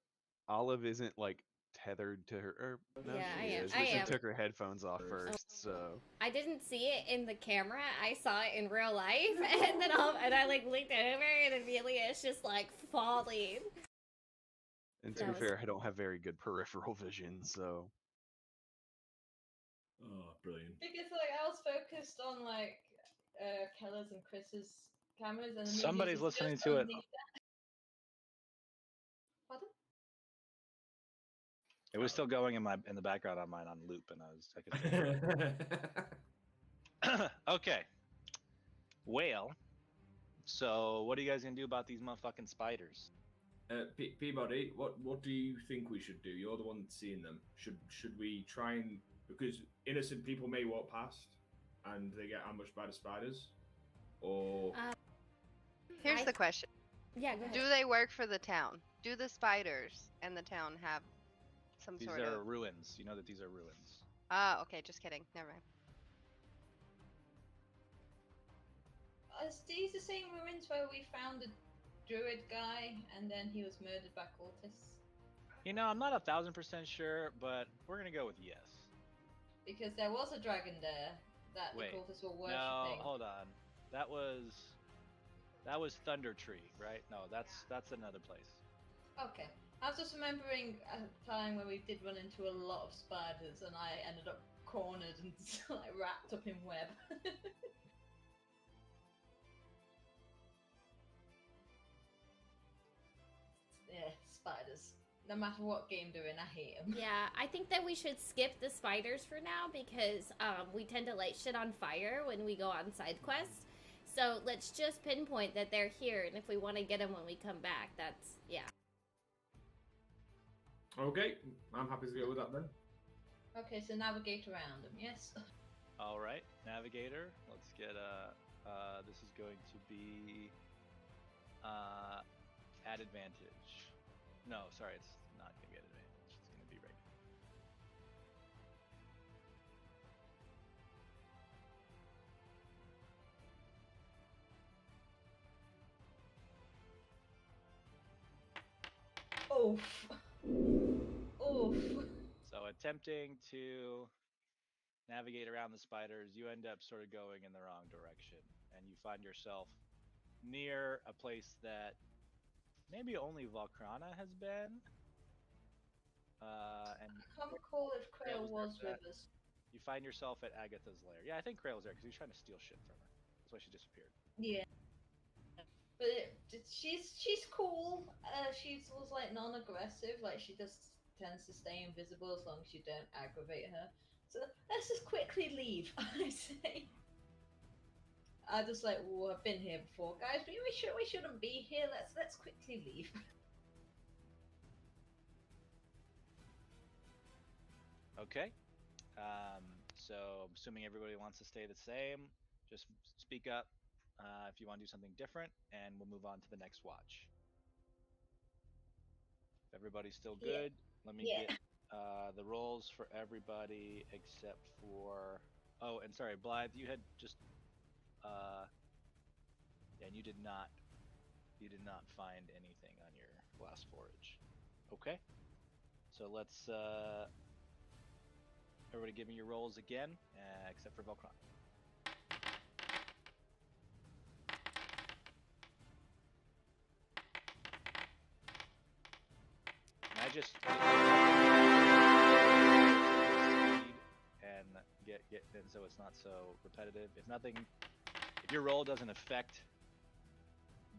Olive isn't like tethered to her. Or, no, Yeah, she I am. is. I But she am. took her headphones off first, so. I didn't see it in the camera. I saw it in real life, and then I like looked over, and immediately it's just like falling. And to That be was- fair, I don't have very good peripheral vision, so. oh, brilliant. Because like I was focused on like Keller's and Chris's cameras and the Somebody's movies is listening just to it. underneath that. Pardon? It was still going in the background on mine on loop, and I could hear it. Okay. Whale. So what are you guys gonna do about these motherfucking spiders? Peabody, what do you think we should do? You're the one seeing them. Should we try and, because innocent people may walk past and they get ambushed by the spiders, or Here's the question. Yeah, go ahead. Do they work for the town? Do the spiders and the town have some These sort are of... ruins. You know that these are ruins. Ah, okay, just kidding. Never mind. Are these the same ruins where we found the druid guy and then he was murdered by cultists? You know, I'm not 1000% sure, but we're gonna go with yes. Because there was a dragon there that Wait, the cultists were no, worshipping. hold on. That was Thunder Tree, right? No, that's another place. Okay. I was just remembering a time when we did run into a lot of spiders and I ended up cornered and like wrapped up in web. Yeah, spiders. No matter what game they're in, I hate them. Yeah, I think that we should skip the spiders for now because we tend to light shit on fire when we go on side quests. So let's just pinpoint that they're here, and if we want to get them when we come back, that's, yeah. okay, I'm happy to go with that then. Okay, so navigate around them, yes? All right, navigator. Let's get this is going to be at advantage. No, sorry, it's not gonna be at advantage. It's gonna be regular. Oof. Oof. So attempting to navigate around the spiders, you end up sort of going in the wrong direction, and you find yourself near a place that maybe only Volcrana has been. And I can't recall if Krail was with us. you find yourself at Agatha's lair. Yeah, I think Krail was there because he was trying to steal shit from her. That's why she disappeared. Yeah. But she's cool. She was like non-aggressive. Like she just tends to stay invisible as long as you don't aggravate her. So let's just quickly leave. I say. I just like, well, I've been here before, guys. But we shouldn't be here. Let's quickly leave. Okay. So I'm assuming everybody wants to stay the same. Just speak up if you want to do something different, and we'll move on to the next watch. If everybody's still good, let me get the rolls for everybody except for. Oh, and sorry, Blythe, you had just. Yeah, and you did not find anything on your last forage. Okay. So let's. Everybody give me your rolls again, except for Volcron. And I just and get and so it's not so repetitive. If nothing, if your roll doesn't affect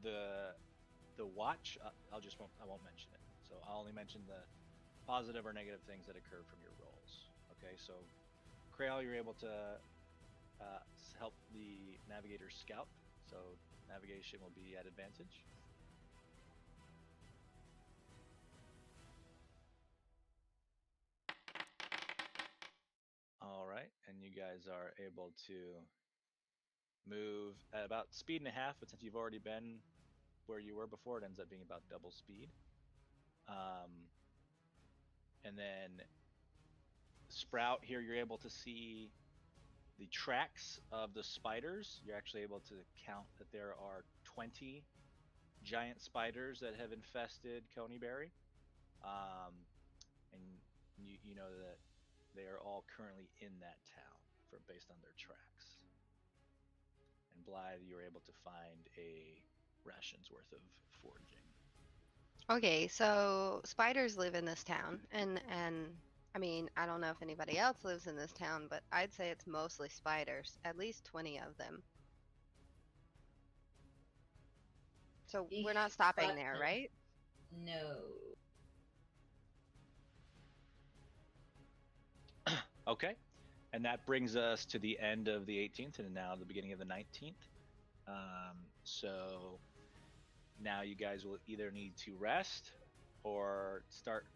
the watch, I won't mention it. So I'll only mention the positive or negative things that occurred from your rolls. Okay, so Krail, you're able to help the navigator scout, so navigation will be at advantage. All right, and you guys are able to move at about speed and a half, but since you've already been where you were before, it ends up being about double speed. And then Sprout here, you're able to see the tracks of the spiders. You're actually able to count that there are 20 giant spiders that have infested Coneyberry. And you know that they are all currently in that town based on their tracks. And Blythe, you were able to find a ration's worth of foraging. Okay, so spiders live in this town, and I mean, I don't know if anybody else lives in this town, but I'd say it's mostly spiders, at least 20 of them. So we're not stopping there, 5 right? No. Okay. And that brings us to the end of the 18th and now the beginning of the 19th. So now you guys will either need to rest or start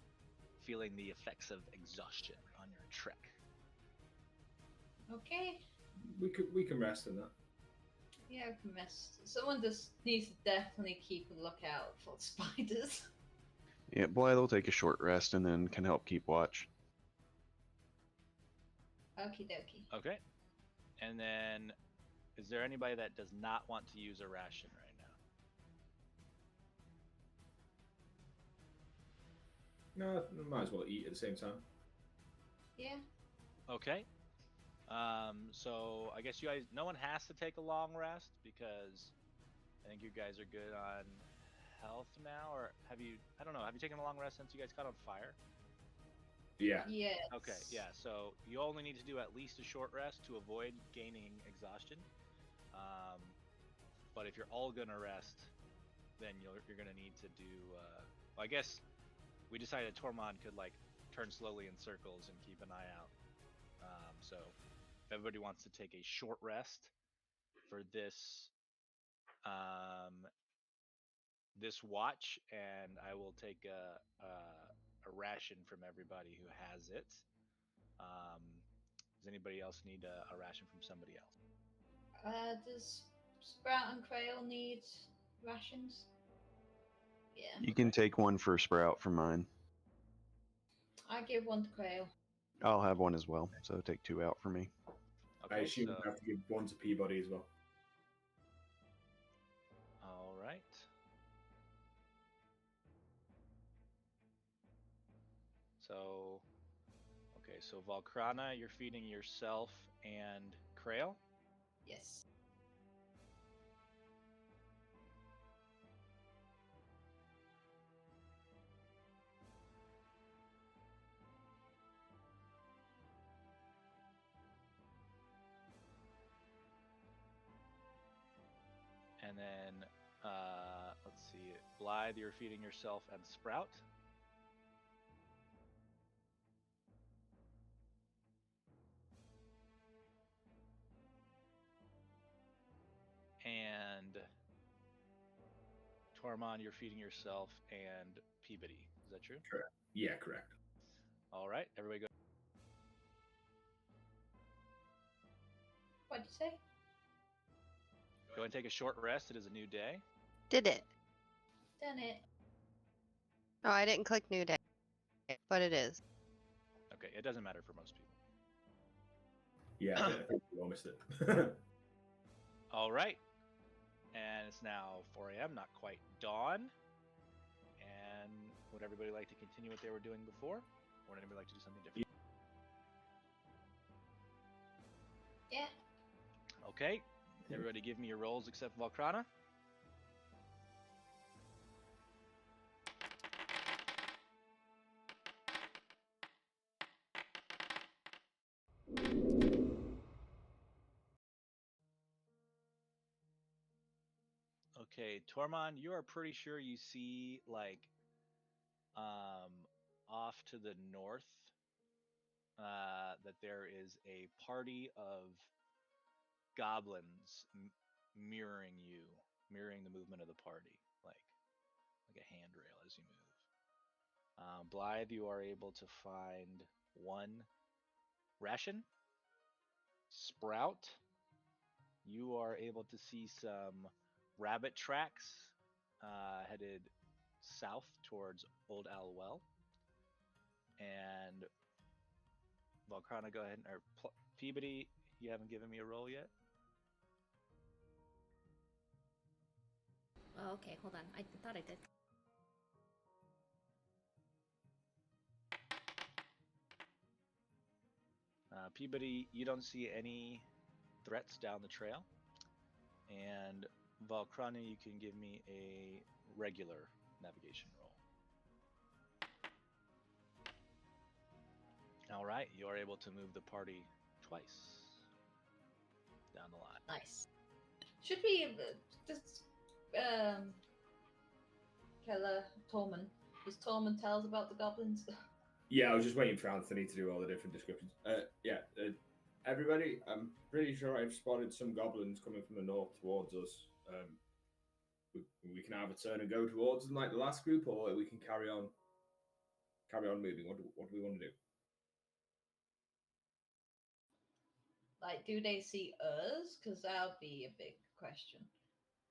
feeling the effects of exhaustion on your trek. Okay. We can rest in that. Yeah, we can rest. Someone just needs to definitely keep a lookout for spiders. Yeah, Blythe will take a short rest and then can help keep watch. Okie dokie. Okay. And then, is there anybody that does not want to use a ration right now? No, might as well eat at the same time. Yeah. Okay. So I guess you guys, no one has to take a long rest because I think you guys are good on health now, or have you? I don't know. Have you taken a long rest since you guys caught on fire? Yeah. Yes. Okay, yeah. So you only need to do at least a short rest to avoid gaining exhaustion. But if you're all gonna rest, then you're gonna need to do. Well, I guess we decided Tormund could like turn slowly in circles and keep an eye out. So if everybody wants to take a short rest for this this watch, and I will take a ration from everybody who has it. Does anybody else need a ration from somebody else? Does Sprout and Crail need rations? Yeah. You can take one for Sprout from mine. I give one to Crail. I'll have one as well, so take 2 out for me. I Okay, assume so we have to give one to Peabody as well. all right. So, okay, so Valkrana, you're feeding yourself and Krail. Yes. And then, let's see, Blythe, you're feeding yourself and Sprout. And Tormund, you're feeding yourself and Peabody. Is that true? Correct. Yeah, correct. All right, everybody go. What'd you say? Go and take a short rest. It is a new day. Did it? Done it. Oh, I didn't click new day, but it is. Okay, it doesn't matter for most people. Yeah, I think we all missed it. All right. And it's now 4 a.m., not quite dawn. And would everybody like to continue what they were doing before? Or would anybody like to do something different? Yeah. Okay. Everybody give me your rolls except Valkrana. Okay, Tormund, you are pretty sure you see like off to the north that there is a party of goblins mirroring you, mirroring the movement of the party, like a handrail as you move. Blythe, you are able to find one ration. Sprout, you are able to see some rabbit tracks headed south towards Old Owl Well. And Valkrana, go ahead. Or Peabody, you haven't given me a roll yet. Oh, okay, hold on. I thought I did. Peabody, you don't see any threats down the trail. And Valkrana, you can give me a regular navigation roll. All right, you are able to move the party twice down the line. Nice. Should we just Keller, Tormund. Does Tormund tell us about the goblins? Yeah, I was just waiting for Anthony to do all the different descriptions. Everybody, I'm pretty sure I've spotted some goblins coming from the north towards us. We can either turn and go towards them like the last group, or we can carry on moving. What do we want to do? Like, do they see us? Because that'll be a big question.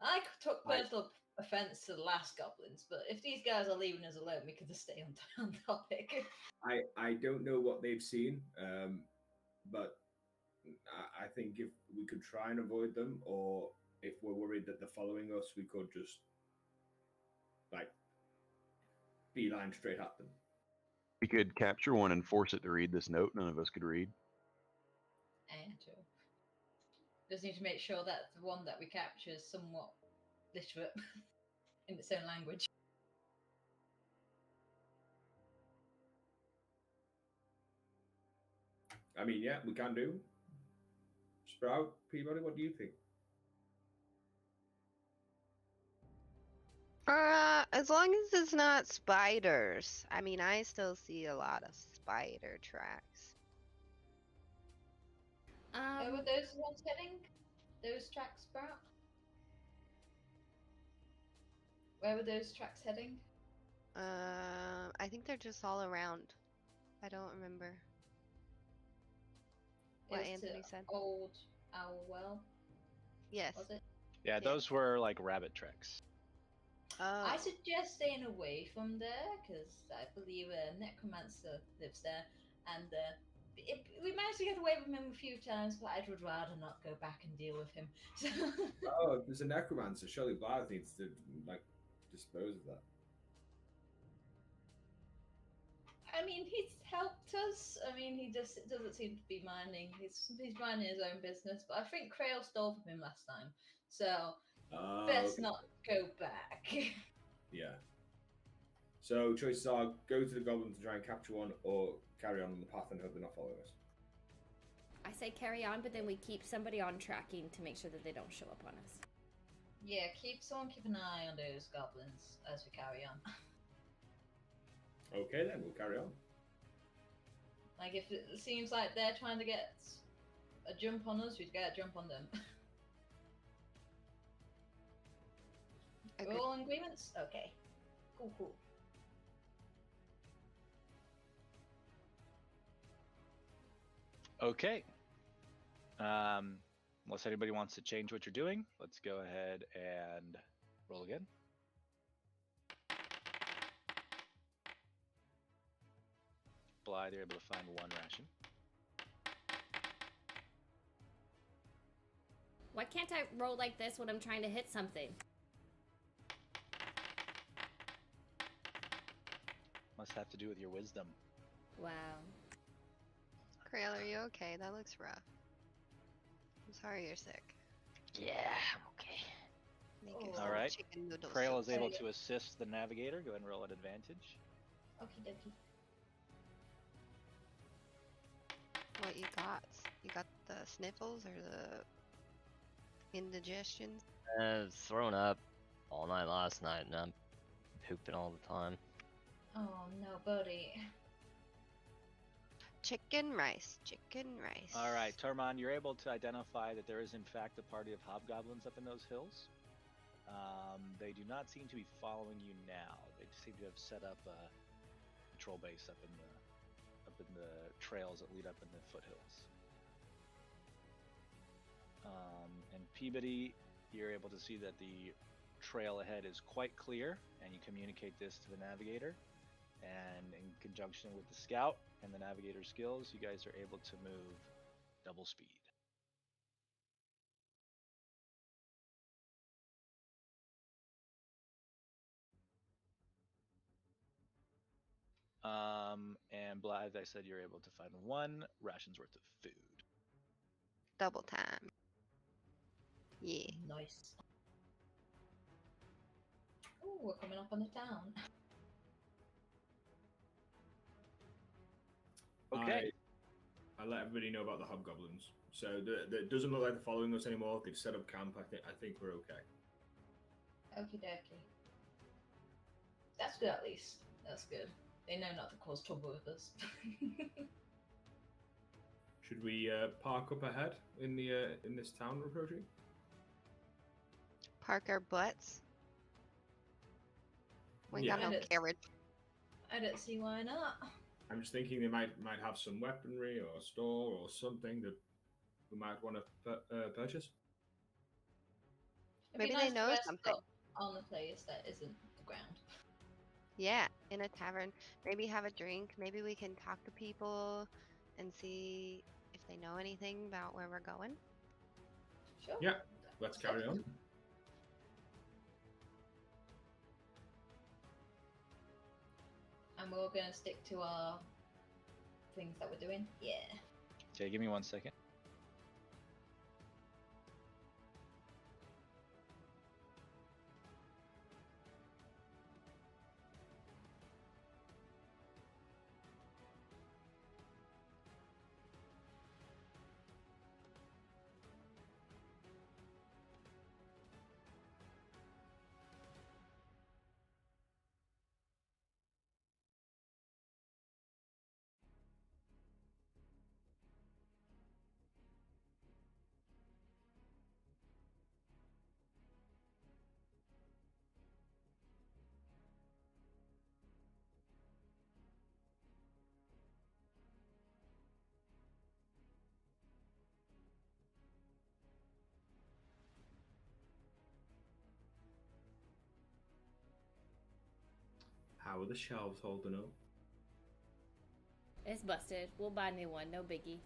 I took personal offense to the last goblins, but if these guys are leaving us alone, we can just stay on topic. I don't know what they've seen, but I think if we could try and avoid them, or if we're worried that they're following us, we could just like beeline straight at them. We could capture one and force it to read this note none of us could read. True. Just need to make sure that the one that we capture is somewhat literate in its own language. I mean, yeah, we can do. Sprout, Peabody, what do you think? As long as it's not spiders. I mean, I still see a lot of spider tracks. Where were those ones heading? Those tracks, Sprout? Where were those tracks heading? I think they're just all around. I don't remember what Anthony said. Old Owl Well. Yes. Was it? Yeah, those were like rabbit tracks. Oh. I suggest staying away from there because I believe a necromancer lives there, and we managed to get away with him a few times, but I would rather not go back and deal with him. Oh, there's a necromancer. Surely Blythe needs to like dispose of that. I mean, he's helped us. I mean, he just doesn't seem to be minding. He's minding his own business. But I think Krail stole from him last time, so best not go back. Yeah. So choices are: go to the goblins to try and capture one, or carry on the path and hope they're not following us. I say carry on, but then we keep somebody on tracking to make sure that they don't show up on us. Yeah, keep an eye on those goblins as we carry on. Okay, then we'll carry on. Like, if it seems like they're trying to get a jump on us, we'd get a jump on them. Okay. We're all in agreements? Okay. Cool. Okay. Unless anybody wants to change what you're doing, let's go ahead and roll again. Blythe, you're able to find one ration. Why can't I roll like this when I'm trying to hit something? Must have to do with your wisdom. Wow. Krail, are you okay? That looks rough. I'm sorry you're sick. Yeah, I'm okay. Make yourself All right. chicken noodle Krail soup. is able to assist the navigator. Go ahead and roll at advantage. Okie dokie. What you got? You got the sniffles or the indigestions? Thrown up all night last night, and I'm pooping all the time. Oh no, buddy. Chicken rice. All right, Tormund, you're able to identify that there is in fact a party of hobgoblins up in those hills. They do not seem to be following you now. They seem to have set up a patrol base up in the trails that lead up in the foothills. And Peabody, you're able to see that the trail ahead is quite clear, and you communicate this to the navigator. And in conjunction with the scout and the navigator skills, you guys are able to move double speed. And Blythe, I said you're able to find one ration's worth of food. Double time. Yeah. Nice. Ooh, we're coming up on the town. Okay. I let everybody know about the hobgoblins. So it doesn't look like they're following us anymore. They've set up camp. I think we're okay. Okie dokie. That's good at least. That's good. They know not to cause trouble with us. Should we park up ahead in this town we're approaching? Park our butts. We Yeah. got no carriage. I don't see why not. I'm just thinking they might have some weaponry or a store or something that we might want to purchase. It'd Maybe be they nice to know rest something. up on the place that isn't the ground. Yeah, in a tavern. Maybe have a drink. Maybe we can talk to people and see if they know anything about where we're going. Sure. Yeah, let's carry on. And we're all gonna stick to our things that we're doing. Yeah. Okay, give me 1 second. How are the shelves holding up? It's busted. We'll buy a new one. No biggie.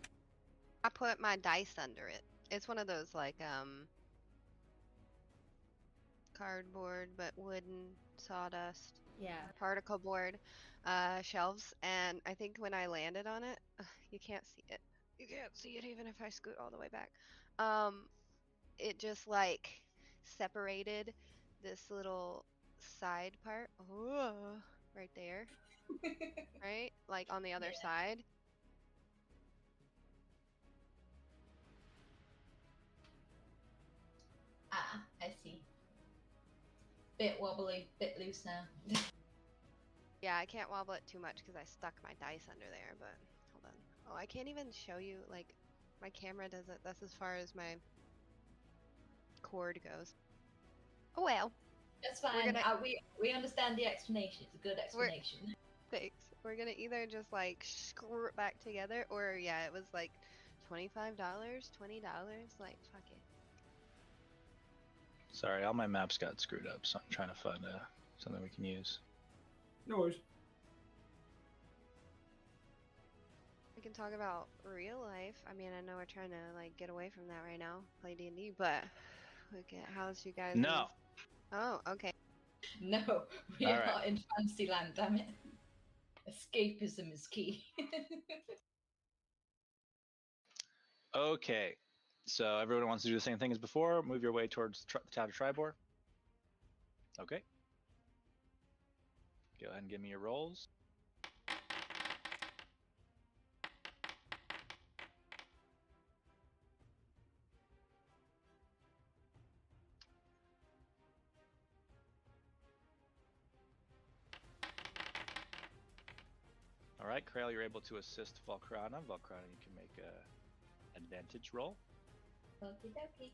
I put my dice under it. It's one of those like cardboard but wooden sawdust Yeah. particle board shelves, and I think when I landed on it, you can't see it. You can't see it even if I scoot all the way back. It just like separated this little side part. Right there. Right? Like on the other side. Ah, I see. Bit wobbly, bit loose now. Yeah, I can't wobble it too much because I stuck my dice under there, but hold on. Oh, I can't even show you, like, my camera does it. That's as far as my cord goes. Oh well. That's fine. We understand the explanation. It's a good explanation. Thanks. We're gonna either just like screw it back together, or yeah, it was like $25, $20, like fuck it. Sorry, all my maps got screwed up, so I'm trying to find something we can use. No worries. We can talk about real life. I mean, I know we're trying to like get away from that right now, play D&D, but look at how's you guys. No. Oh, okay. No, we All are right. in Fantasyland, damn it. Escapism is key. Okay, so everyone wants to do the same thing as before. Move your way towards the town of Tribor. Okay. Go ahead and give me your rolls. All right, Krail, you're able to assist Volcrana. Volcrana, you can make a advantage roll. Okie dokie.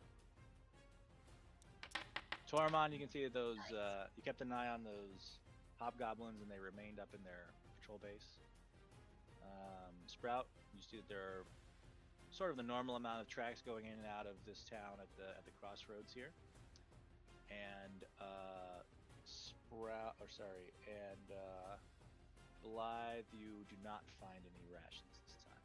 Tormund, you can see that those you kept an eye on those hobgoblins, and they remained up in their patrol base. Sprout, you see that there are sort of the normal amount of tracks going in and out of this town at the crossroads here. And Blythe, you do not find any rations this time.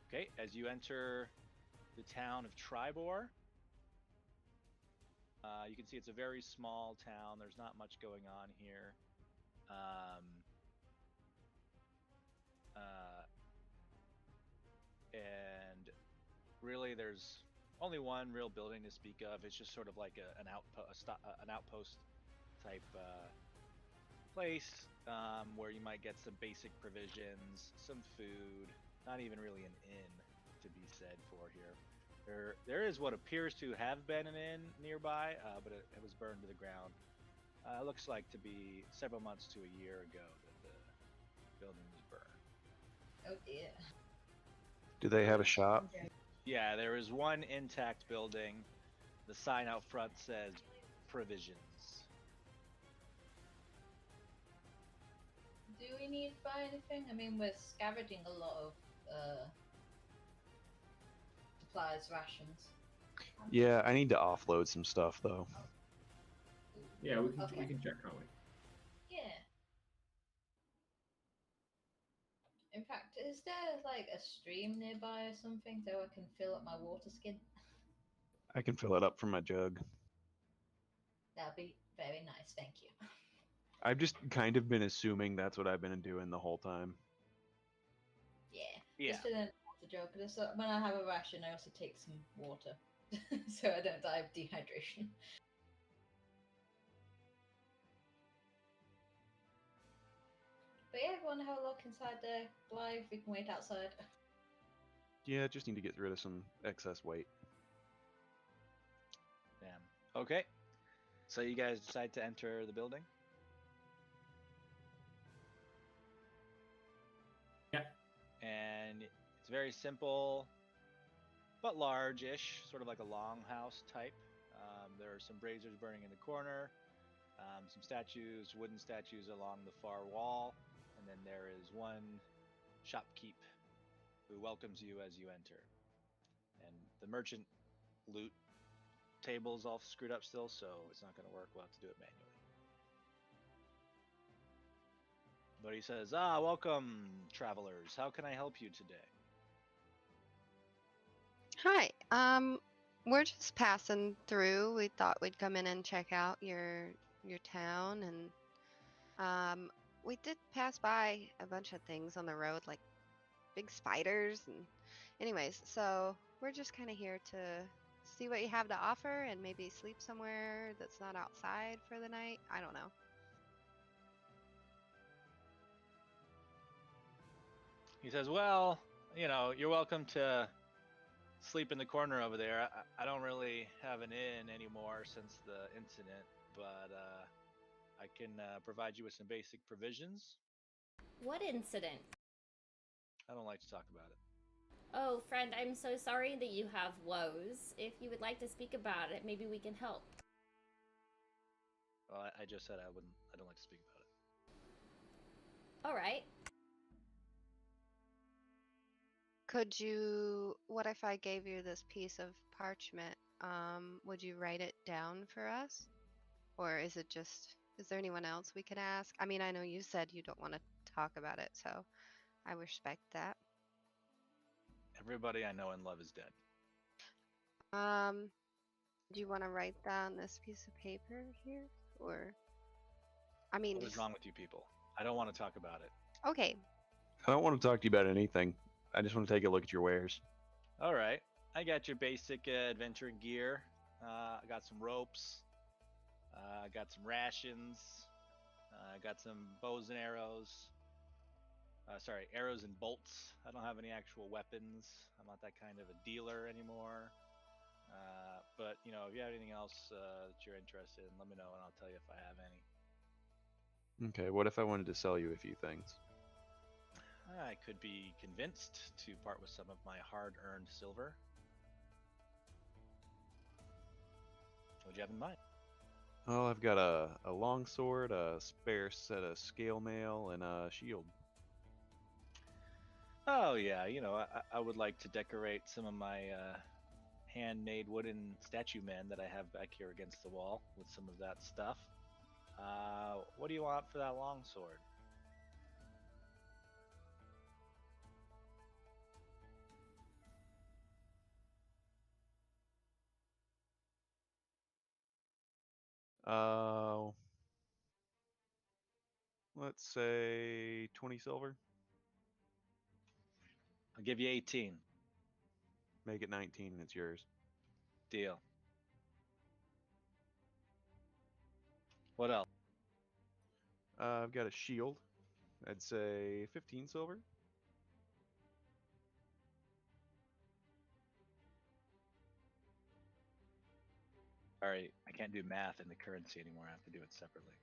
Okay, as you enter the town of Tribor, you can see it's a very small town. There's not much going on here. And really, there's only one real building to speak of. It's just sort of like an outpost type place where you might get some basic provisions, some food. Not even really an inn to be said for here. There is what appears to have been an inn nearby, but it was burned to the ground. It looks like to be several months to a year ago that the building was burned. Oh dear. Do they have a shop? Yeah, there is one intact building. The sign out front says provisions. Do we need to buy anything? I mean, we're scavenging a lot of supplies, rations. Yeah, I need to offload some stuff though. Yeah, we can Okay. check, can't we? Yeah. In fact, is there like a stream nearby or something so I can fill up my water skin? I can fill it up from my jug. That'd be very nice, thank you. I've just kind of been assuming that's what I've been doing the whole time. Yeah. Just filling up the jug. Because when I have a ration, I also take some water, so I don't die of dehydration. But yeah, everyone have a look inside there. Live, we can wait outside. Yeah, just need to get rid of some excess weight. Damn. Okay. So you guys decide to enter the building? Yeah. And it's very simple, but large-ish, sort of like a longhouse type. There are some braziers burning in the corner, some statues, wooden statues along the far wall, and then there is one shopkeep who welcomes you as you enter. And the merchant loot table's all screwed up still, so it's not going to work. We'll have to do it manually. But he says, welcome, travelers. How can I help you today? Hi. We're just passing through. We thought we'd come in and check out your town, and we did pass by a bunch of things on the road, like big spiders, and anyways, so we're just kind of here to see what you have to offer and maybe sleep somewhere that's not outside for the night. I don't know. He says, well, you're welcome to sleep in the corner over there. I don't really have an inn anymore since the incident, but I can provide you with some basic provisions. What incident? I don't like to talk about it. Oh, friend, I'm so sorry that you have woes. If you would like to speak about it, maybe we can help. Well, I just said I don't like to speak about it. All right. What if I gave you this piece of parchment? Would you write it down for us? Or is there anyone else we could ask? I mean, I know you said you don't want to talk about it, so I respect that. Everybody I know and love is dead. Do you want to write down this piece of paper here? Or, I mean, What is wrong with you people? I don't want to talk about it. Okay. I don't want to talk to you about anything. I just want to take a look at your wares. All right. I got your basic adventure gear. I got some ropes. I got some rations. I got some bows and arrows. Arrows and bolts. I don't have any actual weapons. I'm not that kind of a dealer anymore. But, if you have anything else that you're interested in, let me know and I'll tell you if I have any. Okay, what if I wanted to sell you a few things? I could be convinced to part with some of my hard-earned silver. What do you have in mind? Well, I've got a long sword, a spare set of scale mail, and a shield. Oh yeah, I would like to decorate some of my handmade wooden statue men that I have back here against the wall with some of that stuff. What do you want for that long sword? Let's say 20 silver. I'll give you 18. Make it 19 and it's yours. Deal. What else? I've got a shield. I'd say 15 silver. Sorry, I can't do math in the currency anymore. I have to do it separately.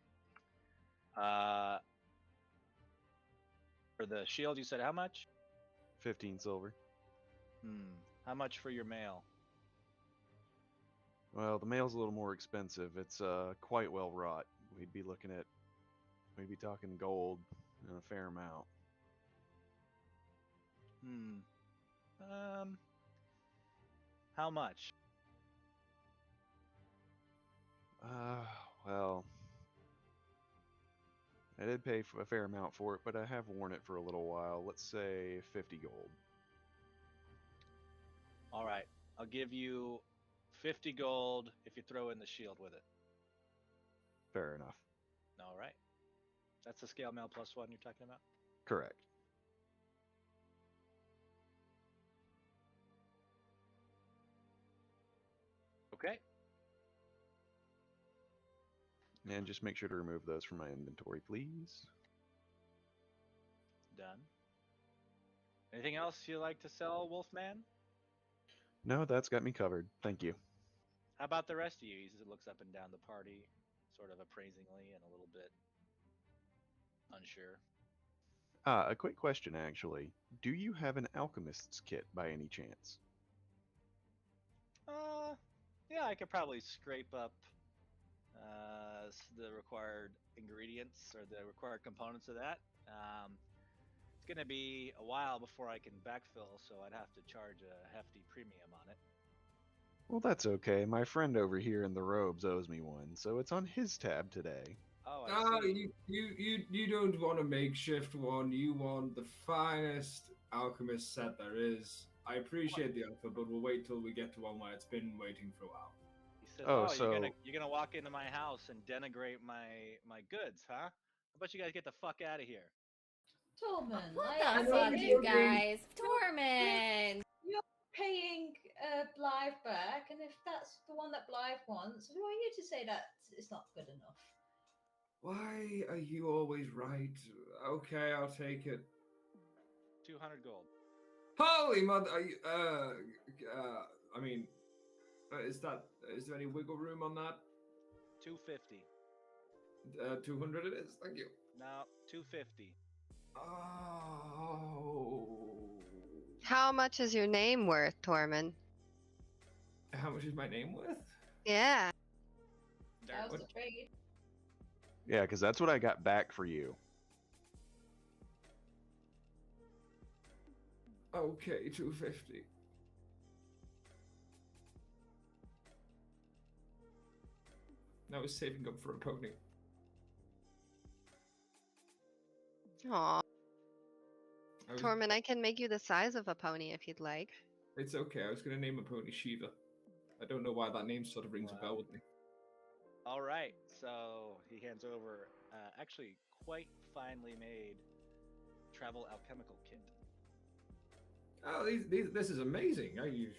For the shield, you said how much? 15 silver. How much for your mail? Well, the mail's a little more expensive. It's quite well wrought. We'd be talking gold and a fair amount. How much? Well, I did pay a fair amount for it, but I have worn it for a little while. Let's say 50 gold. All right, I'll give you 50 gold if you throw in the shield with it. Fair enough. All right. That's the scale mail +1 you're talking about? Correct. Okay. And just make sure to remove those from my inventory, please. Done. Anything else you like to sell, Wolfman? No, that's got me covered. Thank you. How about the rest of you? He looks up and down the party, sort of appraisingly and a little bit unsure. A quick question, actually. Do you have an alchemist's kit by any chance? Yeah, I could probably scrape up the required ingredients or the required components of that. It's going to be a while before I can backfill, so I'd have to charge a hefty premium on it. Well, that's okay. My friend over here in the robes owes me one, so it's on his tab today. Oh, I No, see. you don't want a makeshift one. You want the finest alchemist set there is. I appreciate the offer, but we'll wait till we get to one where it's been waiting for a while. He says, Oh, you're gonna walk into my house and denigrate my goods, huh? How about you guys get the fuck out of here? Tormund, What I the mean, fuck, if you guys? Tormund! you're paying Blythe back, and if that's the one that Blythe wants, who are you to say that it's not good enough? Why are you always right? Okay, I'll take it. 200 gold. Holy mother! I mean, is there any wiggle room on that? 250. 200 it is. Thank you. No, 250. Oh. How much is your name worth, Tormund? How much is my name worth? Yeah. That was the trade. Yeah, because that's what I got back for you. Okay, 250. I was saving up for a pony. Aw. I was- Tormund, I can make you the size of a pony if you'd like. It's okay. I was going to name a pony Shiva. I don't know why that name sort of rings a bell with me. All right, so he hands over actually quite finely made travel alchemical kit. Oh, this is amazing. You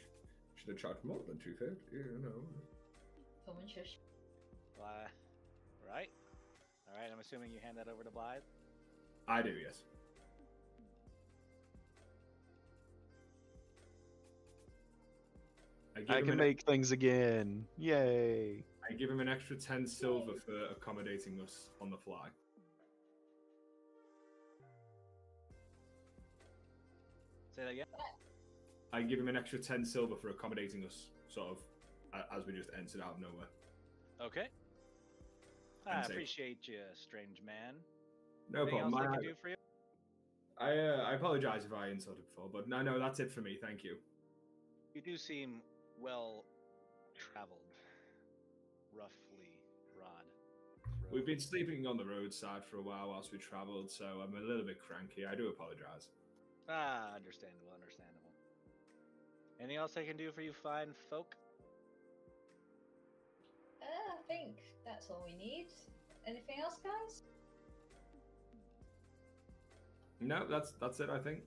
should have charged more than 250. You know. Tormund shush. Right. All right, I'm assuming you hand that over to Blythe. I do, yes. I can make things again. Yay. I give him an extra 10 silver for accommodating us on the fly. Say that again. I give him an extra 10 silver for accommodating us, sort of, as we just entered out of nowhere. Okay. I And say- appreciate you, strange man. No Anything problem. else I can do for you? I apologize if I insulted before, but no, that's it for me. Thank you. You do seem well traveled, roughly broad. We've been sleeping on the roadside for a while whilst we traveled, so I'm a little bit cranky. I do apologize. Understandable. Anything else I can do for you fine folk? I think that's all we need. Anything else, guys? No, that's it. I think.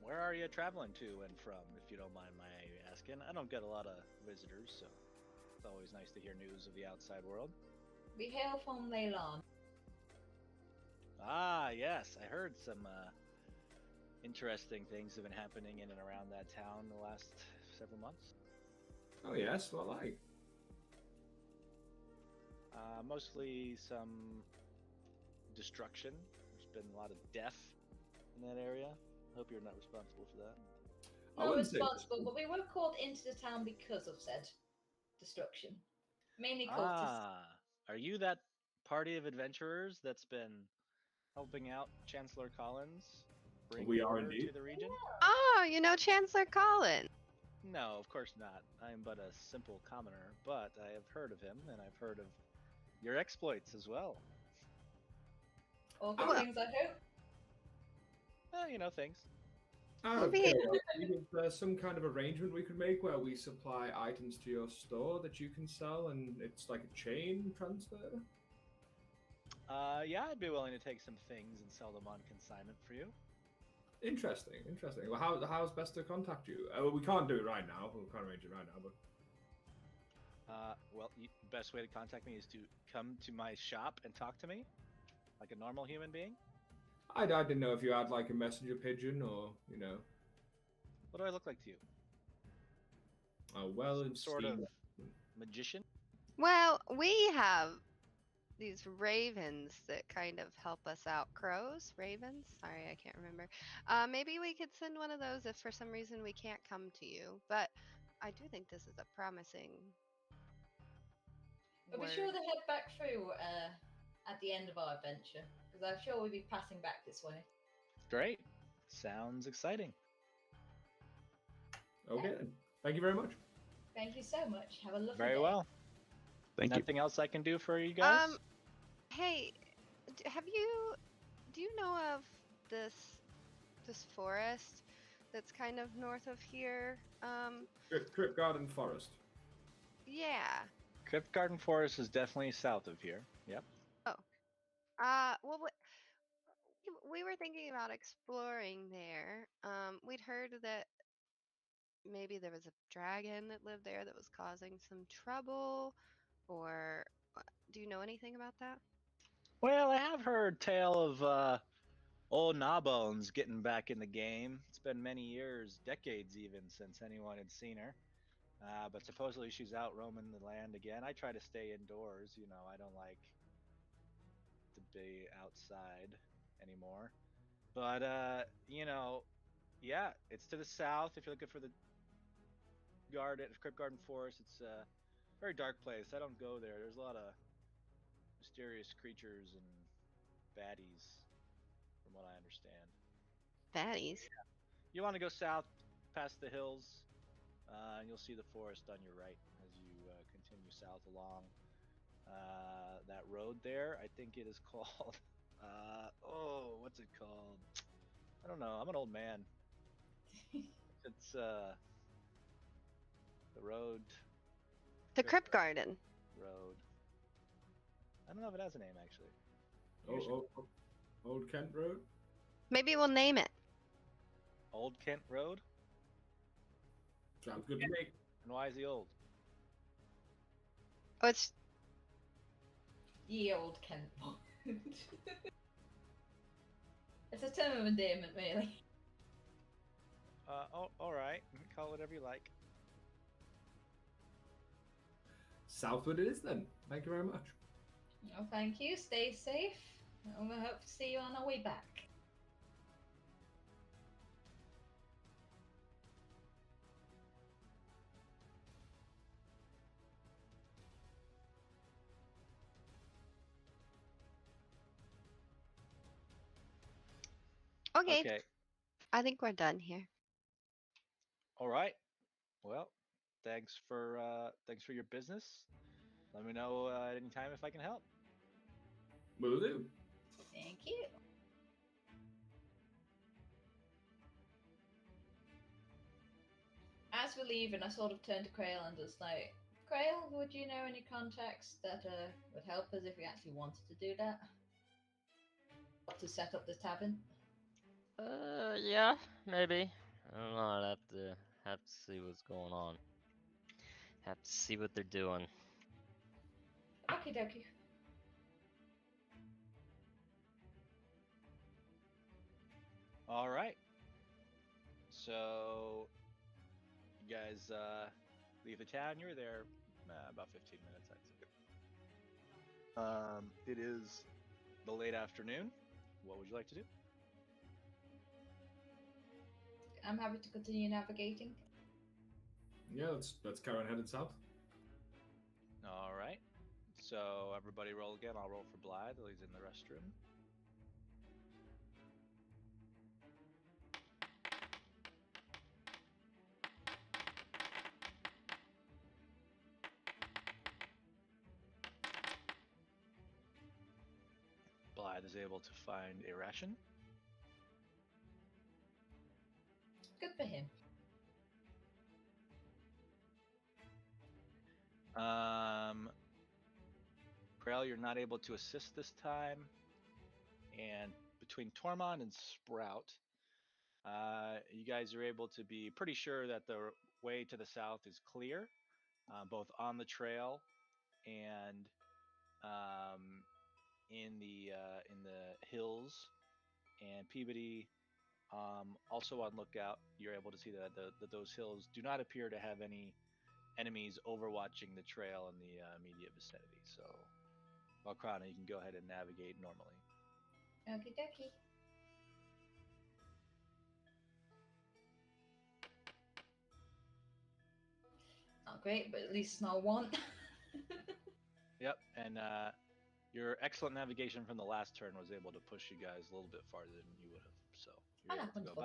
Where are you traveling to and from, if you don't mind my asking? I don't get a lot of visitors, so it's always nice to hear news of the outside world. We hail from Leyland. Ah, yes, I heard some interesting things have been happening in and around that town the last several months. Oh yes, what like? Mostly some destruction. There's been a lot of death in that area. I hope you're not responsible for that. I Not wouldn't say responsible, but we were called into the town because of said destruction. Mainly cultists. Are you that party of adventurers that's been helping out Chancellor Collins bring We are order indeed. to the region? Oh, you know Chancellor Colin. No, of course not. I am but a simple commoner, but I have heard of him, and I've heard of your exploits as well. All good Well- things, I hope. You know, things. Out of Maybe- curiosity, is there some kind of arrangement we could make where we supply items to your store that you can sell, and it's like a chain transfer? Yeah, I'd be willing to take some things and sell them on consignment for you. Interesting, interesting. Well, how's best to contact you? Well, we can't do it right now. We can't arrange it right now, but Well, best way to contact me is to come to my shop and talk to me, like a normal human being. I didn't know if you had like a messenger pigeon or What do I look like to you? a well Some sort of esteemed- magician? Well, we have these ravens that kind of help us out. Crows? Ravens? Sorry, I can't remember. Maybe we could send one of those if for some reason we can't come to you. But I do think this is a promising. But be word. sure to head back through at the end of our adventure, because I'm sure we'll be passing back this way. Great. Sounds exciting. Okay, then. Thank you very much. Thank you so much. Have a lovely Very day. well. Thank you. Nothing else I can do for you guys? Hey, do you know of this forest that's kind of north of here? Crypt Garden Forest. Yeah. Crypt Garden Forest is definitely south of here. Yep. Well, we were thinking about exploring there. We'd heard that maybe there was a dragon that lived there that was causing some trouble, or do you know anything about that? Well, I have heard tale of old Gnawbones getting back in the game. It's been many years, decades even, since anyone had seen her. But supposedly she's out roaming the land again. I try to stay indoors. I don't like to be outside anymore. But yeah, it's to the south. If you're looking for the Crypt Garden Forest, it's a very dark place. I don't go there. There's a lot of mysterious creatures and baddies, from what I understand. Baddies. You want to go south past the hills, and you'll see the forest on your right as you continue south along that road there. I think it is called. What's it called? I don't know. I'm an old man. It's the road. The Crypt Garden. Road. I don't know if it has a name actually. Old Kent Road. Maybe we'll name it. Old Kent Road. Sounds good to me. And why is he old? Oh, it's Ye old Kent. It's a term of endearment, really. All right. Call it whatever you like. Southward it is then. Thank you very much. Well, thank you. Stay safe. And we hope to see you on our way back. okay. Okay. I think we're done here. All right. Well, thanks for your business. Let me know at any time if I can help. Will do. Thank you. As we're leaving, I sort of turn to Krail and just like, Krail, would you know any contacts that would help us if we actually wanted to do that? To set up the tavern? Yeah, maybe. I don't know. I'd have to see what's going on. Have to see what they're doing. Okie dokie. All right. So, you guys leave the town, you're there about 15 minutes, I'd say. It is the late afternoon. What would you like to do? I'm happy to continue navigating. Yeah, let's carry on heading south. All right. So everybody roll again. I'll roll for Blythe. He's in the restroom. Blythe is able to find a ration. Good for him. Krell, you're not able to assist this time. And between Tormund and Sprout, you guys are able to be pretty sure that the way to the south is clear, both on the trail and in the hills. And Peabody, also on lookout, you're able to see that those hills do not appear to have any enemies overwatching the trail in the immediate vicinity. So, Valkrana, you can go ahead and navigate normally. Okie dokie. Not great, but at least it's not one. Yep, and your excellent navigation from the last turn was able to push you guys a little bit farther than you would have. So you're able to go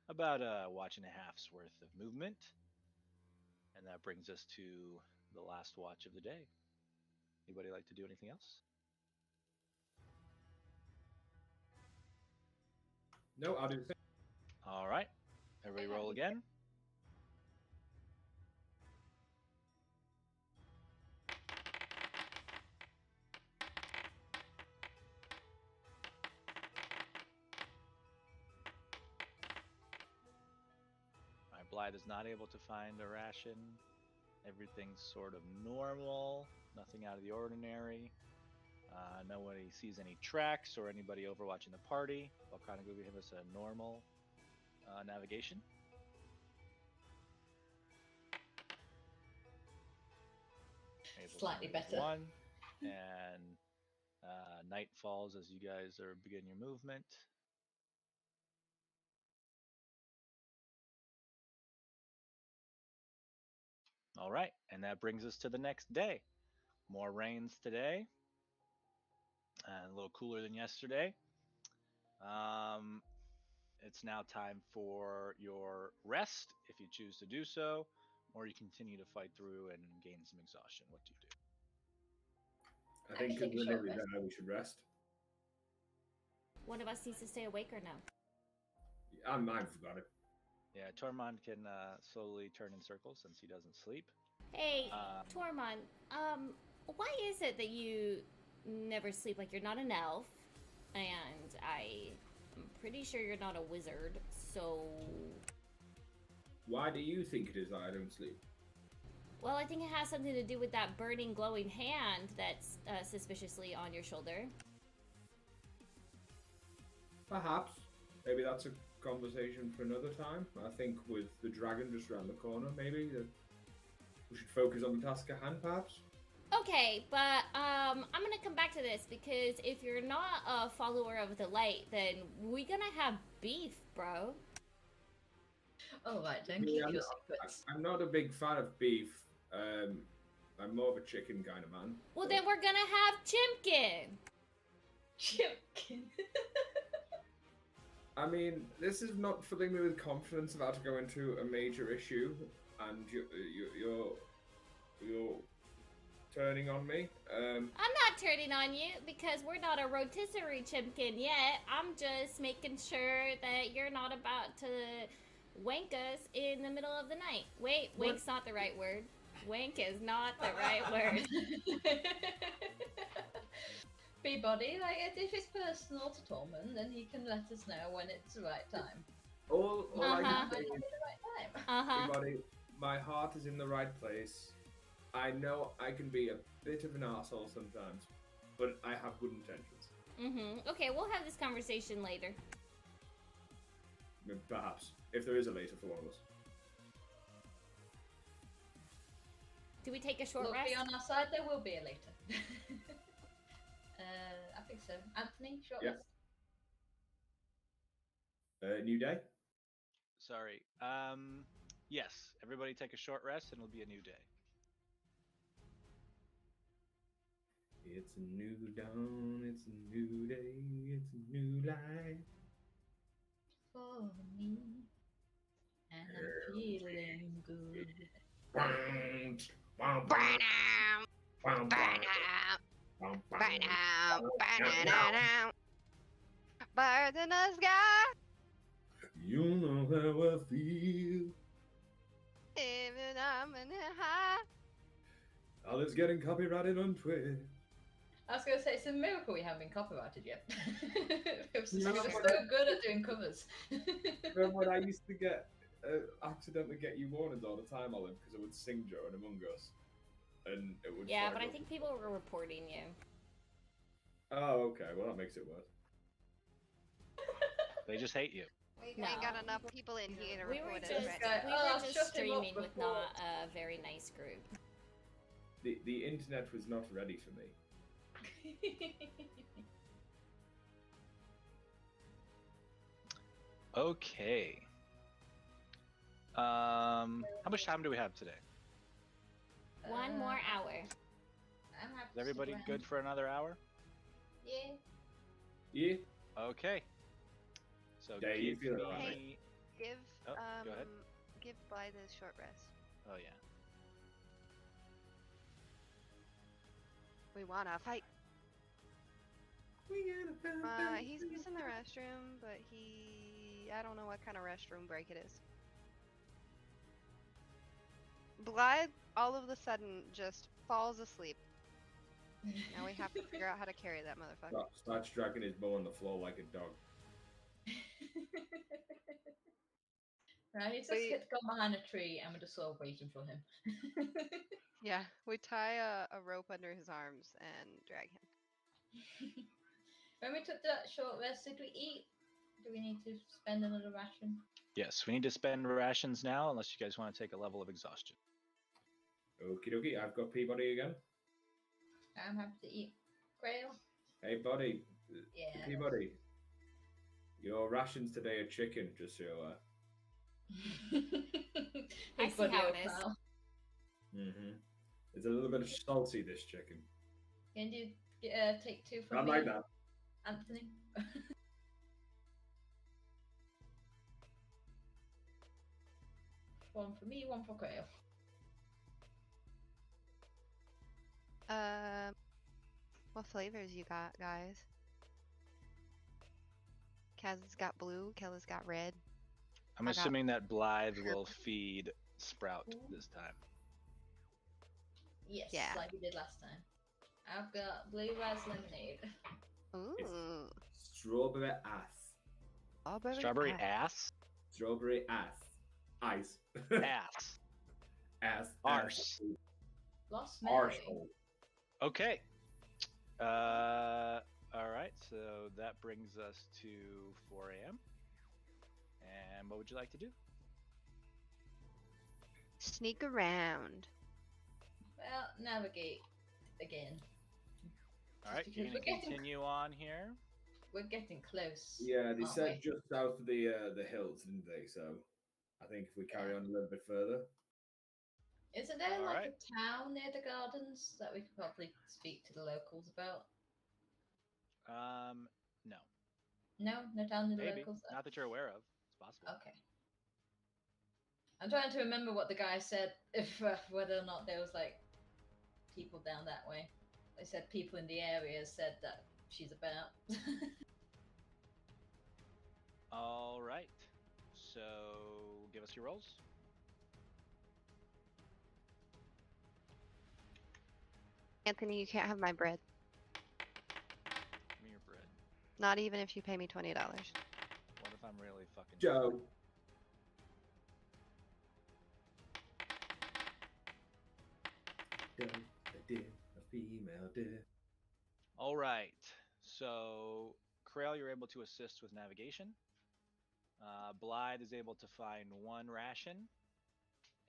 about a watch and a half's worth of movement, and that brings us to the last watch of the day. Anybody like to do anything else? No, I'll do the same. All right, everybody roll again. All right, Blythe is not able to find a ration. Everything's sort of normal, nothing out of the ordinary. Nobody sees any tracks or anybody overwatching the party. I'll kind of give us a normal navigation. Slightly better. One, and night falls as you guys are begin your movement. All right, and that brings us to the next day. More rains today, and a little cooler than yesterday. It's now time for your rest, if you choose to do so, or you continue to fight through and gain some exhaustion. What do you do? I think take a we're short nearly rest. there. We should rest. One of us needs to stay awake or no? I might have forgot it. Yeah, Tormund can slowly turn in circles since he doesn't sleep. Hey, Tormund, why is it that you never sleep? Like, you're not an elf, and I'm pretty sure you're not a wizard, so... Why do you think it is that I don't sleep? Well, I think it has something to do with that burning, glowing hand that's suspiciously on your shoulder. Perhaps. Maybe that's a conversation for another time. I think with the dragon just around the corner, maybe that we should focus on the task at hand, perhaps. Okay, but I'm gonna come back to this because if you're not a follower of the light, then we're gonna have beef, bro. Oh, right, don't keep your secrets. I'm not a big fan of beef. I'm more of a chicken kind of man. Well, then we're gonna have chimkin. Chimkin. I mean, this is not filling me with confidence about to go into a major issue, and you're turning on me. I'm not turning on you because we're not a rotisserie chimkin yet. I'm just making sure that you're not about to wank us in the middle of the night. Wait, wank's not the right word. Wank is not the right word. Peabody, like, if it's personal to Tormund, then he can let us know when it's the right time. All I can say Might not is, be the right time. everybody, my heart is in the right place. I know I can be a bit of an asshole sometimes, but I have good intentions. Okay, we'll have this conversation later. Perhaps, if there is a later for one of us. Do we take a short Will rest? be on our side. There will be a later. I think so. Anthony, short Yeah. rest. New day. Sorry. Yes. Everybody take a short rest, and it'll be a new day. It's a new dawn. It's a new day. It's a new life. For me, and I'm feeling good. Birds in the sky. You know how I feel. Even I'm in the high. All is getting copyrighted on Twitter. I was going to say, it's a miracle we haven't been copyrighted yet. We're so Remember good at doing covers. Remember when I used to accidentally get you warnings all the time, Olive, because I would sing during Among Us, and it would. Yeah, flag but I up. think people were reporting you. Oh, okay. Well, that makes it worse. They just hate you. We ain't No. got enough people in here to We were report just it. guy- Oh, shut him up streaming with before. not a very nice group. The internet was not ready for me. Okay. How much time do we have today? One more hour. I'm happy Is everybody to stick good around. for another hour? Yeah. Yeah. Okay. So Dave, you give feel me. alright? Hey. Give Oh, go ahead. give Blythe a short rest. Oh yeah. We wanna fight. We gotta He's using the restroom, but I don't know what kind of restroom break it is. Blythe all of a sudden just falls asleep. Now we have to figure out how to carry that motherfucker. Starts dragging his bow on the floor like a dog. Right, he's just gone behind a tree and we're just sort of waiting for him. Yeah, we tie a rope under his arms and drag him. When we took that short rest, did we eat? Do we need to spend another ration? Yes, we need to spend rations now, unless you guys want to take a level of exhaustion. Okie dokie, I've got Peabody again. I'm happy to eat. Grail? Hey, buddy. Yeah. Peabody. Your rations today are chicken, just so you are. I see how it is. Mm-hmm. It's a little bit salty, this chicken. Can you take two from Not me, like that. Anthony? One for me, one for Grail. What flavors you got, guys? Kaz's got blue, Kella's got red. I'm I got assuming that Blythe will feed Sprout this time. Yes, Yeah. like we did last time. I've got blue rise lemonade. Ooh. Strawberry ass. Strawberry ass. ass? Strawberry ass. Ice. Ass. Ass. Arse. Lost Arse. Mary. Okay. Alright, so that brings us to 4 a.m. And what would you like to do? Sneak around. Well, navigate again. Alright, you're Because going to continue on here. We're getting close. Yeah, they aren't said we? just south of the hills, didn't they? So I think if we carry on a little bit further. Isn't there like Alright. a town near the gardens that we could probably speak to the locals about? No. No town near the Maybe. locals. Not that you're aware of. It's possible. Okay. I'm trying to remember what the guy said, if whether or not there was like people down that way. They said people in the area said that she's about. Alright. So give us your rolls. Anthony, you can't have my bread. Give me your bread. Not even if you pay me $20. What if I'm really fucking Joe. Joe, a deer, a female deer. Alright. So Krail, you're able to assist with navigation. Blythe is able to find one ration.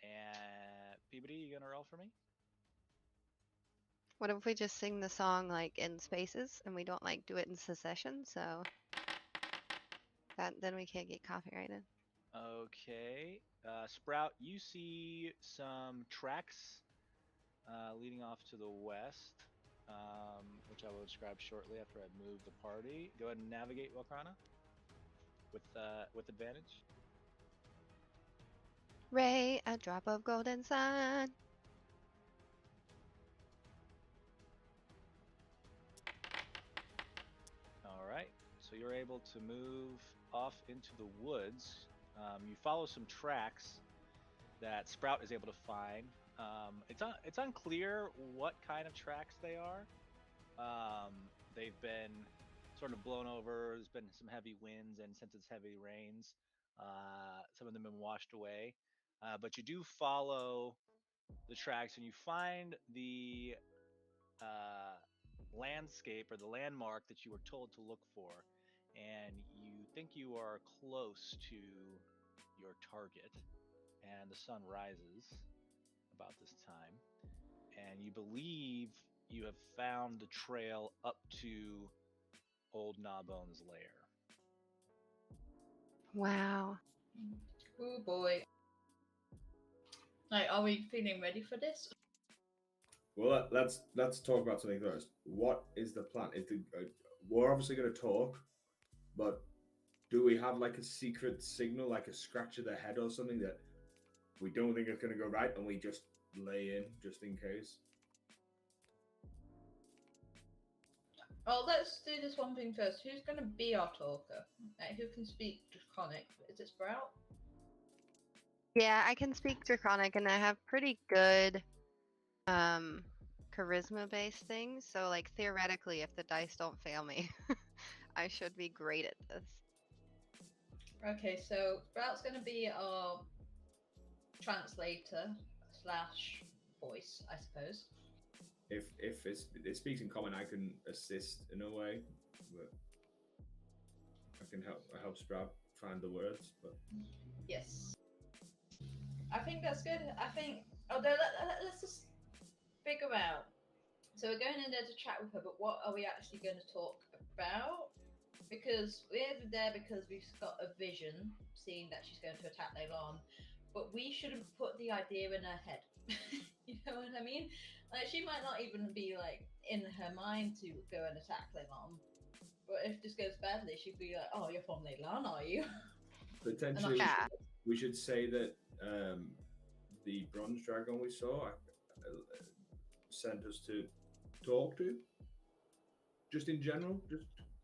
And Peabody, you gonna roll for me? What if we just sing the song like in spaces and we don't like do it in succession? So that then we can't get copyrighted. Okay. Sprout, you see some tracks leading off to the west, which I will describe shortly after I move the party. Go ahead and navigate, Wilkrana, with advantage. Ray, a drop of golden sun. All right. So you're able to move off into the woods. You follow some tracks that Sprout is able to find. It's unclear what kind of tracks they are. They've been sort of blown over. There's been some heavy winds, and since it's heavy rains, some of them have been washed away. But you do follow the tracks, and you find the uh, landscape or the landmark that you were told to look for, and you think you are close to your target. And the sun rises about this time, and you believe you have found the trail up to Old Gnawbone's lair. Wow. Oh boy. Like, are we feeling ready for this? Well, let's talk about something first. What is the plan? We're obviously going to talk, but do we have like a secret signal, like a scratch of the head or something that we don't think it's going to go right, and we just lay in just in case? Well, let's do this one thing first. Who's going to be our talker? Who can speak Draconic? Is it Sprout? Yeah, I can speak Draconic and I have pretty good charisma based things. So like theoretically if the dice don't fail me, I should be great at this. Okay, so Sprout's going to be our translator slash voice, I suppose. If it speaks in common, I can assist in a way, but I can help Sprout find the words. But Yes. I think that's good. I think, although let's just figure out. So we're going in there to chat with her, but what are we actually going to talk about? Because we're there because we've got a vision, seeing that she's going to attack later on, but we shouldn't put the idea in her head. You know what I mean? Like, she might not even be like in her mind to go and attack Leilon. But if this goes badly, she'd be like, "Oh, you're from Leilon, are you?" potentially, Yeah. we should say that the bronze dragon we saw sent us to talk to, just in general,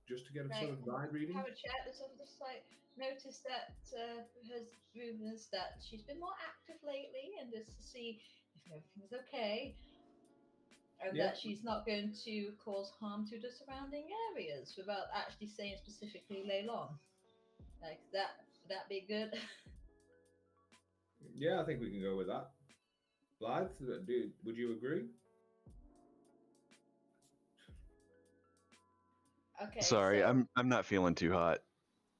just to get a sort of vibe reading. Have a chat. And sort of just like noticed that has rumors that she's been more active lately, and just to see if everything's okay, and Yeah. that she's not going to cause harm to the surrounding areas without actually saying specifically Leilon. Like that. Would that be good? Yeah, I think we can go with that. Blythe, would you agree? Okay. Sorry, so, I'm not feeling too hot.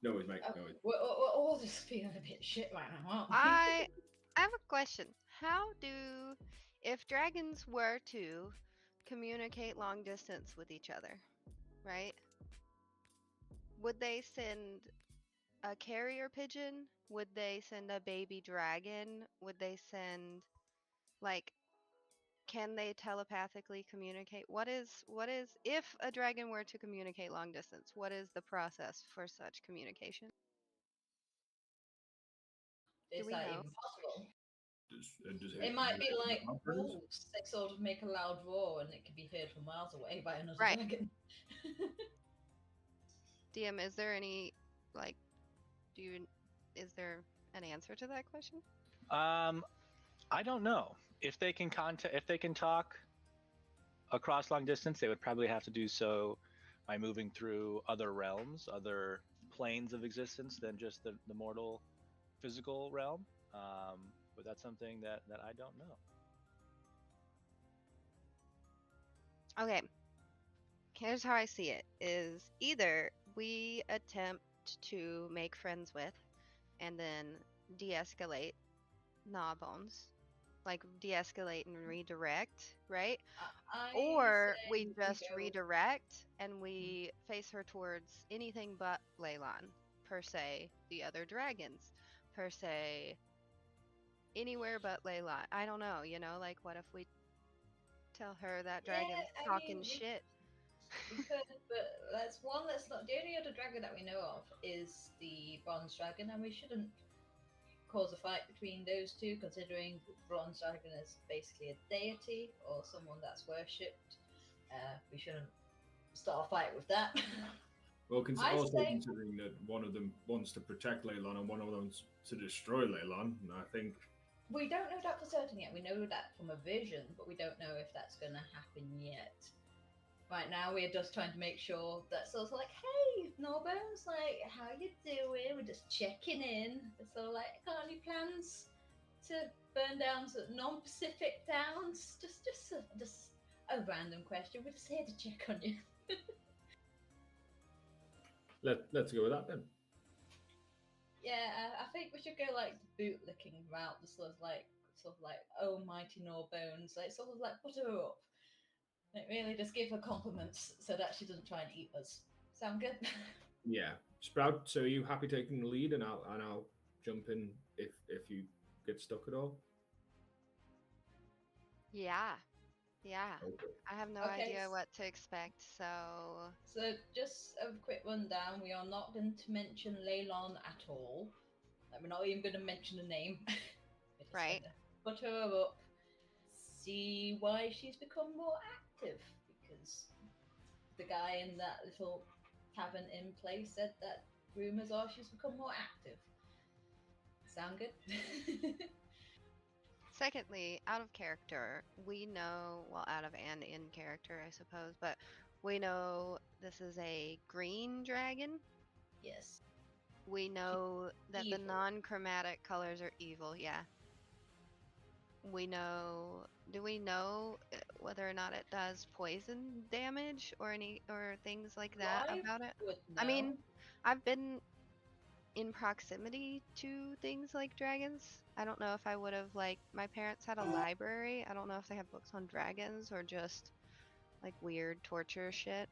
No worries, mate. Okay, No worries. we're all just feeling a bit shit right now, aren't we? I have a question. If dragons were to communicate long distance with each other, right? Would they send a carrier pigeon? Would they send a baby dragon? Would they send like can they telepathically communicate? What is if a dragon were to communicate long distance, what is the process for such communication? Is we that know? even possible? Does It might be like Operative? wolves. They sort of make a loud roar, and it can be heard from miles away by another Right. dragon. DM, is there any like is there an answer to that question? I don't know if they can talk across long distance. They would probably have to do so by moving through other realms, other planes of existence than just the mortal physical realm. But that's something that I don't know. Okay. Here's how I see it is either we attempt to make friends with and then de-escalate Gnawbones, like de-escalate and redirect, right? I Or say we just go. redirect and we face her towards anything but Leyline, per se, the other dragons, per se, anywhere but Leyline. I don't know, like what if we tell her that Yeah, dragon's I talking mean, shit? we could, but that's one that's not. The only other dragon that we know of is the bronze dragon, and we shouldn't cause a fight between those two, considering the bronze dragon is basically a deity or someone that's worshipped. We shouldn't start a fight with that. Well, I also say- considering that one of them wants to protect Leylon and one of them wants to destroy Leylon, I think. We don't know that for certain yet. We know that from a vision, but we don't know if that's going to happen yet. Right now, we're just trying to make sure that sort of like, hey, Norbones, like, how you doing? We're just checking in. It's sort of like, got any plans to burn down some non-Pacific towns? Just a random question. We're just here to check on you. Let's go with that then. Yeah, I think we should go like the bootlicking route, the sort of like, oh mighty Norbones, like sort of like butter her up. Like really just give her compliments so that she doesn't try and eat us. Sound good? Yeah, Sprout. So are you happy taking the lead, and I'll jump in if you get stuck at all. Yeah. Okay. I have no Okay, idea what to expect, so So just a quick rundown. We are not going to mention Leylon at all. Like, we're not even going to mention the name. We're just Right. gonna butter her up, see why she's become more active. Because the guy in that little tavern in place said that rumors are she's become more active. Sound good? secondly, out of character, we know, well, out of and in character, I suppose, but we know this is a green dragon. Yes. We know that the evil. non-chromatic colors are evil, yeah. Do we know whether or not it does poison damage or things like that Live about it? would I mean, know. I've been in proximity to things like dragons. I don't know if I would have, like, my parents had a library. I don't know if they have books on dragons or just like weird torture shit.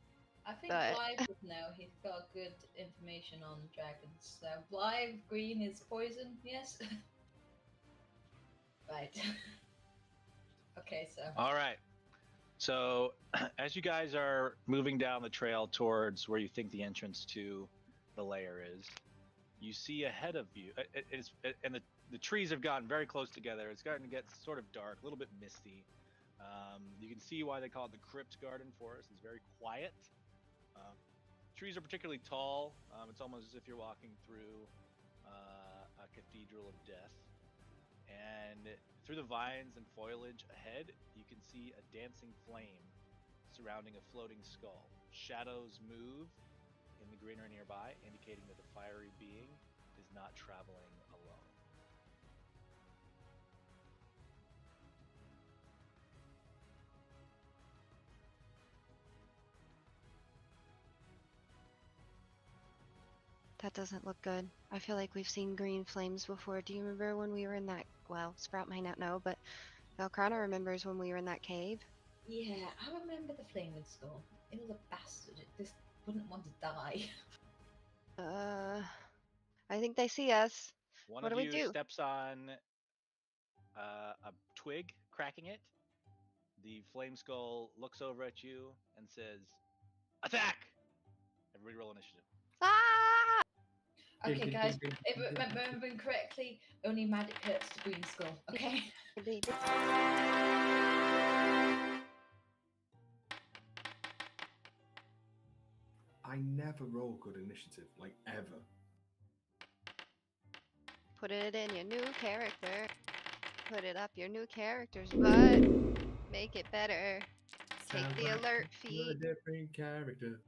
I think But Blythe would know. He's got good information on dragons. So Blythe green is poison, yes? Right. Okay, so All right. So, as you guys are moving down the trail towards where you think the entrance to the lair is, you see ahead of you, and the trees have gotten very close together. It's starting to get sort of dark, a little bit misty. You can see why they call it the Crypt Garden Forest. It's very quiet. Trees are particularly tall. It's almost as if you're walking through a cathedral of death. And through the vines and foliage ahead, you can see a dancing flame surrounding a floating skull. Shadows move in the greenery nearby, indicating that the fiery being is not traveling alone. that doesn't look good. I feel like we've seen green flames before. Do you remember when we were in that? Well, Sprout might not know, but Valkrana remembers when we were in that cave. yeah, I remember the flaming skull. It was a bastard. It just wouldn't want to die. I think they see us. One What of do we you do? steps on a twig, cracking it. The flame skull looks over at you and says, "Attack!" Everybody roll initiative. Ah! Okay, guys, if I remember correctly, only magic hurts the green skull. Okay. I never roll good initiative, like ever. Put it in your new character. Put it up your new character's butt. Make it better. Take Sounds the like alert you're a feed. different character.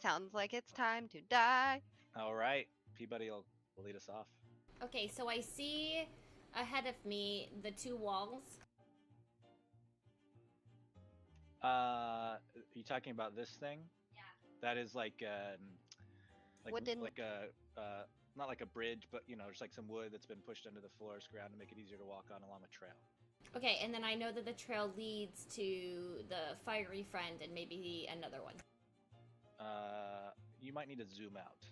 Sounds like it's time to die. All right, Peabody will lead us off. Okay, so I see ahead of me the two walls. Are you talking about this thing? Yeah. That is like Wooden- like a not like a bridge, but just like some wood that's been pushed under the floor ground to make it easier to walk on along a trail. Okay, and then I know that the trail leads to the fiery friend and maybe another one. You might need to zoom out.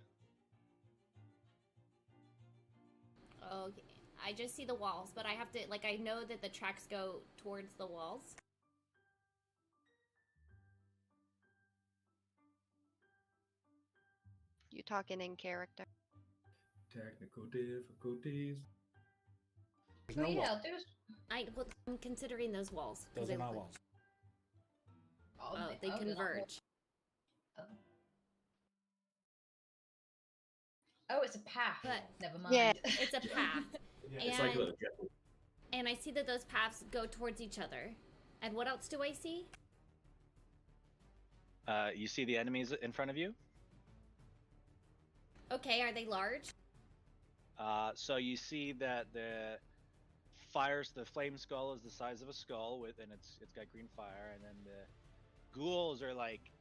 Okay, I just see the walls, but I have to, like, I know that the tracks go towards the walls. You talking in character? Technical difficulties. There's Well, no wall. yeah, Well, I'm considering those walls. 'cause Those they are not look walls. Oh, they they're not converge. Oh. Oh, it's a path. But Never mind. Yeah. it's a path. It's like a And little jet. and I see that those paths go towards each other. And what else do I see? You see the enemies in front of you. Okay, are they large? So you see that the flame skull is the size of a skull and it's got green fire, and then the ghouls are like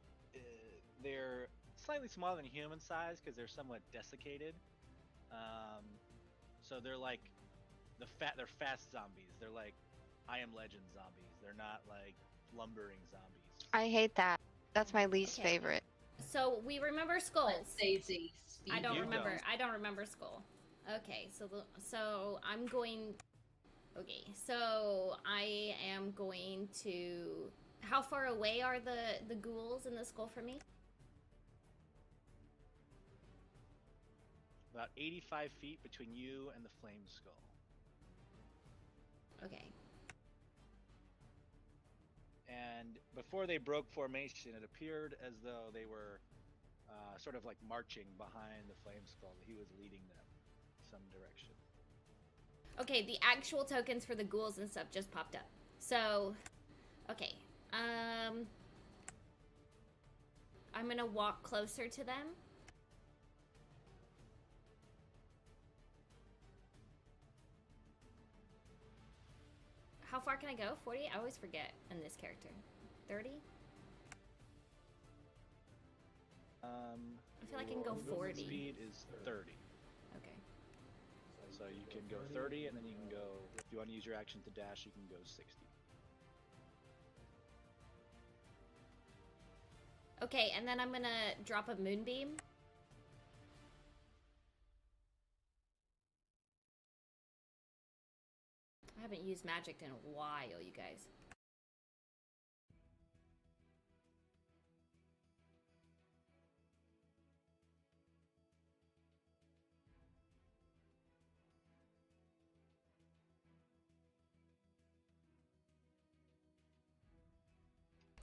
they're slightly smaller than human size because they're somewhat desiccated. So they're like they're fast zombies. They're like I Am Legend zombies. They're not like lumbering zombies. I hate that. That's my least Okay. favorite. So we remember skulls. Daisy. I don't You remember. don't. I don't remember skull. Okay, so I'm going. Okay, so I am going to. How far away are the ghouls in the skull from me? About 85 feet between you and the flame skull. Okay. And before they broke formation, it appeared as though they were sort of like marching behind the flame skull. He was leading them some direction. Okay, the actual tokens for the ghouls and stuff just popped up. So, okay. I'm gonna walk closer to them. How far can I go? 40? I always forget in this character. 30? I feel like I can go 40. Speed is 30. Okay. So you can go 30, and then you can go, if you want to use your action to dash, you can go 60. Okay, and then I'm gonna drop a moonbeam. I haven't used magic in a while, you guys.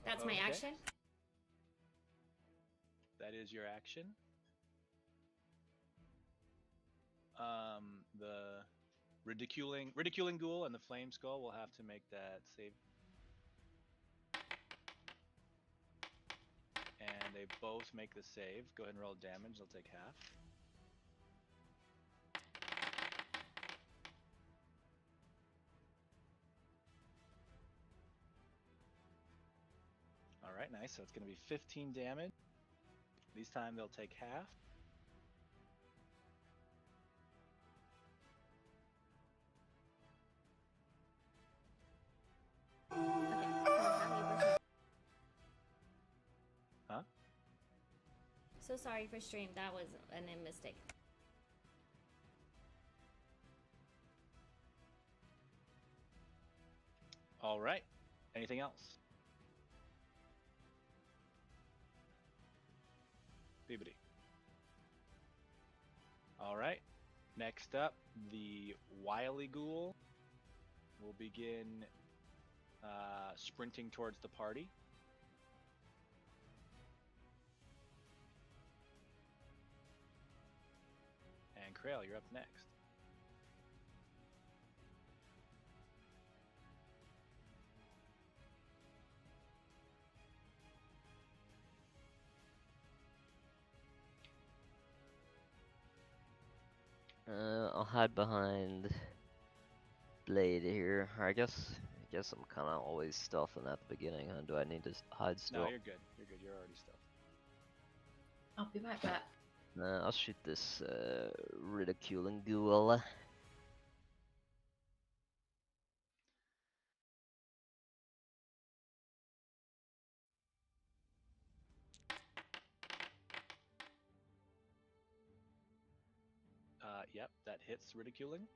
That's my Okay. action. That is your action. The ridiculing ghoul and the flame skull will have to make that save. And they both make the save. Go ahead and roll damage. They'll take half. All right, nice. So it's going to be 15 damage. This time they'll take half. Okay, so how do you Huh? So sorry for stream. That was a mistake. All right. Anything else? Bibbidi. All right. Next up, the wily ghoul will begin sprinting towards the party. And Krail, you're up next. I'll hide behind Blade here. Or I guess I'm kind of always stealthing at the beginning. Huh? Do I need to hide still? No, you're good. You're good. You're already stealth. I'll be right back. Nah, I'll shoot this ridiculing ghoul. Yep, that hits ridiculing.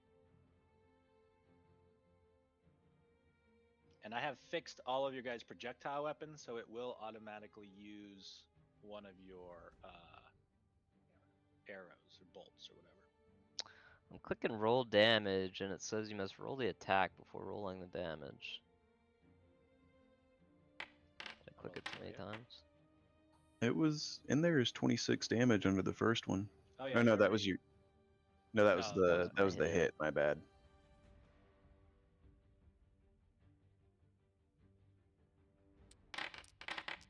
And I have fixed all of your guys' projectile weapons, so it will automatically use one of your arrows or bolts or whatever. I'm clicking roll damage, and it says you must roll the attack before rolling the damage. Did I click Roll it too many for ya. times? It was in there is 26 damage under the first one. Oh yeah. Oh you no, that was already- you. No, that was No, the that was my the hit. hit. My bad.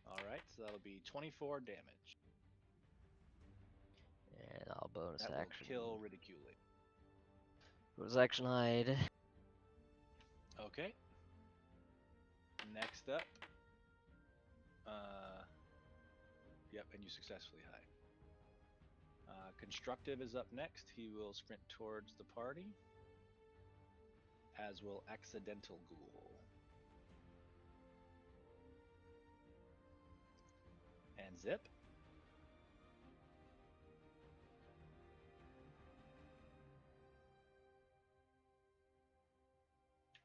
All right, so that'll be 24 damage. And I'll bonus That action. will kill ridiculing. Bonus action hide. Okay. Next up. Yep, and you successfully hide. Constructive is up next. He will sprint towards the party, as will Accidental Ghoul. And Zip.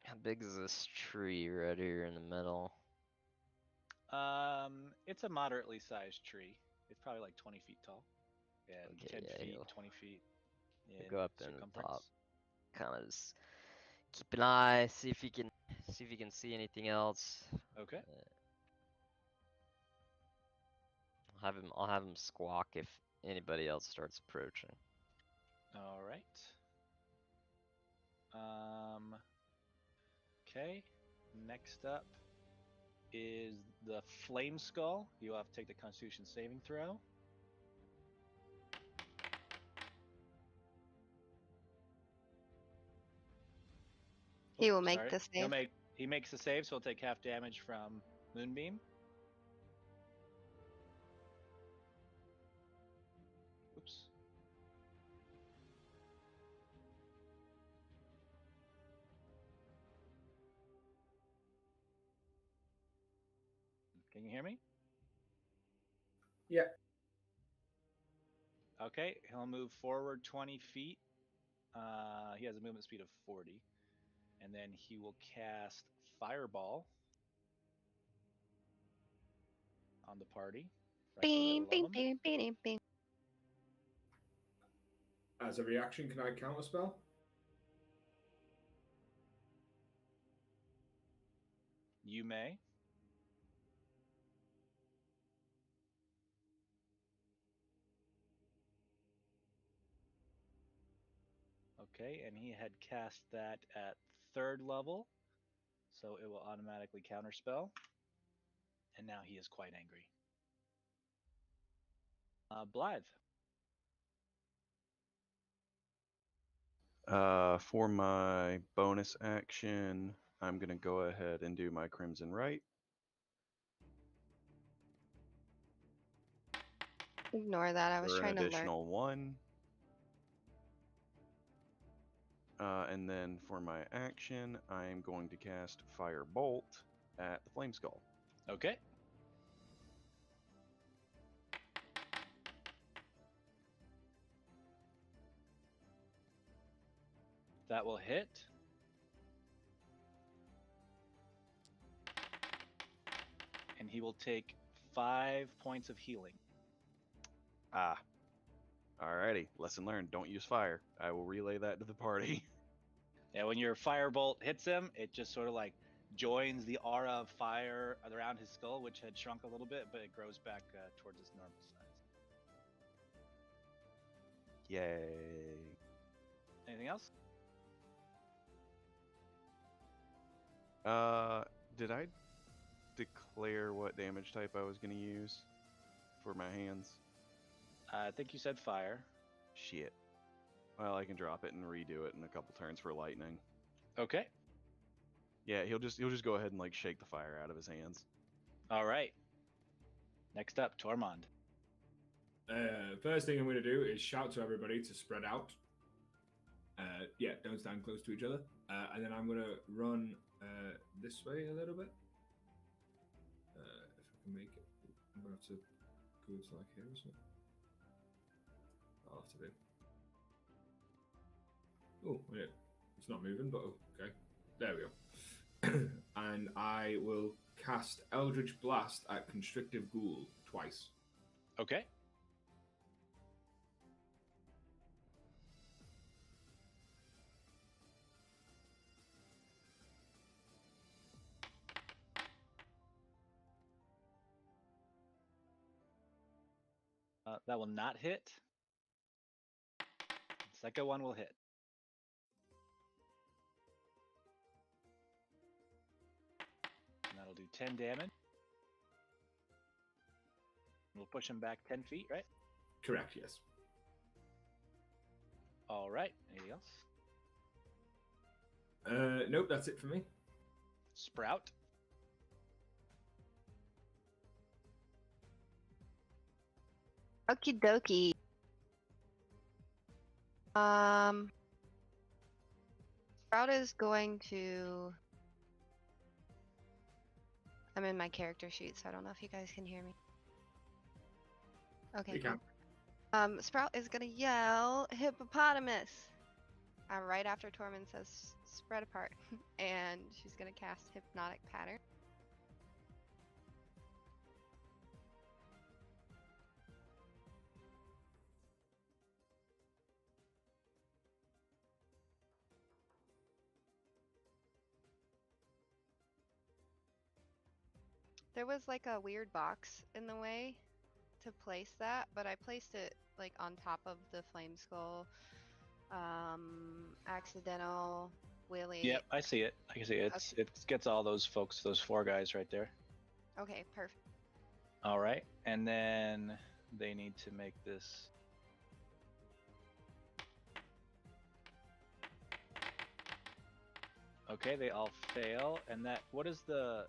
How big is this tree right here in the middle? It's a moderately sized tree. It's probably like 20 feet tall, and Okay, 10 yeah, feet, he'll 20 feet in go up in the circumference. top. Kind of just keep an eye, see if you can see anything else. Okay. I'll have him squawk if anybody else starts approaching. All right. Okay. Next up is the Flame Skull. You'll have to take the Constitution saving throw. He will make Sorry. the save. He makes the save, so he'll take half damage from Moonbeam. Oops. Can you hear me? Yeah. Okay, he'll move forward 20 feet. He has a movement speed of 40. And then he will cast Fireball on the party. Right in the Bing, middle of bing, him. bing, bing, bing. As a reaction, can I counter spell? You may. Okay, and he had cast that at 3rd level, so it will automatically counterspell. And now he is quite angry. Blythe. For my bonus action, I'm gonna go ahead and do my Crimson Right. Ignore that. I was For an trying to learn. additional 1. And then for my action, I am going to cast Firebolt at the Flame Skull. Okay. That will hit. And he will take 5 points of healing. Ah. Alrighty, lesson learned. Don't use fire. I will relay that to the party. Yeah, when your firebolt hits him, it just sort of like joins the aura of fire around his skull, which had shrunk a little bit, but it grows back towards its normal size. Yay. Anything else? Did I declare what damage type I was going to use for my hands? I think you said fire. Shit. Well, I can drop it and redo it in a couple turns for lightning. Okay. Yeah, he'll just go ahead and like shake the fire out of his hands. All right. Next up, Tormund. First thing I'm going to do is shout to everybody to spread out. Yeah, don't stand close to each other. And then I'm going to run this way a little bit. If I can make it. I'm going to have to go to like here, isn't it? I'll have to do. Oh, yeah. It's not moving, but okay. There we go. And I will cast Eldritch Blast at Constrictive Ghoul twice. Okay. That will not hit. Second one will hit. And that'll do 10 damage. We'll push him back 10 feet, right? Correct, yes. All right. Anything else? Nope, that's it for me. Sprout. Okie dokie. Sprout is going to. I'm in my character sheet, so I don't know if you guys can hear me. Okay. You can. Sprout is gonna yell hippopotamus. Right after Tormund says spread apart, and she's gonna cast hypnotic pattern. There was like a weird box in the way to place that, but I placed it like on top of the flame skull. Accidental Willie. Yep, I see it. I can see it. It gets all those folks, those 4 guys right there. Okay, perfect. All right. And then they need to make this. Okay, they all fail. And that, what is the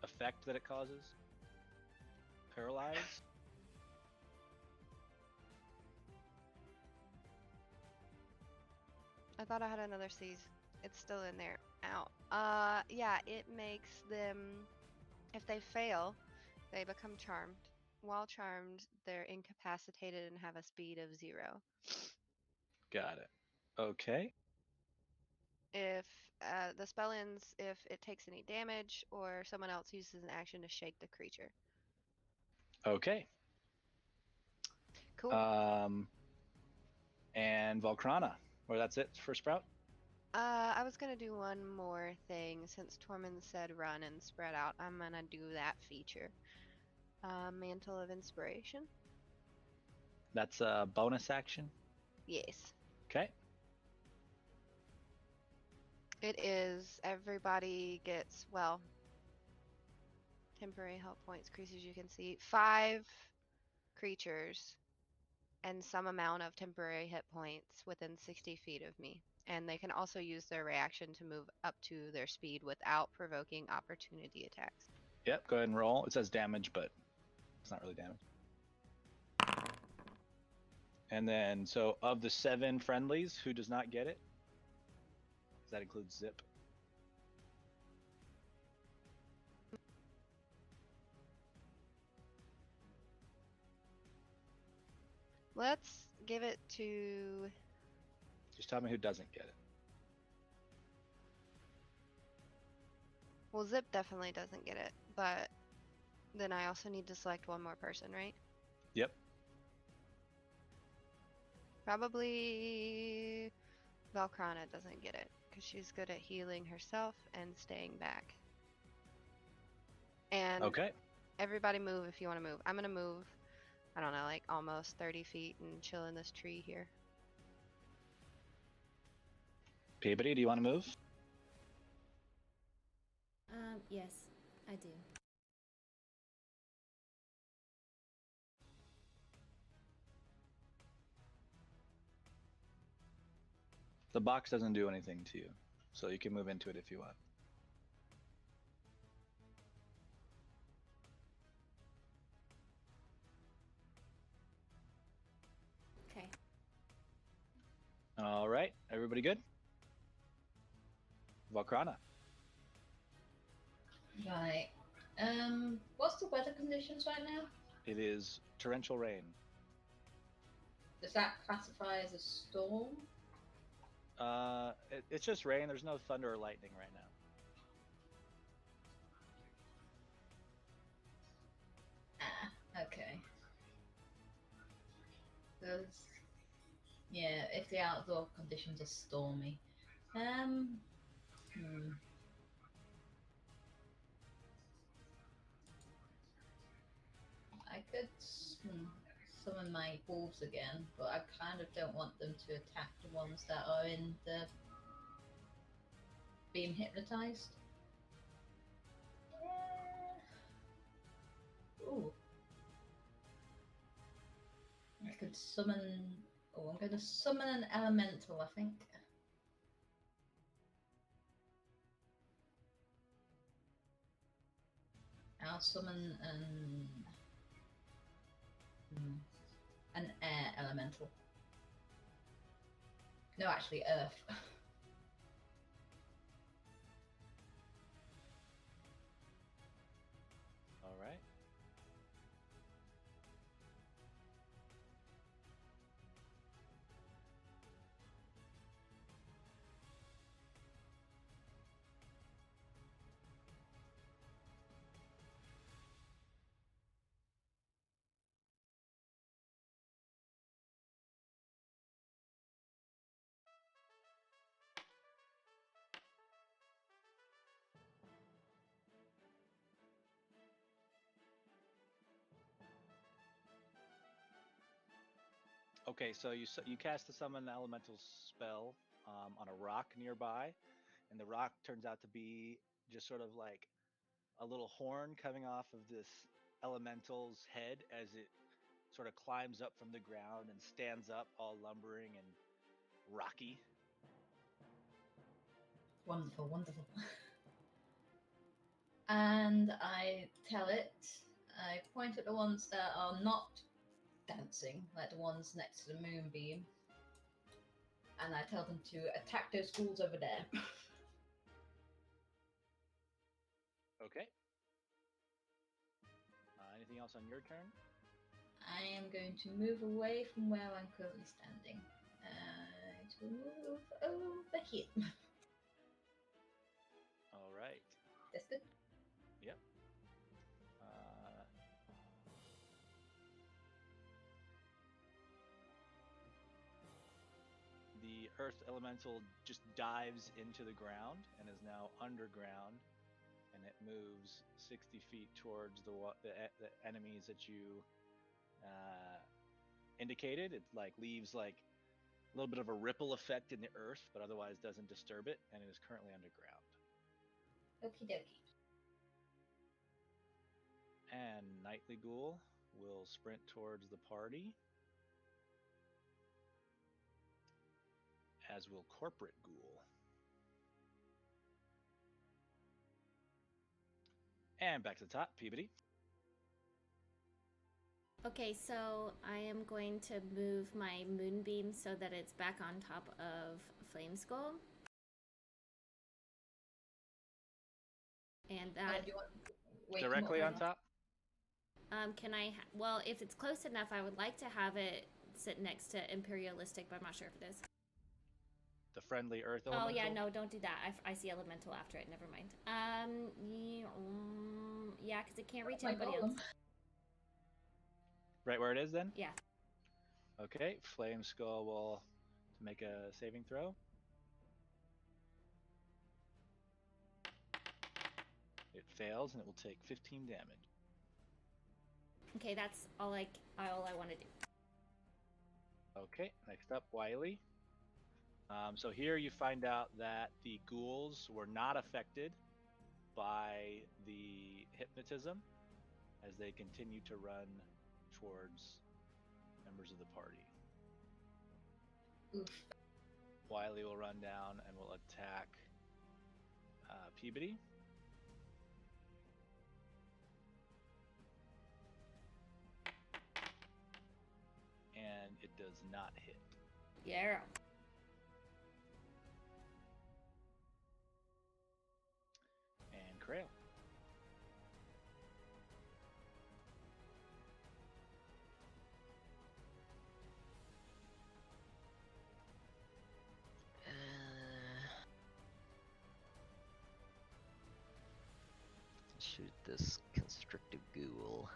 effect that it causes? Paralyze? I thought I had another C's. It's still in there. Ow. Yeah, it makes them, if they fail, they become charmed. While charmed, they're incapacitated and have a speed of 0. Got it. Okay. If the spell ends if it takes any damage or someone else uses an action to shake the creature. Okay. Cool. And Volcrana, or that's it for Sprout? I was gonna do one more thing since Tormund said run and spread out. I'm gonna do that feature. Mantle of Inspiration. That's a bonus action? Yes. Okay. It is. Everybody gets, well, temporary health points, creatures you can see. 5 creatures and some amount of temporary hit points within 60 feet of me. And they can also use their reaction to move up to their speed without provoking opportunity attacks. Yep, go ahead and roll. It says damage, but it's not really damage. And then, so of the 7 friendlies, who does not get it? That includes Zip. Let's give it to... Just tell me who doesn't get it. Well, Zip definitely doesn't get it, but then I also need to select one more person, right? Yep. Probably Valkrana doesn't get it, because she's good at healing herself and staying back. And Okay. everybody move if you want to move. I'm going to move, I don't know, like almost 30 feet and chill in this tree here. Peabody, do you want to move? Yes, I do. The box doesn't do anything to you, so you can move into it if you want. Okay. All right, everybody good? Valkrana. Right. What's the weather conditions right now? It is torrential rain. Does that classify as a storm? It's just rain. There's no thunder or lightning right now. Okay. Yeah, if the outdoor conditions are stormy. I could summon my wolves again, but I kind of don't want them to attack the ones that are in the being hypnotized. Ooh. I could summon. Oh, I'm going to summon an elemental, I think. I'll summon an air elemental. No, actually, earth. All right. Okay, so you cast the summon elemental spell on a rock nearby, and the rock turns out to be just sort of like a little horn coming off of this elemental's head as it sort of climbs up from the ground and stands up all lumbering and rocky. Wonderful, wonderful. And I tell it, I point at the ones that are not dancing, like the ones next to the moonbeam, and I tell them to attack those ghouls over there. Okay. Anything else on your turn? I am going to move away from where I'm currently standing. To move over here. All right. That's good. Yep. The earth elemental just dives into the ground and is now underground, and it moves 60 feet towards the enemies that you indicated. It like leaves like a little bit of a ripple effect in the earth, but otherwise doesn't disturb it, and it is currently underground. Okie dokie. And Nightly Ghoul will sprint towards the party, as will Corporate Ghoul. And back to the top, Peabody. Okay, so I am going to move my moonbeam so that it's back on top of Flame Skull. And that... Do you want wake Directly him on up? top? can I... well, if it's close enough, I would like to have it sit next to Imperialistic, but I'm not sure if it is. The friendly earth Oh, elemental? yeah, no, don't do that. I see Elemental after it. Never mind. Yeah, because it can't reach My anybody golem. else. Right where it is then? Yeah. Okay, Flame Skull will make a saving throw. It fails, and it will take 15 damage. Okay, that's all I want to do. Okay, next up, Wiley. So here you find out that the ghouls were not affected by the hypnotism as they continue to run towards members of the party. Oof. Wiley will run down and will attack Peabody. And it does not hit. Yeah. And Krail. shoot this constricted ghoul.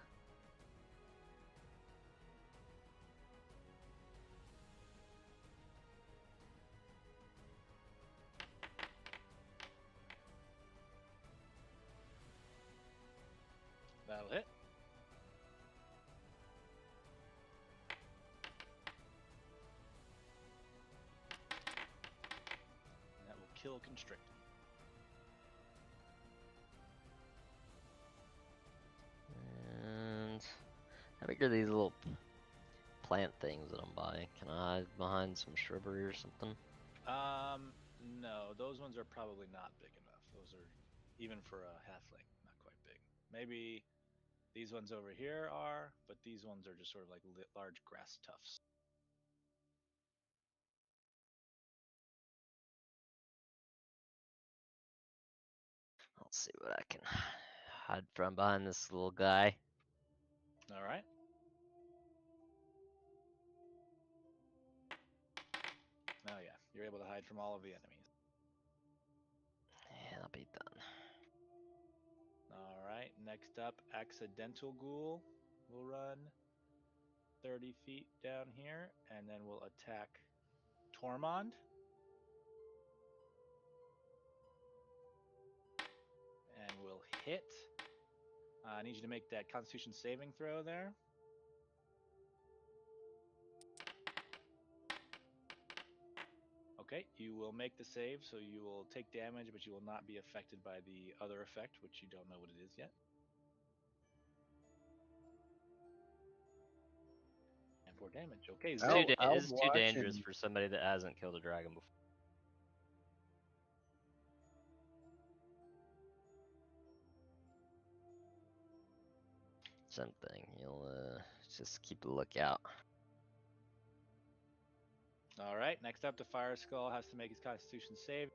That'll hit. And that will kill Constrict. And how big are these little plant things that I'm buying? Can I hide behind some shrubbery or something? No, those ones are probably not big enough. Those are, even for a halfling, not quite big. Maybe these ones over here are, but these ones are just sort of like large grass tufts. I'll see what I can hide from behind this little guy. All right. Oh yeah, you're able to hide from all of the enemies. Yeah, I'll be done. All right, next up, Accidental Ghoul will run 30 feet down here, and then we'll attack Tormund. And we'll hit. I need you to make that Constitution saving throw there. Okay, you will make the save, so you will take damage, but you will not be affected by the other effect, which you don't know what it is yet. And 4 damage. Okay, It's Zip. it's too dangerous for somebody that hasn't killed a dragon before. Something. You'll just keep a lookout. All right, next up, the Fire Skull has to make his Constitution save.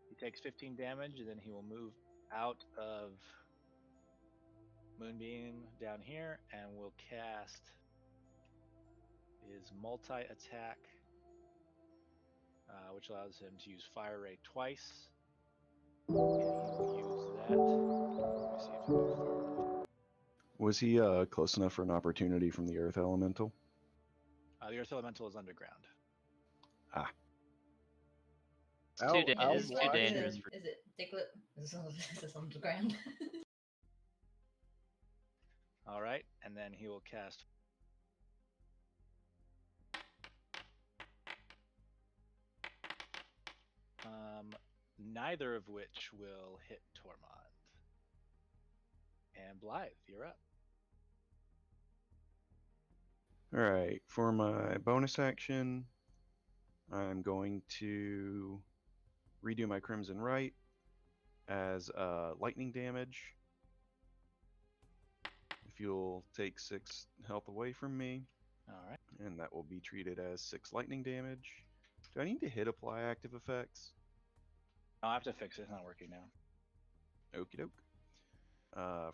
He takes 15 damage, and then he will move out of Moonbeam down here, and will cast his multi-attack, which allows him to use Fire Ray twice. And he will use that. Let me see if he moves far enough. Was he close enough for an opportunity from the Earth Elemental? The Earth Elemental is underground. Ah. It's too dangerous for. Is it Diglett? Is this underground? All right, and then he will cast. Neither of which will hit Tormund. And Blythe, you're up. Alright, for my bonus action, I'm going to redo my Crimson Right as lightning damage. If you'll take 6 health away from me, All right. and that will be treated as 6 lightning damage. Do I need to hit apply active effects? I'll have to fix it. It's not working now. Okie doke.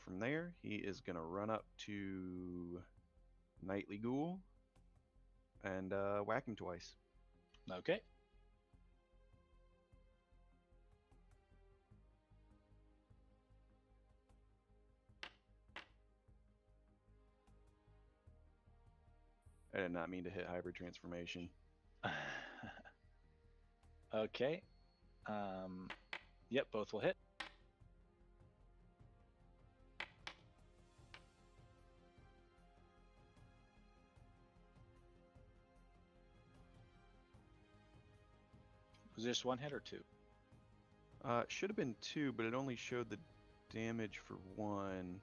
From there, he is going to run up to Nightly Ghoul and whack him twice. Okay. I did not mean to hit hybrid transformation. Okay. Yep, both will hit. Was this one hit or 2? It should have been 2, but it only showed the damage for 1.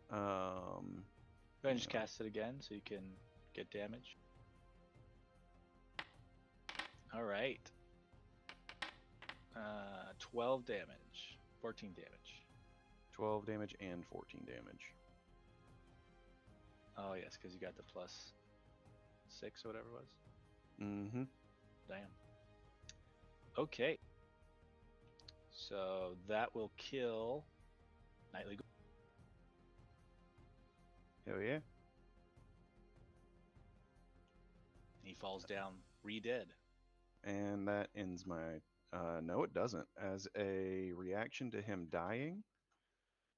Go ahead and just cast it again so you can get damage. All right. 12 damage. 14 damage. 12 damage and 14 damage. Oh, yes, because you got the plus 6 or whatever it was. Mm-hmm. Damn. Okay. So that will kill Nightly Ghoul. Hell yeah. falls down re-dead. And that ends my. No, it doesn't. As a reaction to him dying,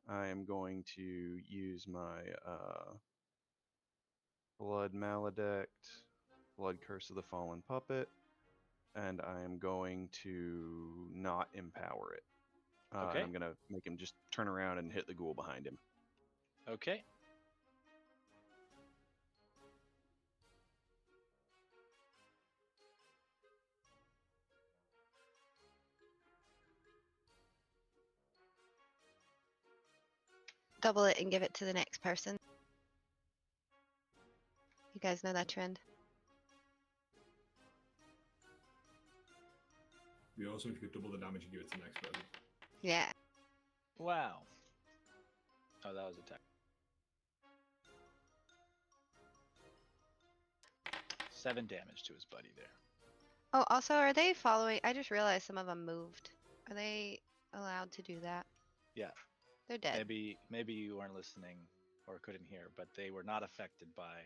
I am going to use my Blood Maledict, Blood Curse of the Fallen Puppet, and I am going to not empower it. Okay. And I'm going to make him just turn around and hit the ghoul behind him. Okay. Double it and give it to the next person. You guys know that trend? It'd be awesome if you could double the damage and give it to the next person. Yeah. Wow. Oh, that was attack. 7 damage to his buddy there. Oh, also, are they following? I just realized some of them moved. Are they allowed to do that? Yeah. They're dead. Maybe you weren't listening or couldn't hear, but they were not affected by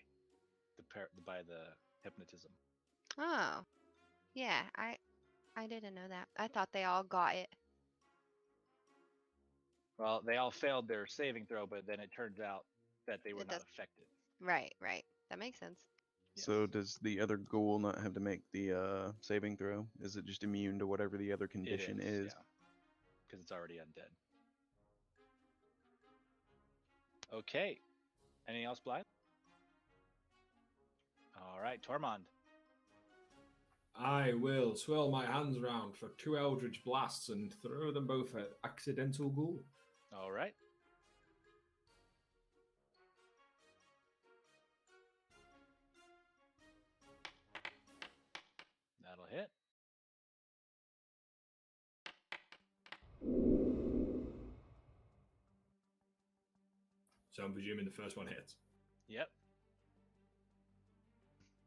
the hypnotism. Oh. Yeah, I didn't know that. I thought they all got it. Well, they all failed their saving throw, but then it turns out that they were It not does- affected. Right. That makes sense. So Yes. does the other ghoul not have to make the saving throw? Is it just immune to whatever the other condition is? Yeah, because it's already undead. Okay. Anything else, Blythe? All right, Tormund. I will swirl my hands round for 2 Eldritch Blasts and throw them both at Accidental Ghoul. All right. That'll hit. So I'm presuming the first one hits. Yep.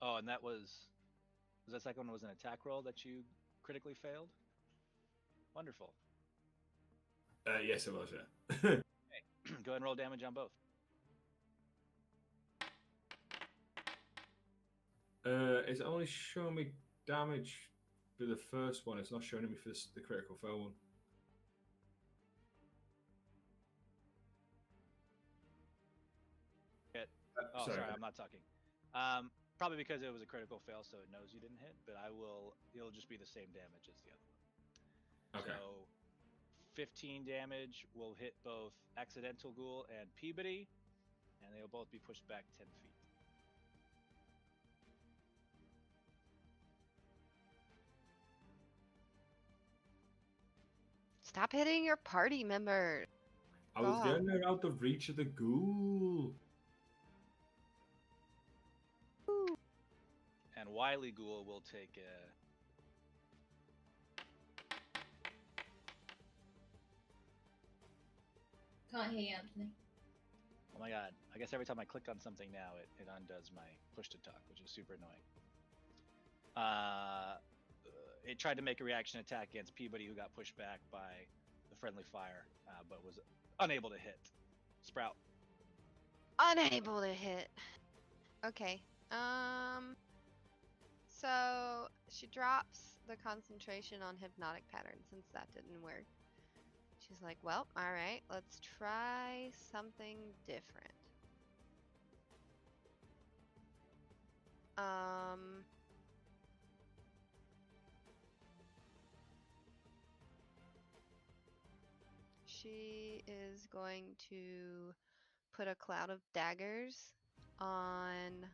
Oh, and that was that second one was an attack roll that you critically failed? Wonderful. Yes, it was, yeah. Go ahead and roll damage on both. It's only showing me damage for the first one. It's not showing me for the critical fail one. Oh, sorry, I'm not talking. Probably because it was a critical fail, so it knows you didn't hit, but it'll just be the same damage as the other one. Okay. So 15 damage will hit both Accidental Ghoul and Peabody, and they'll both be pushed back 10 feet. Stop hitting your party members. I was God. getting her out of reach of the ghoul. And Wily Ghoul will take a... Can't hear you, Anthony. Oh my god. I guess every time I click on something now, it undoes my push to talk, which is super annoying. It tried to make a reaction attack against Peabody, who got pushed back by the friendly fire, but was unable to hit. Sprout. Unable to hit. Okay. So she drops the concentration on hypnotic pattern since that didn't work. She's like, well, all right, let's try something different. She is going to put a cloud of daggers on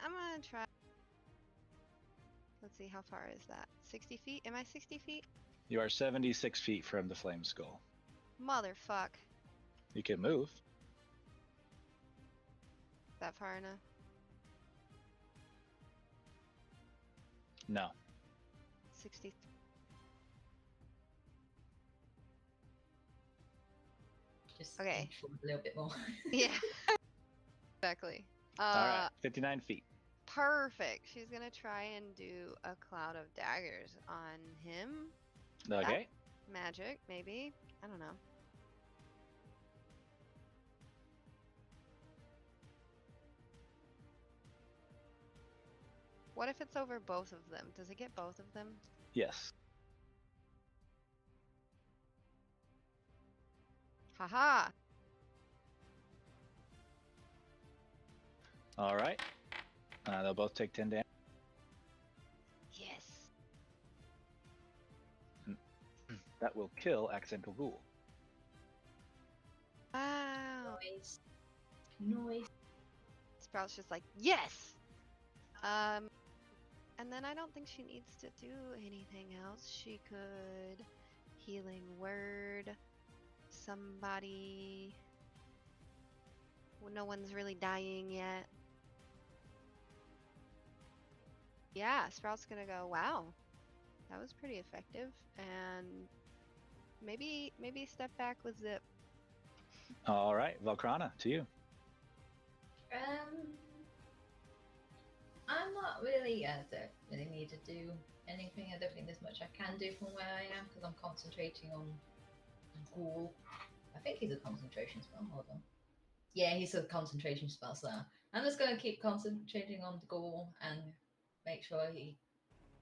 I'm gonna try. Let's see, how far is that? 60 feet? Am I 60 feet? You are 76 feet from the Flame Skull. Motherfuck. You can move. That far enough? No. 60. Just Okay. inch forward a little bit more. Yeah. Exactly. Alright, 59 feet. Perfect. She's gonna try and do a cloud of daggers on him. Okay. Magic, maybe. I don't know. What if it's over both of them? Does it get both of them? Yes. Haha. All right. They'll both take 10 damage. Yes. That will kill Accidental Ghoul. Wow. Noise. Noise. Sprout's just like, yes! And then I don't think she needs to do anything else. She could healing word somebody. Well, no one's really dying yet. Yeah, Sprout's gonna go, wow, that was pretty effective, and maybe step back with Zip. All right, Velkrana, to you. I'm not really, I don't really need to do anything. I don't think there's much I can do from where I am because I'm concentrating on Ghoul. I think he's a concentration spell. Hold on. Yeah, he's a concentration spell, so I'm just going to keep concentrating on the Ghoul and make sure he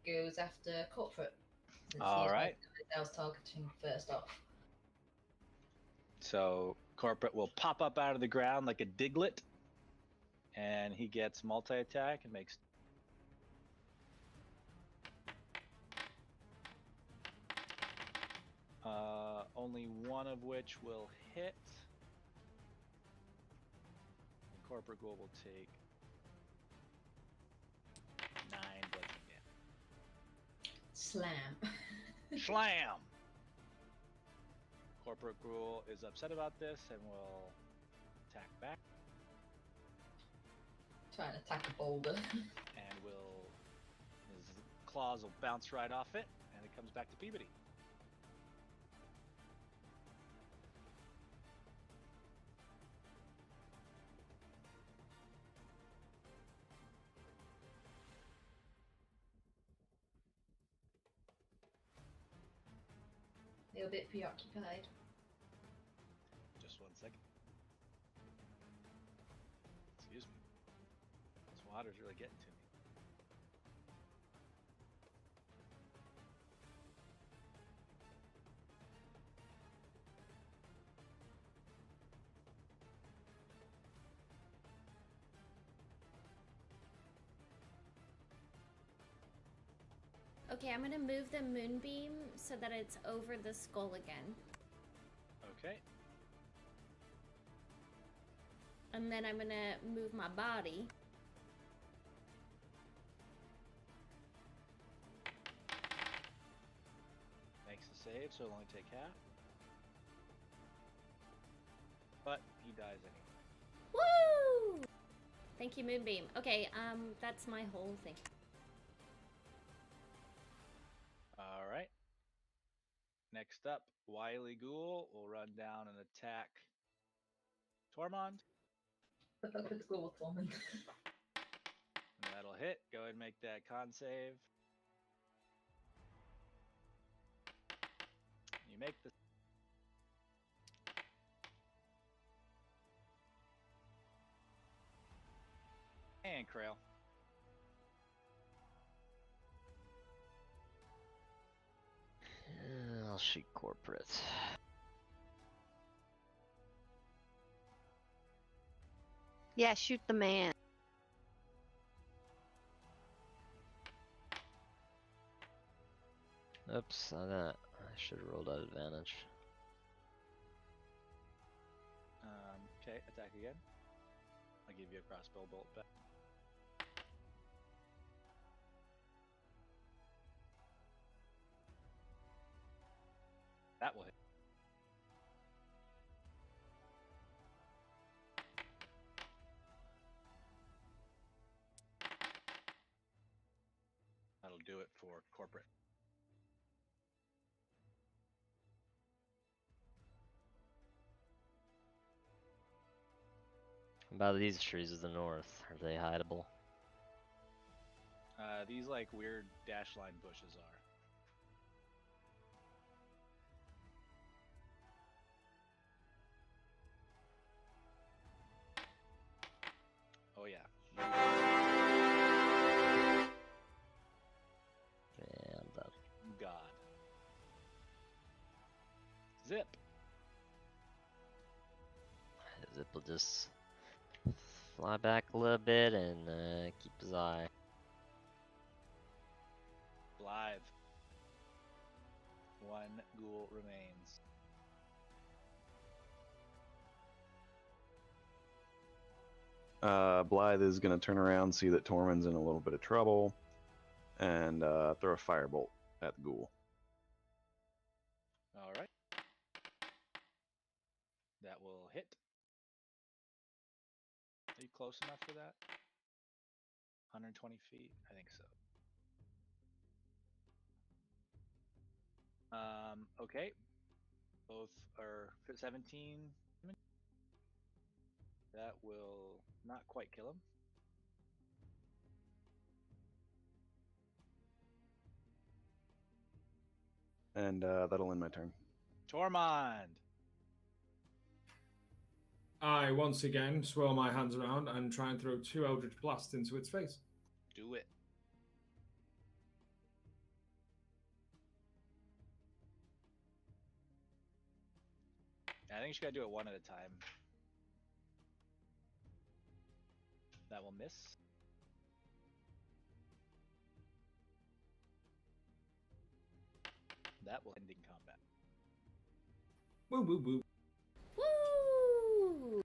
goes after Corporate. Since All he's right. I was targeting first off. So Corporate will pop up out of the ground like a Diglett, and he gets multi-attack and makes. Only one of which will hit. Corporate Ghoul will take 9 bludgeoning damage. Slam. Slam! Corporate Ghoul is upset about this and will attack back Trying to attack a boulder. and will. His claws will bounce right off it, and it comes back to Peabody. They're a bit preoccupied. Just 1 second. Excuse me. This water's really getting to me. Okay, I'm gonna move the moonbeam so that it's over the skull again. Okay. And then I'm gonna move my body. Makes the save, so it'll only take half. But he dies anyway. Woo! Thank you, moonbeam. Okay, that's my whole thing. All right. Next up, Wily Ghoul will run down and attack Tormund. The fuck with Ghoul Torment. And that'll hit. Go ahead and make that con save. You make the. And Krail. I'll shoot Corporate. Yeah, shoot the man. Oops, I should have rolled out advantage. Okay, attack again. I'll give you a crossbow bolt back. That will hit. That'll do it for Corporate. About these trees to the north, are they hideable? These like weird dash line bushes are. Oh yeah. Zip. Zip will just fly back a little bit and keep his eye. Blythe. One ghoul remains. Blythe is going to turn around, see that Tormund's in a little bit of trouble, and throw a firebolt at the ghoul. All right. That will hit. Are you close enough for that? 120 feet? I think so. Okay. Both are 17. That will not quite kill him. And that'll end my turn. Tormund. I once again swirl my hands around and try and throw 2 Eldritch Blasts into its face. Do it. I think you gotta do it one at a time. That will miss. That will end in combat. Woo woo woo. Woo!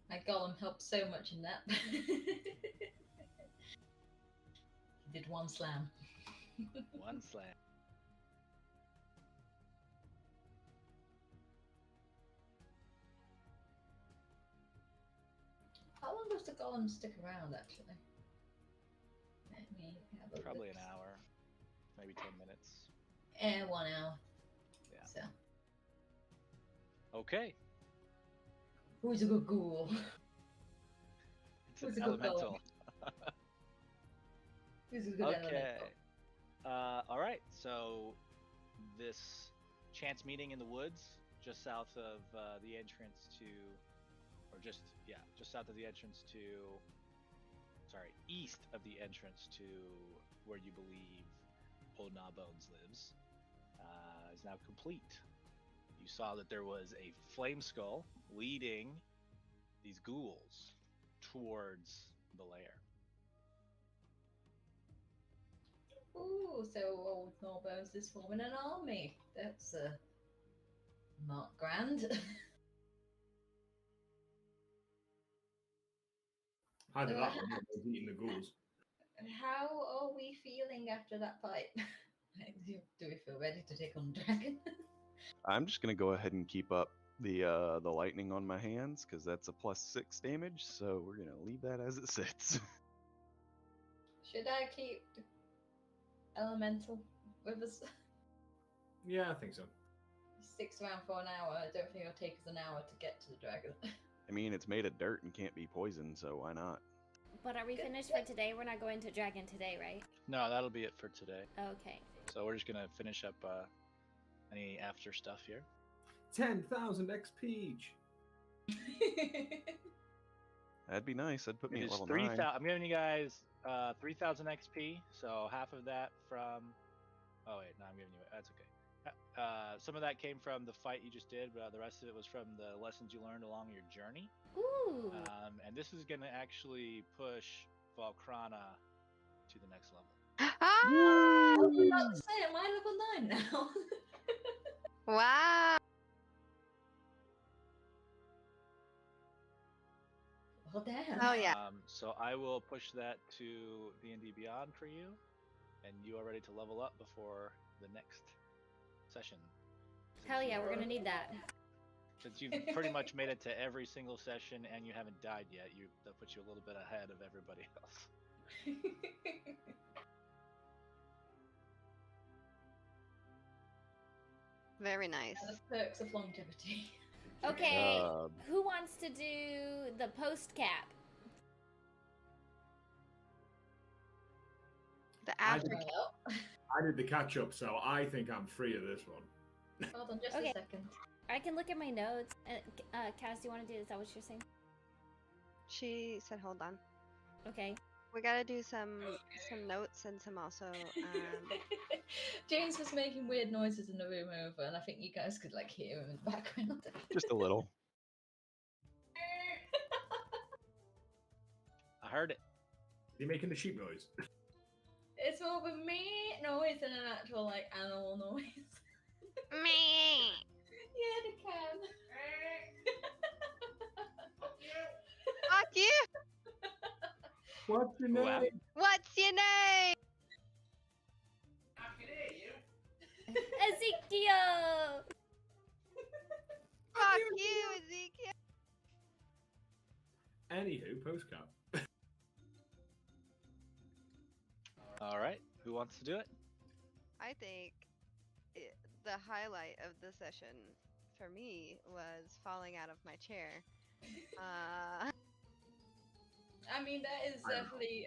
My golem helped so much in that. He did one slam. One slam. How long does the golem stick around, actually? Let me have a Probably look. an hour, maybe 10 minutes. 1 hour. Yeah. So, Okay. who's a good ghoul? It's Who's an a good elemental. Who's a good Okay. elemental? All right. So this chance meeting in the woods, just south of the entrance to, or just south of the entrance to, sorry, east of the entrance to where you believe Old Gnawbones lives, is now complete. You saw that there was a flame skull leading these ghouls towards the lair. Ooh, so Old Gnawbones is forming an army. That's not grand. I did that one. I was eating the ghouls. How are we feeling after that fight? Do we feel ready to take on dragon? I'm just going to go ahead and keep up the lightning on my hands, because that's a +6 damage, so we're going to leave that as it sits. Should I keep elemental with us? Yeah, I think so. 6 round for an hour. I don't think it'll take us an hour to get to the dragon. I mean, it's made of dirt and can't be poisoned, so why not? But are we finished for today? We're not going to Dragon today, right? No, that'll be it for today. Okay. So we're just gonna finish up any after stuff here. 10,000 XP each. That'd be nice. That'd put me It at is level 3,000. 9. I'm giving you guys 3,000 XP. So half of that from. Oh wait, no, I'm giving you. That's okay. Some of that came from the fight you just did, but the rest of it was from the lessons you learned along your journey. Ooh. And this is gonna actually push Valkrana to the next level. Ah! I was about to say, am I level 9 now? Wow. Well, damn. Oh yeah. So I will push that to D&D Beyond for you, and you are ready to level up before the next session. Hell yeah, we're gonna need that. Since you've pretty much made it to every single session and you haven't died yet, that puts you a little bit ahead of everybody else. Very nice. The perks of longevity. Okay, Uh, who wants to do the post cap? The I after. did- I did the catch up, so I think I'm free of this one. Hold on just Okay. a second. I can look at my notes. Cass, do you want to do? Is that what you're saying? She said, "Hold on. Okay. We gotta do some notes and some also James was making weird noises in the room over, and I think you guys could like hear him in the background. Just a little. I heard it. Is he making the sheep noise? It's more of a me noise than an actual like animal noise. Me. Yeah, they can. Fuck you. What's your Wow. name? What's your name? Ezekiel! Fuck you, Ezekiel. Anywho, postcard. All right. Who wants to do it? I think the highlight of the session for me was falling out of my chair. I mean, that is I don't know. definitely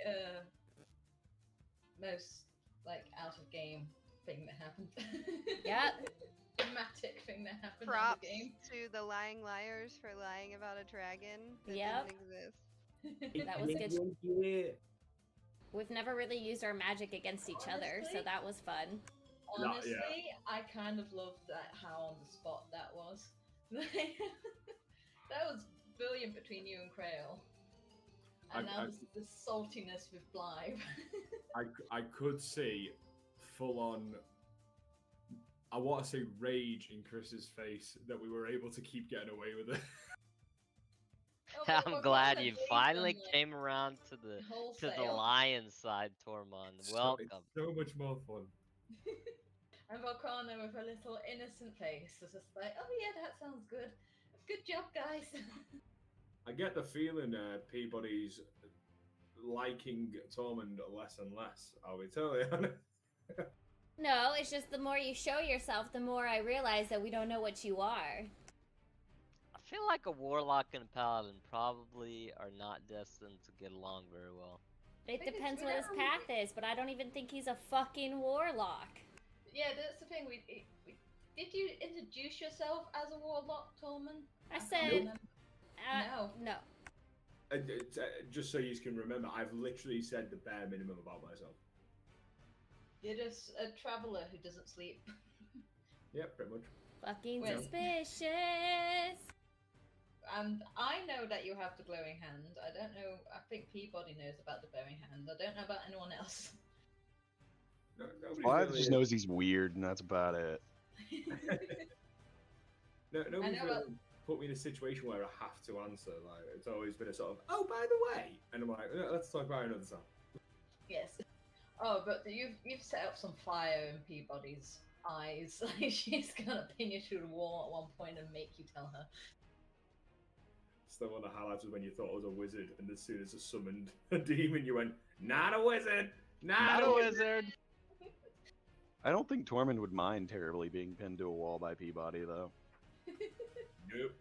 most like out of game thing that happened. Yep. Dramatic thing that happened in Props the game. to the lying liars for lying about a dragon that Yep. didn't exist. That was good. Yeah. We've never really used our magic against each other, so Honestly? that was fun. Honestly, Yeah. I kind of loved that how on the spot that was. That was brilliant between you and Krail. And now the saltiness with Blythe. I could see full on. I want to say rage in Chris's face that we were able to keep getting away with it. Oh, but I'm we're glad gonna you leave finally them, like, came around to the wholesale. lion side, Tormund. It's Welcome. so much more fun. And Volcano with a little innocent face was just like, oh yeah, that sounds good. Good job, guys. I get the feeling Peabody's liking Tormund less and less. I'll be totally honest. No, it's just the more you show yourself, the more I realize that we don't know what you are. I feel like a warlock and a paladin probably are not destined to get along very well. It Because depends we what his never path is, but I don't even think he's a fucking warlock. Yeah, that's the thing. Did you introduce yourself as a warlock, Tormund? I can't said, remember. no. No. Just so you can remember, I've literally said the bare minimum about myself. You're just a traveler who doesn't sleep. Yeah, pretty much. Fucking Wait. suspicious. And I know that you have the glowing hand. I don't know. I think Peabody knows about the glowing hand. I don't know about anyone else. No, nobody's Blythe really- just knows he's weird, and that's about it. Nobody's know really about- put me in a situation where I have to answer. Like, it's always been a sort of, oh, by the way, and I'm like, let's talk about it another time. Yes. Oh, but you've set up some fire in Peabody's eyes. Like she's gonna pin you through the wall at one point and make you tell her. Still one of the highlights was when you thought I was a wizard, and as soon as I summoned a demon, you went, not a wizard! Not a wizard! I don't think Tormund would mind terribly being pinned to a wall by Peabody, though. Nope.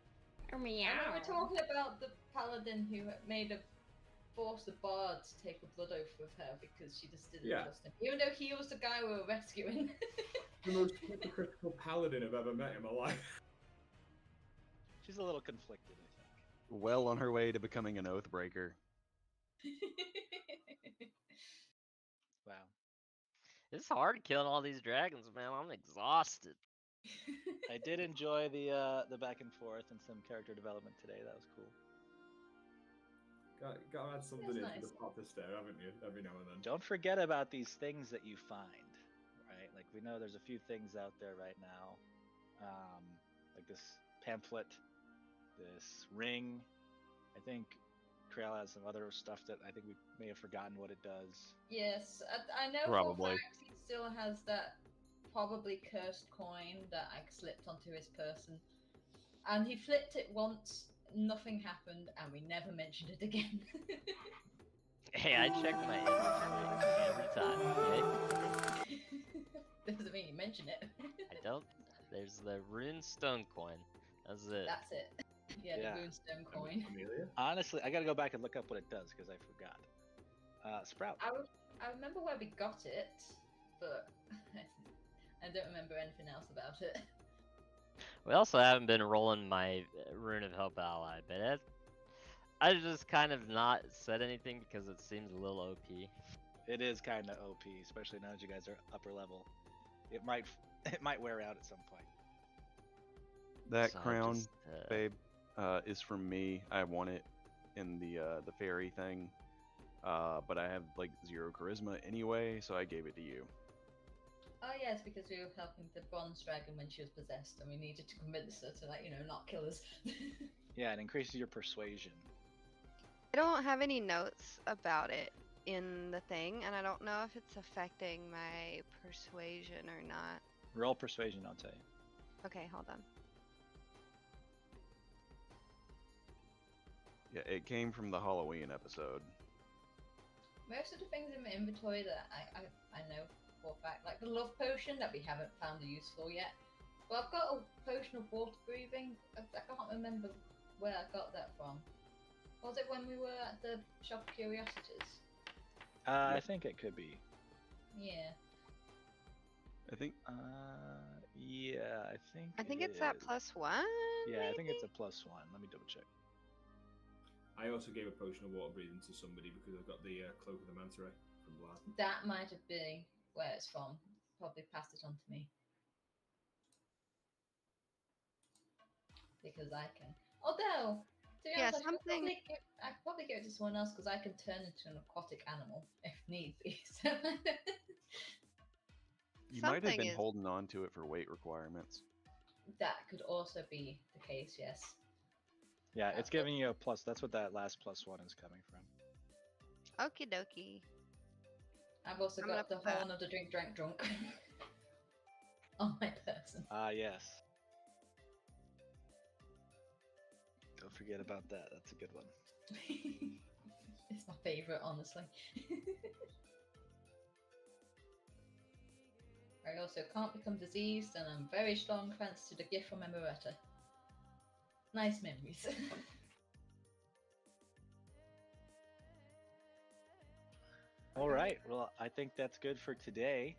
Or I know meow. we're talking about the paladin who made a force the bard to take a blood oath with her because she just didn't Yeah. trust him. Even though he was the guy we were rescuing. The most hypocritical paladin I've ever met in my life. She's a little conflicted, I think. Well on her way to becoming an Oathbreaker. Wow. It's hard killing all these dragons, man. I'm exhausted. I did enjoy the back and forth and some character development today. That was cool. Gotta add something That's in nice. for the pot to stare, haven't you? Every now and then. Don't forget about these things that you find, right? Like we know there's a few things out there right now, like this pamphlet, this ring. I think Krail has some other stuff that I think we may have forgotten what it does. Yes, I know Probably. for a fact he still has that probably cursed coin that I slipped onto his person. And he flipped it once, nothing happened, and we never mentioned it again. Hey, I check my inventory every time, okay? Doesn't mean you mention it. I don't. There's the rune stone coin. That's it. That's it. Yeah, Yeah. the Moonstone coin. Amelia? Honestly, I gotta go back and look up what it does because I forgot. Sprout. I remember where we got it, but I don't remember anything else about it. We also haven't been rolling my Rune of Help ally, but I just kind of not said anything because it seems a little OP. It is kind of OP, especially now that you guys are upper level. it might it might wear out at some point. That So I crown, just, babe, is from me. I won it in the fairy thing, but I have like 0 charisma anyway, so I gave it to you. Oh yes, because we were helping the bronze dragon when she was possessed, and we needed to convince her to, like, not kill us. Yeah, it increases your persuasion. I don't have any notes about it in the thing, and I don't know if it's affecting my persuasion or not. Roll persuasion, I'll tell you. Okay, hold on. Yeah, it came from the Halloween episode. Most of the things in my inventory that I know for a fact, like the love potion that we haven't found a use for yet. But I've got a potion of water breathing. I can't remember where I got that from. Was it when we were at the Shop of Curiosities? I think it could be. Yeah. I think. Yeah, I think it it's that is. +1. Yeah, I think it's a maybe? +1. Let me double check. I also gave a potion of water breathing to somebody because I've got the cloak of the manta ray from Vlad. That might have been where it's from. Probably passed it on to me. Because I can. Although, to be Yeah, honest, something. I could probably give it to someone else because I can turn into an aquatic animal if need be. So You might have Something been is. holding on to it for weight requirements. that could also be the case, yes. Yeah, it's giving you a plus. That's what that last +1 is coming from. Okie dokie. I've also I'm got the gonna put that. horn of the drunk on my person. Ah, yes. Don't forget about that. That's a good one. It's my favorite, honestly. I also can't become diseased, and I'm very strong thanks to the gift from Emeretta. Nice memories. All right. Well, I think that's good for today.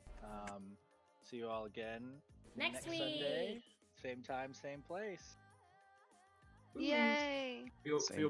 See you all again Next Sunday. week. Same time, same place. Yay! Feel Same bad